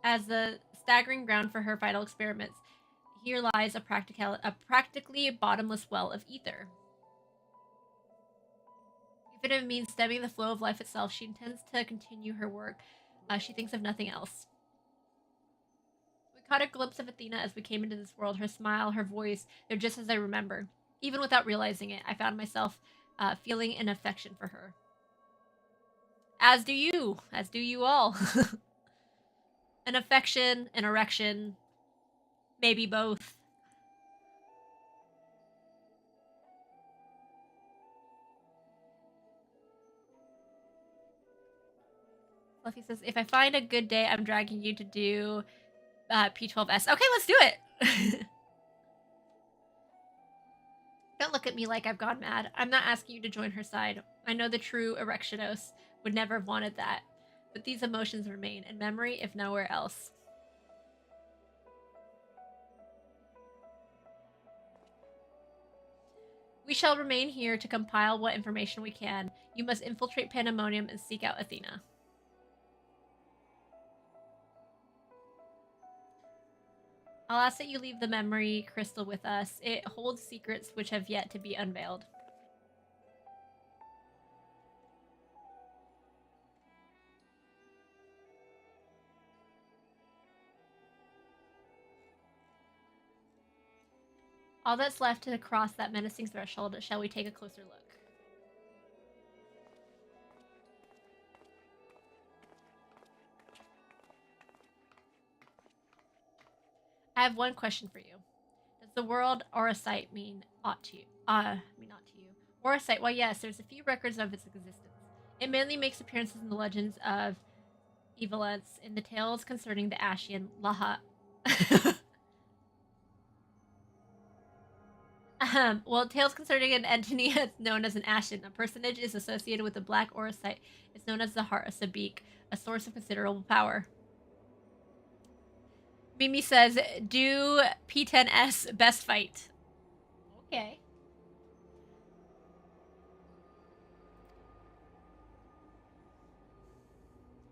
As the staggering ground for her final experiments. Here lies a practically bottomless well of ether. Even if it means stemming the flow of life itself, she intends to continue her work. She thinks of nothing else. We caught a glimpse of Athena as we came into this world. Her smile, her voice, they're just as I remember. Even without realizing it, I found myself feeling an affection for her. As do you all. An affection, an erection, maybe both. Fluffy says, if I find a good day, I'm dragging you to do P12S. Okay, let's do it! Don't look at me like I've gone mad. I'm not asking you to join her side. I know the true Erectionos would never have wanted that. But these emotions remain in memory, if nowhere else. We shall remain here to compile what information we can. You must infiltrate Pandemonium and seek out Athena. I'll ask that you leave the memory crystal with us. It holds secrets which have yet to be unveiled. All that's left to cross that menacing threshold. Shall we take a closer look? I have one question for you. Does the world or a site mean ought to you? Mean not to you. Or a site? Why, yes, there's a few records of its existence. It mainly makes appearances in the legends of Evelance, in the tales concerning the Ashian Laha. Well, tales concerning an entity known as an Ashen. A personage is associated with the black auracite. It's known as the Heart of Sabik, a source of considerable power. Mimi says, do P10S best fight. Okay.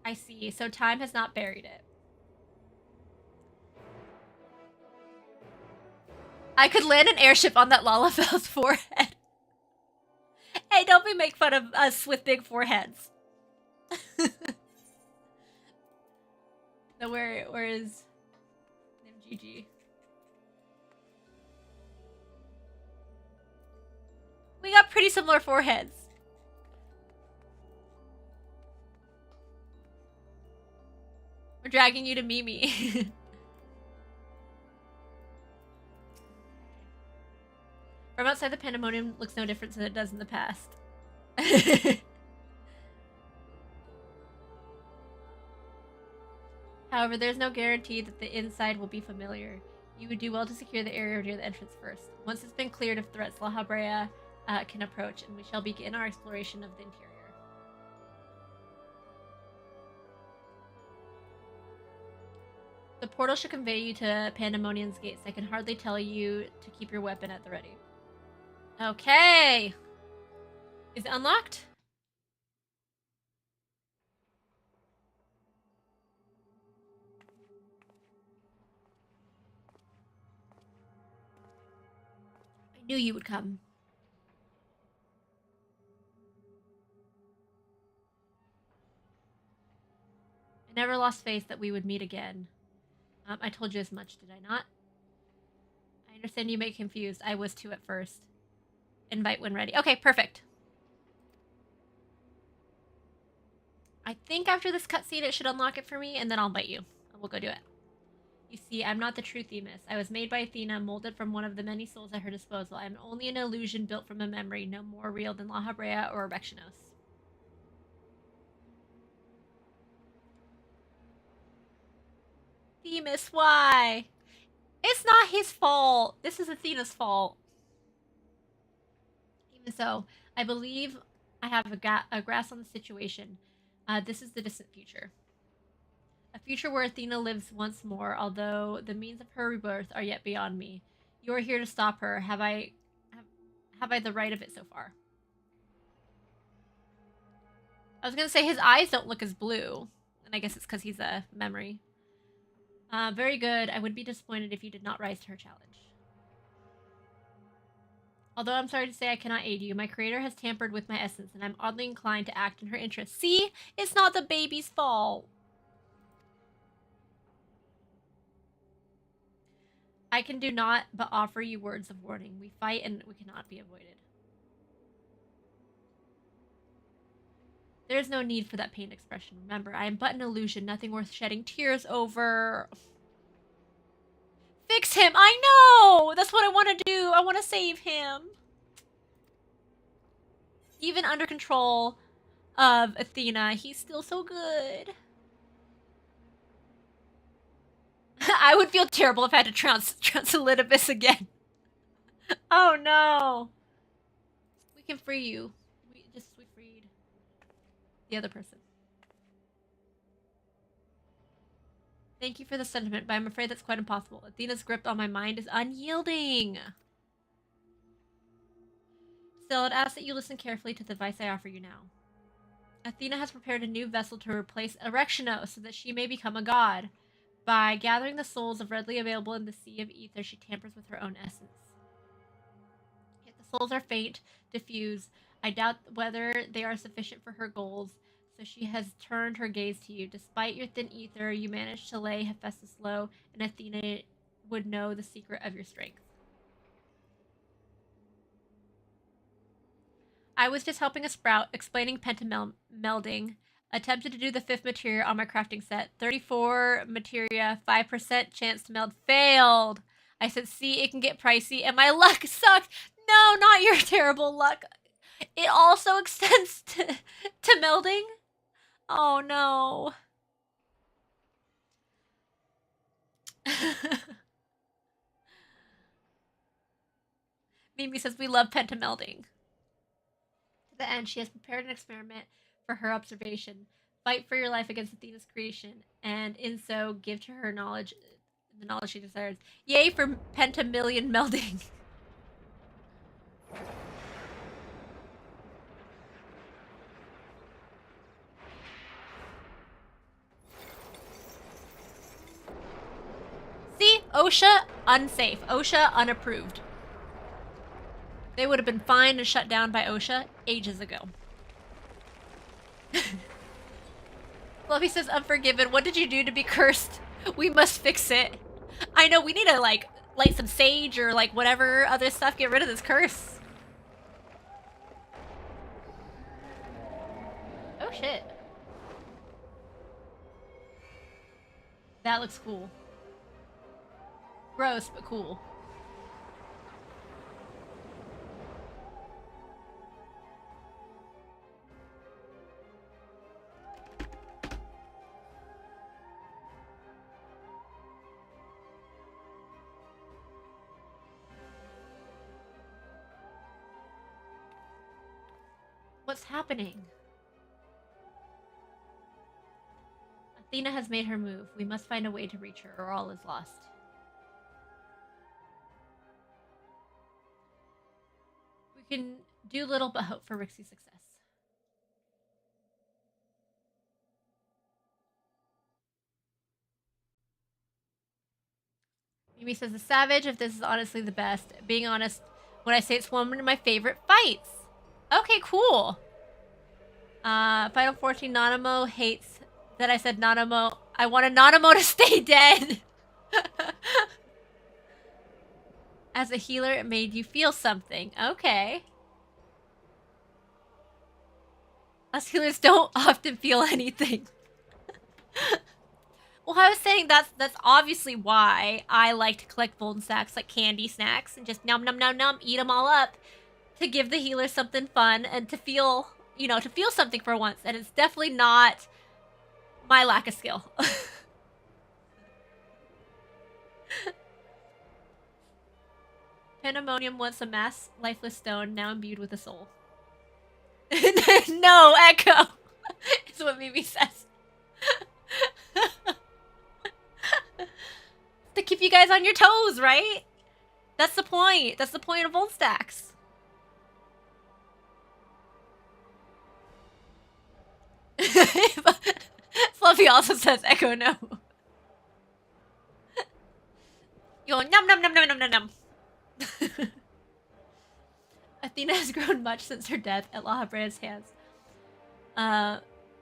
I see. So time has not buried it. I could land an airship on that Lalafell's forehead. Hey, don't make fun of us with big foreheads. So where is MGG? We got pretty similar foreheads. We're dragging you to Mimi. From outside, the Pandemonium looks no different than it does in the past. However, there's no guarantee that the inside will be familiar. You would do well to secure the area near the entrance first. Once it's been cleared of threats, La Habrea can approach, and we shall begin our exploration of the interior. The portal should convey you to Pandemonium's gates. I can hardly tell you to keep your weapon at the ready. Okay! Is it unlocked? I knew you would come. I never lost faith that we would meet again. I told you as much, did I not? I understand you may be confused. I was too at first. Invite when ready. Okay, perfect. I think after this cutscene it should unlock it for me, and then I'll invite you. We'll go do it. You see, I'm not the true Themis. I was made by Athena, molded from one of the many souls at her disposal. I am only an illusion built from a memory, no more real than La Habrea or Erectionos. Themis, why? It's not his fault. This is Athena's fault. Even so, I believe I have a grasp on the situation. This is the distant future. A future where Athena lives once more, although the means of her rebirth are yet beyond me. You are here to stop her. Have I the right of it so far? I was gonna say his eyes don't look as blue, and I guess it's because he's a memory. Very good. I would be disappointed if you did not rise to her challenge. Although I'm sorry to say I cannot aid you, my creator has tampered with my essence, and I'm oddly inclined to act in her interest. See? It's not the baby's fault. I can do naught but offer you words of warning. We fight and we cannot be avoided. There is no need for that pained expression. Remember, I am but an illusion, nothing worth shedding tears over. Fix him! I know! That's what I want to do! I want to save him! Even under control of Athena, he's still so good. I would feel terrible if I had to trounce Elidibus again. Oh no! We can free you. We freed the other person. Thank you for the sentiment, but I'm afraid that's quite impossible. Athena's grip on my mind is unyielding. Still, I'd ask that you listen carefully to the advice I offer you now. Athena has prepared a new vessel to replace Erectionos so that she may become a god. By gathering the souls of readily available in the sea of ether, she tampers with her own essence. Yet the souls are faint, diffuse. I doubt whether they are sufficient for her goals, so she has turned her gaze to you. Despite your thin ether, you managed to lay Hephaestus low, and Athena would know the secret of your strength. I was just helping a sprout, explaining pentamelding. Attempted to do the 5th materia on my crafting set. 34 materia, 5% chance to meld. Failed! I said, see, it can get pricey, and my luck sucked. No, not your terrible luck. It also extends to melding? Oh, no. Mimi says, we love pentamelding. To the end, she has prepared an experiment for her observation. Fight for your life against Athena's creation, and in so give to her knowledge, the knowledge she desires. Yay for pentamillion melding. See? OSHA, unsafe. OSHA, unapproved. They would have been fined and shut down by OSHA ages ago. Fluffy says, Unforgiven, what did you do to be cursed? We must fix it. I know, we need to, like, light some sage or, like, whatever other stuff, get rid of this curse. Oh, shit. That looks cool. Gross, but cool. What's happening? Athena has made her move. We must find a way to reach her, or all is lost. We can do little but hope for Rixie's success. Mimi says, a savage if this is honestly the best. Being honest, when I say it's one of my favorite fights. Okay, cool. Final 14, Nanamo hates that I said Nanamo. I wanted Nanamo to stay dead. As a healer, it made you feel something. Okay. Us healers don't often feel anything. Well, I was saying that's obviously why I like to collect golden snacks, like candy snacks, and just nom nom nom nom, eat them all up, to give the healer something fun and to feel, you know, to feel something for once. And it's definitely not my lack of skill. Pandemonium wants a mass lifeless stone, now imbued with a soul. No, Echo! Is what Mimi says. To keep you guys on your toes, right? That's the point. That's the point of old stacks. Fluffy also says Echo no. Yo, num num num num num num num. Athena has grown much since her death at La Habrea's hands.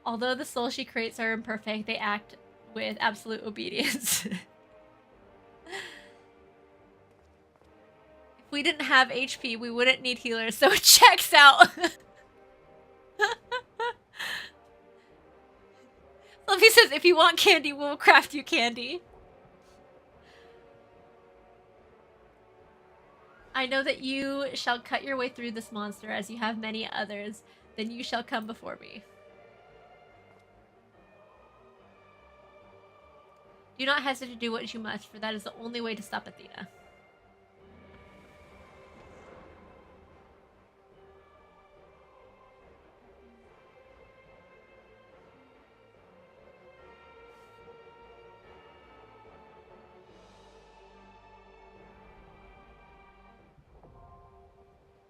Although the souls she creates are imperfect, they act with absolute obedience. If we didn't have HP, we wouldn't need healers, so it checks out. Fluffy says, if you want candy, we'll craft you candy. I know that you shall cut your way through this monster as you have many others. Then you shall come before me. Do not hesitate to do what you must, for that is the only way to stop Athena.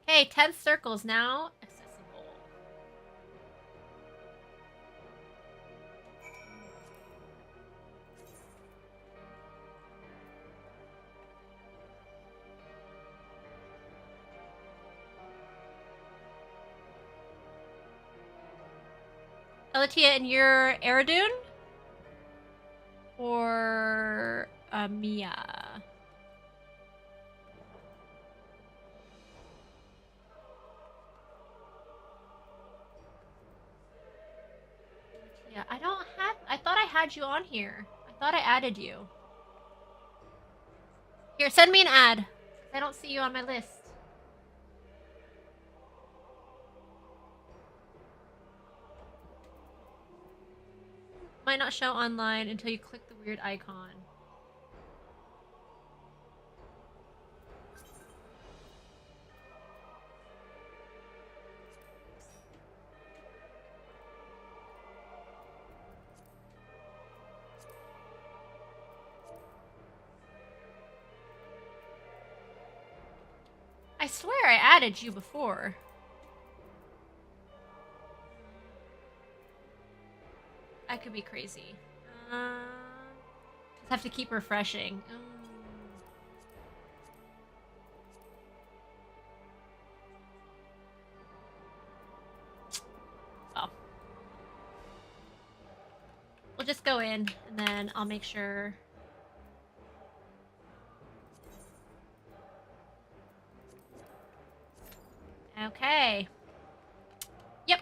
Okay, 10 circles now accessible. Elatia, and your Eridun? Or Mia? Yeah, I don't have... I thought I had you on here. I thought I added you. Here, send me an ad. I don't see you on my list. Might not show online until you click the weird icon. I swear I added you before. I could be crazy. Just have to keep refreshing. Oh. We'll just go in, and then I'll make sure... Okay. Yep.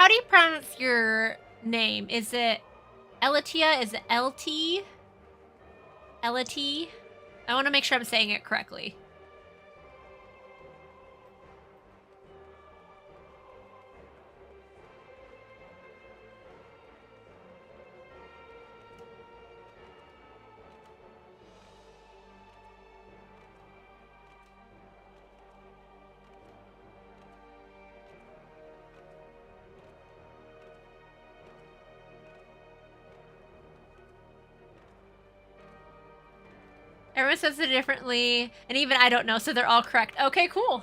How do you pronounce your name? Is it Elatia? Is it LT? Elati? I want to make sure I'm saying it correctly. Everyone says it differently, and even I don't know, so they're all correct. Okay, cool.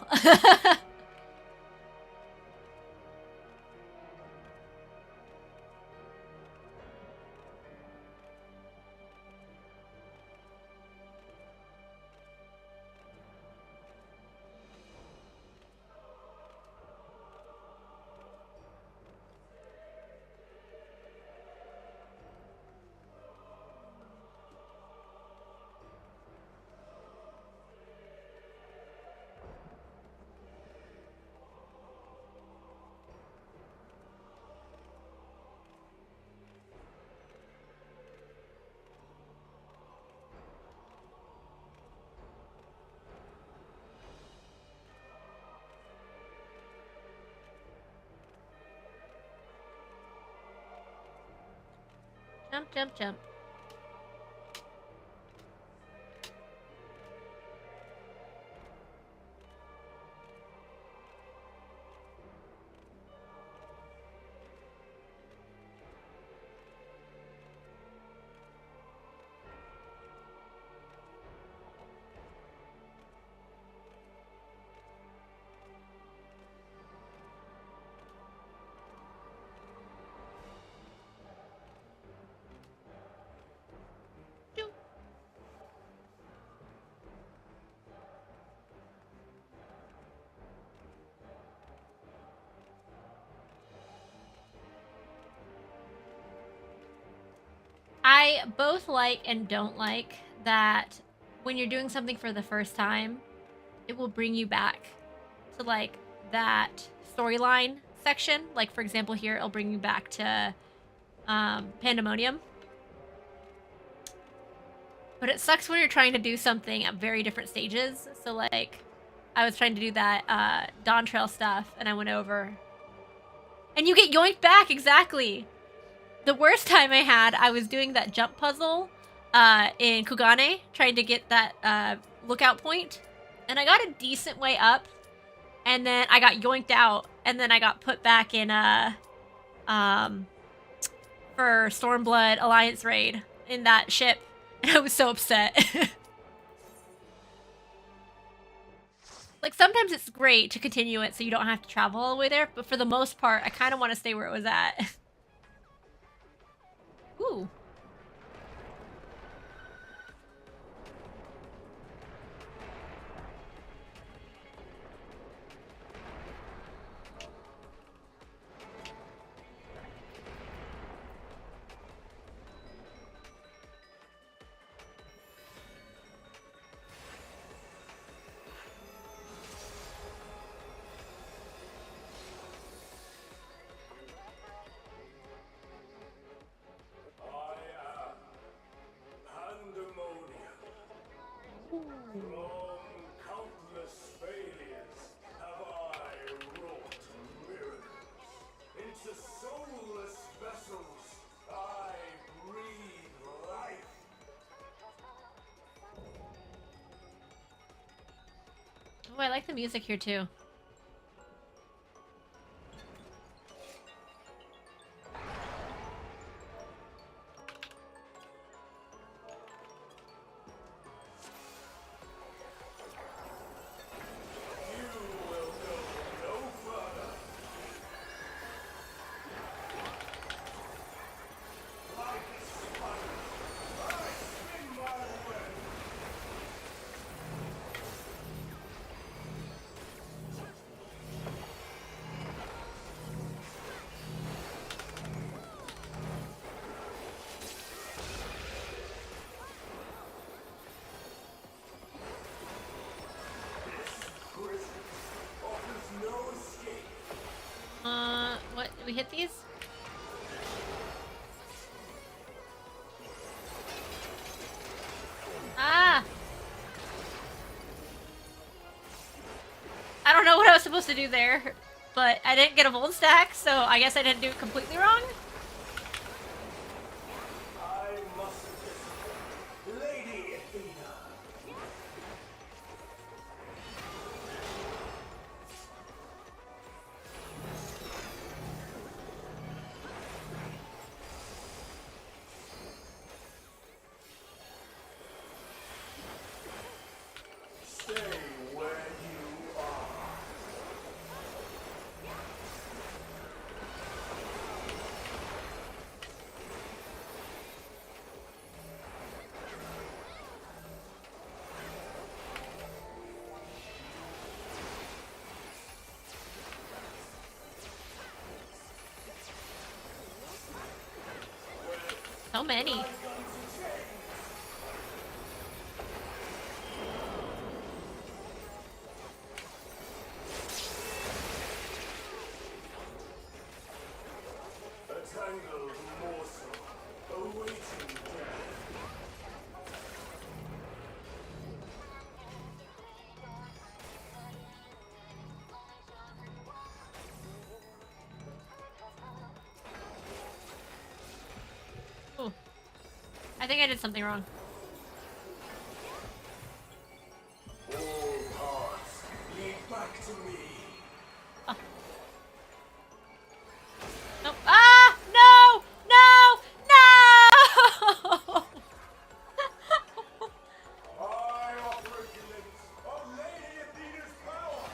Jump, jump, jump. I both like and don't like that when you're doing something for the first time, it will bring you back to like that storyline section. Like for example here, it'll bring you back to Pandemonium. But it sucks when you're trying to do something at very different stages. So like I was trying to do that Dawn Trail stuff and I went over. And you get yoinked back, exactly. The worst time I had, I was doing that jump puzzle in Kugane, trying to get that lookout point. And I got a decent way up. And then I got yoinked out. And then I got put back in for Stormblood Alliance raid in that ship. And I was so upset. Like, sometimes it's great to continue it so you don't have to travel all the way there. But for the most part, I kind of want to stay where it was at. Ooh. Oh, I like the music here too. hit these? Ah! I don't know what I was supposed to do there, but I didn't get a Volt stack, so I guess I didn't do it completely wrong. I must discipline Lady Athena. Stay where you are. So many. A tangled morsel awaiting death. Ooh. I think I did something wrong. All paths lead back to me. Oh. No. Ah! No! No! No! I operate the limits of Lady Athena's power.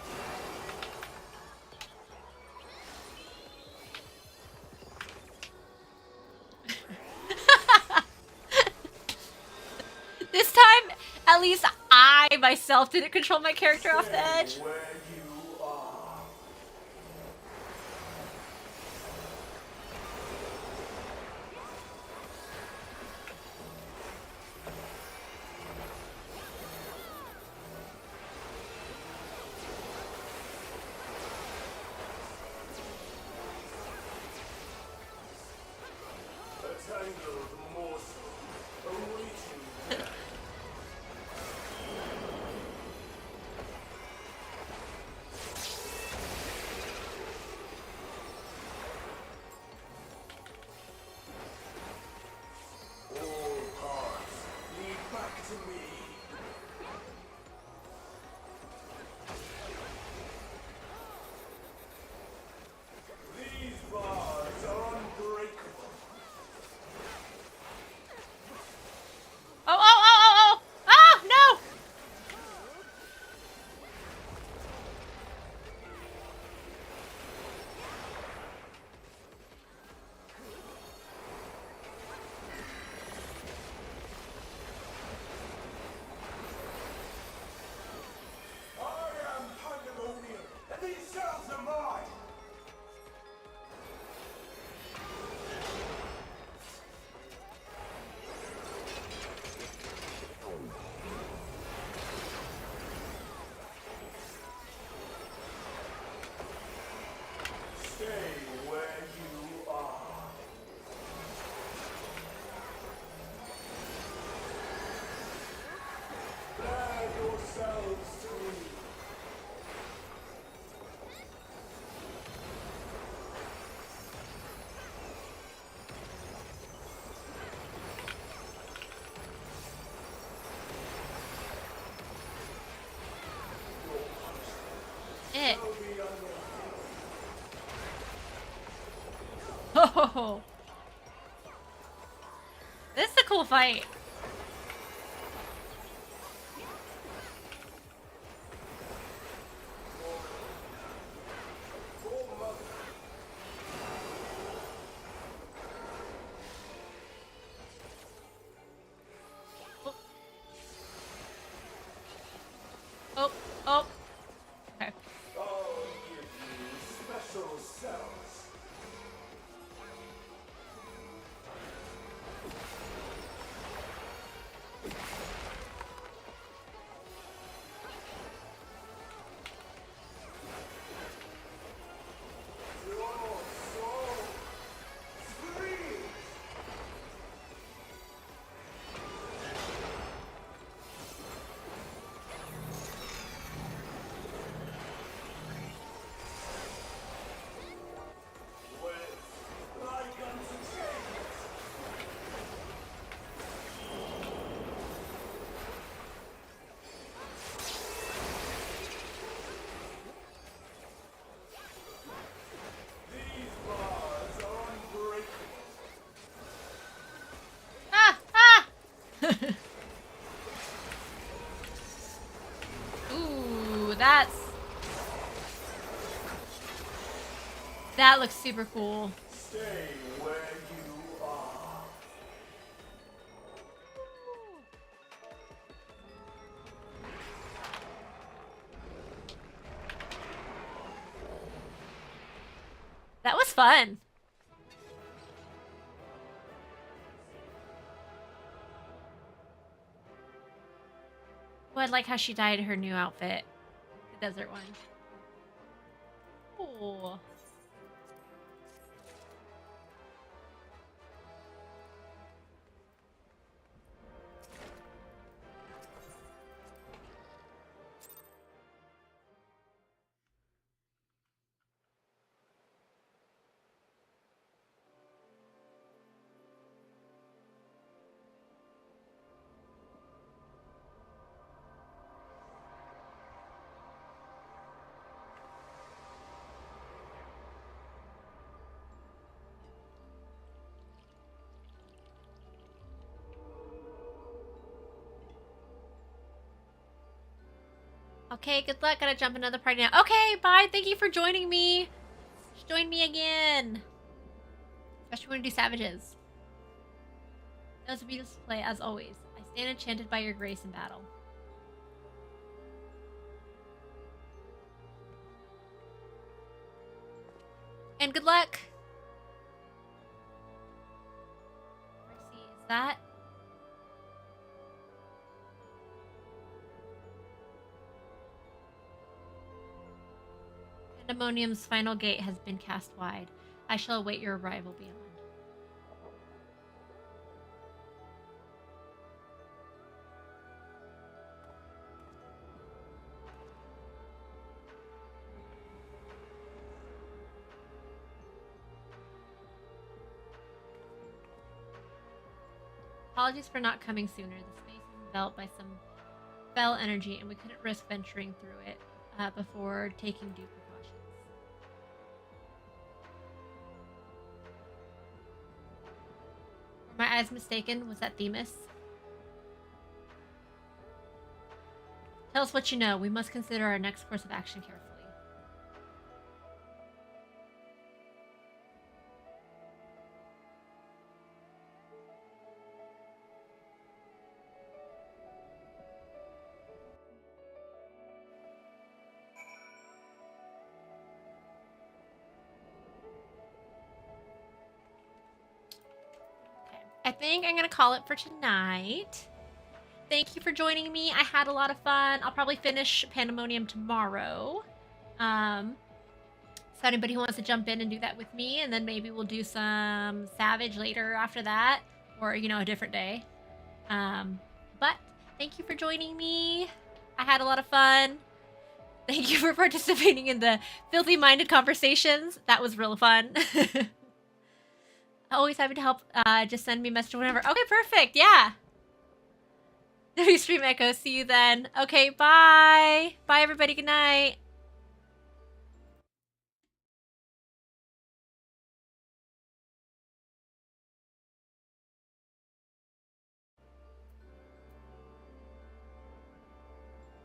This time, at least I myself didn't control my character off the edge. Stay where you are. A tangled morsel awaiting death. All paths lead back to me. These bars are unbreakable. Oh, oh, oh, oh, oh! Ah, no! I am Pandemonium, and these cells are mine. Stay where you are. Bear yourselves to me. It. Shall be unwelcome. Oh. This is a cool fight. For mother. Oh, oh. Okay. I'll give you special cells. That looks super cool. Stay where you are. That was fun. Oh, I like how she dyed her new outfit. The desert one. Cool. Okay, good luck. Gotta jump another party now. Okay, bye. Thank you for joining me. Just join me again. Especially when we do Savages. That was a beautiful play, as always. I stand enchanted by your grace in battle. And good luck. Mercy, is that? Pandemonium's final gate has been cast wide. I shall await your arrival beyond. Apologies for not coming sooner. The space is enveloped by some fell energy, and we couldn't risk venturing through it before taking due precautions. Were my eyes mistaken? Was that Themis? Tell us what you know. We must consider our next course of action carefully. I think I'm going to call it for tonight. Thank you for joining me. I had a lot of fun. I'll probably finish Pandemonium tomorrow. So anybody who wants to jump in and do that with me, and then maybe we'll do some Savage later after that, or, you know, a different day. But thank you for joining me. I had a lot of fun. Thank you for participating in the Filthy Minded conversations. That was real fun. Always happy to help. Just send me a message whenever. Okay, perfect. Yeah. Stream Echo. See you then. Okay, bye. Bye, everybody. Good night.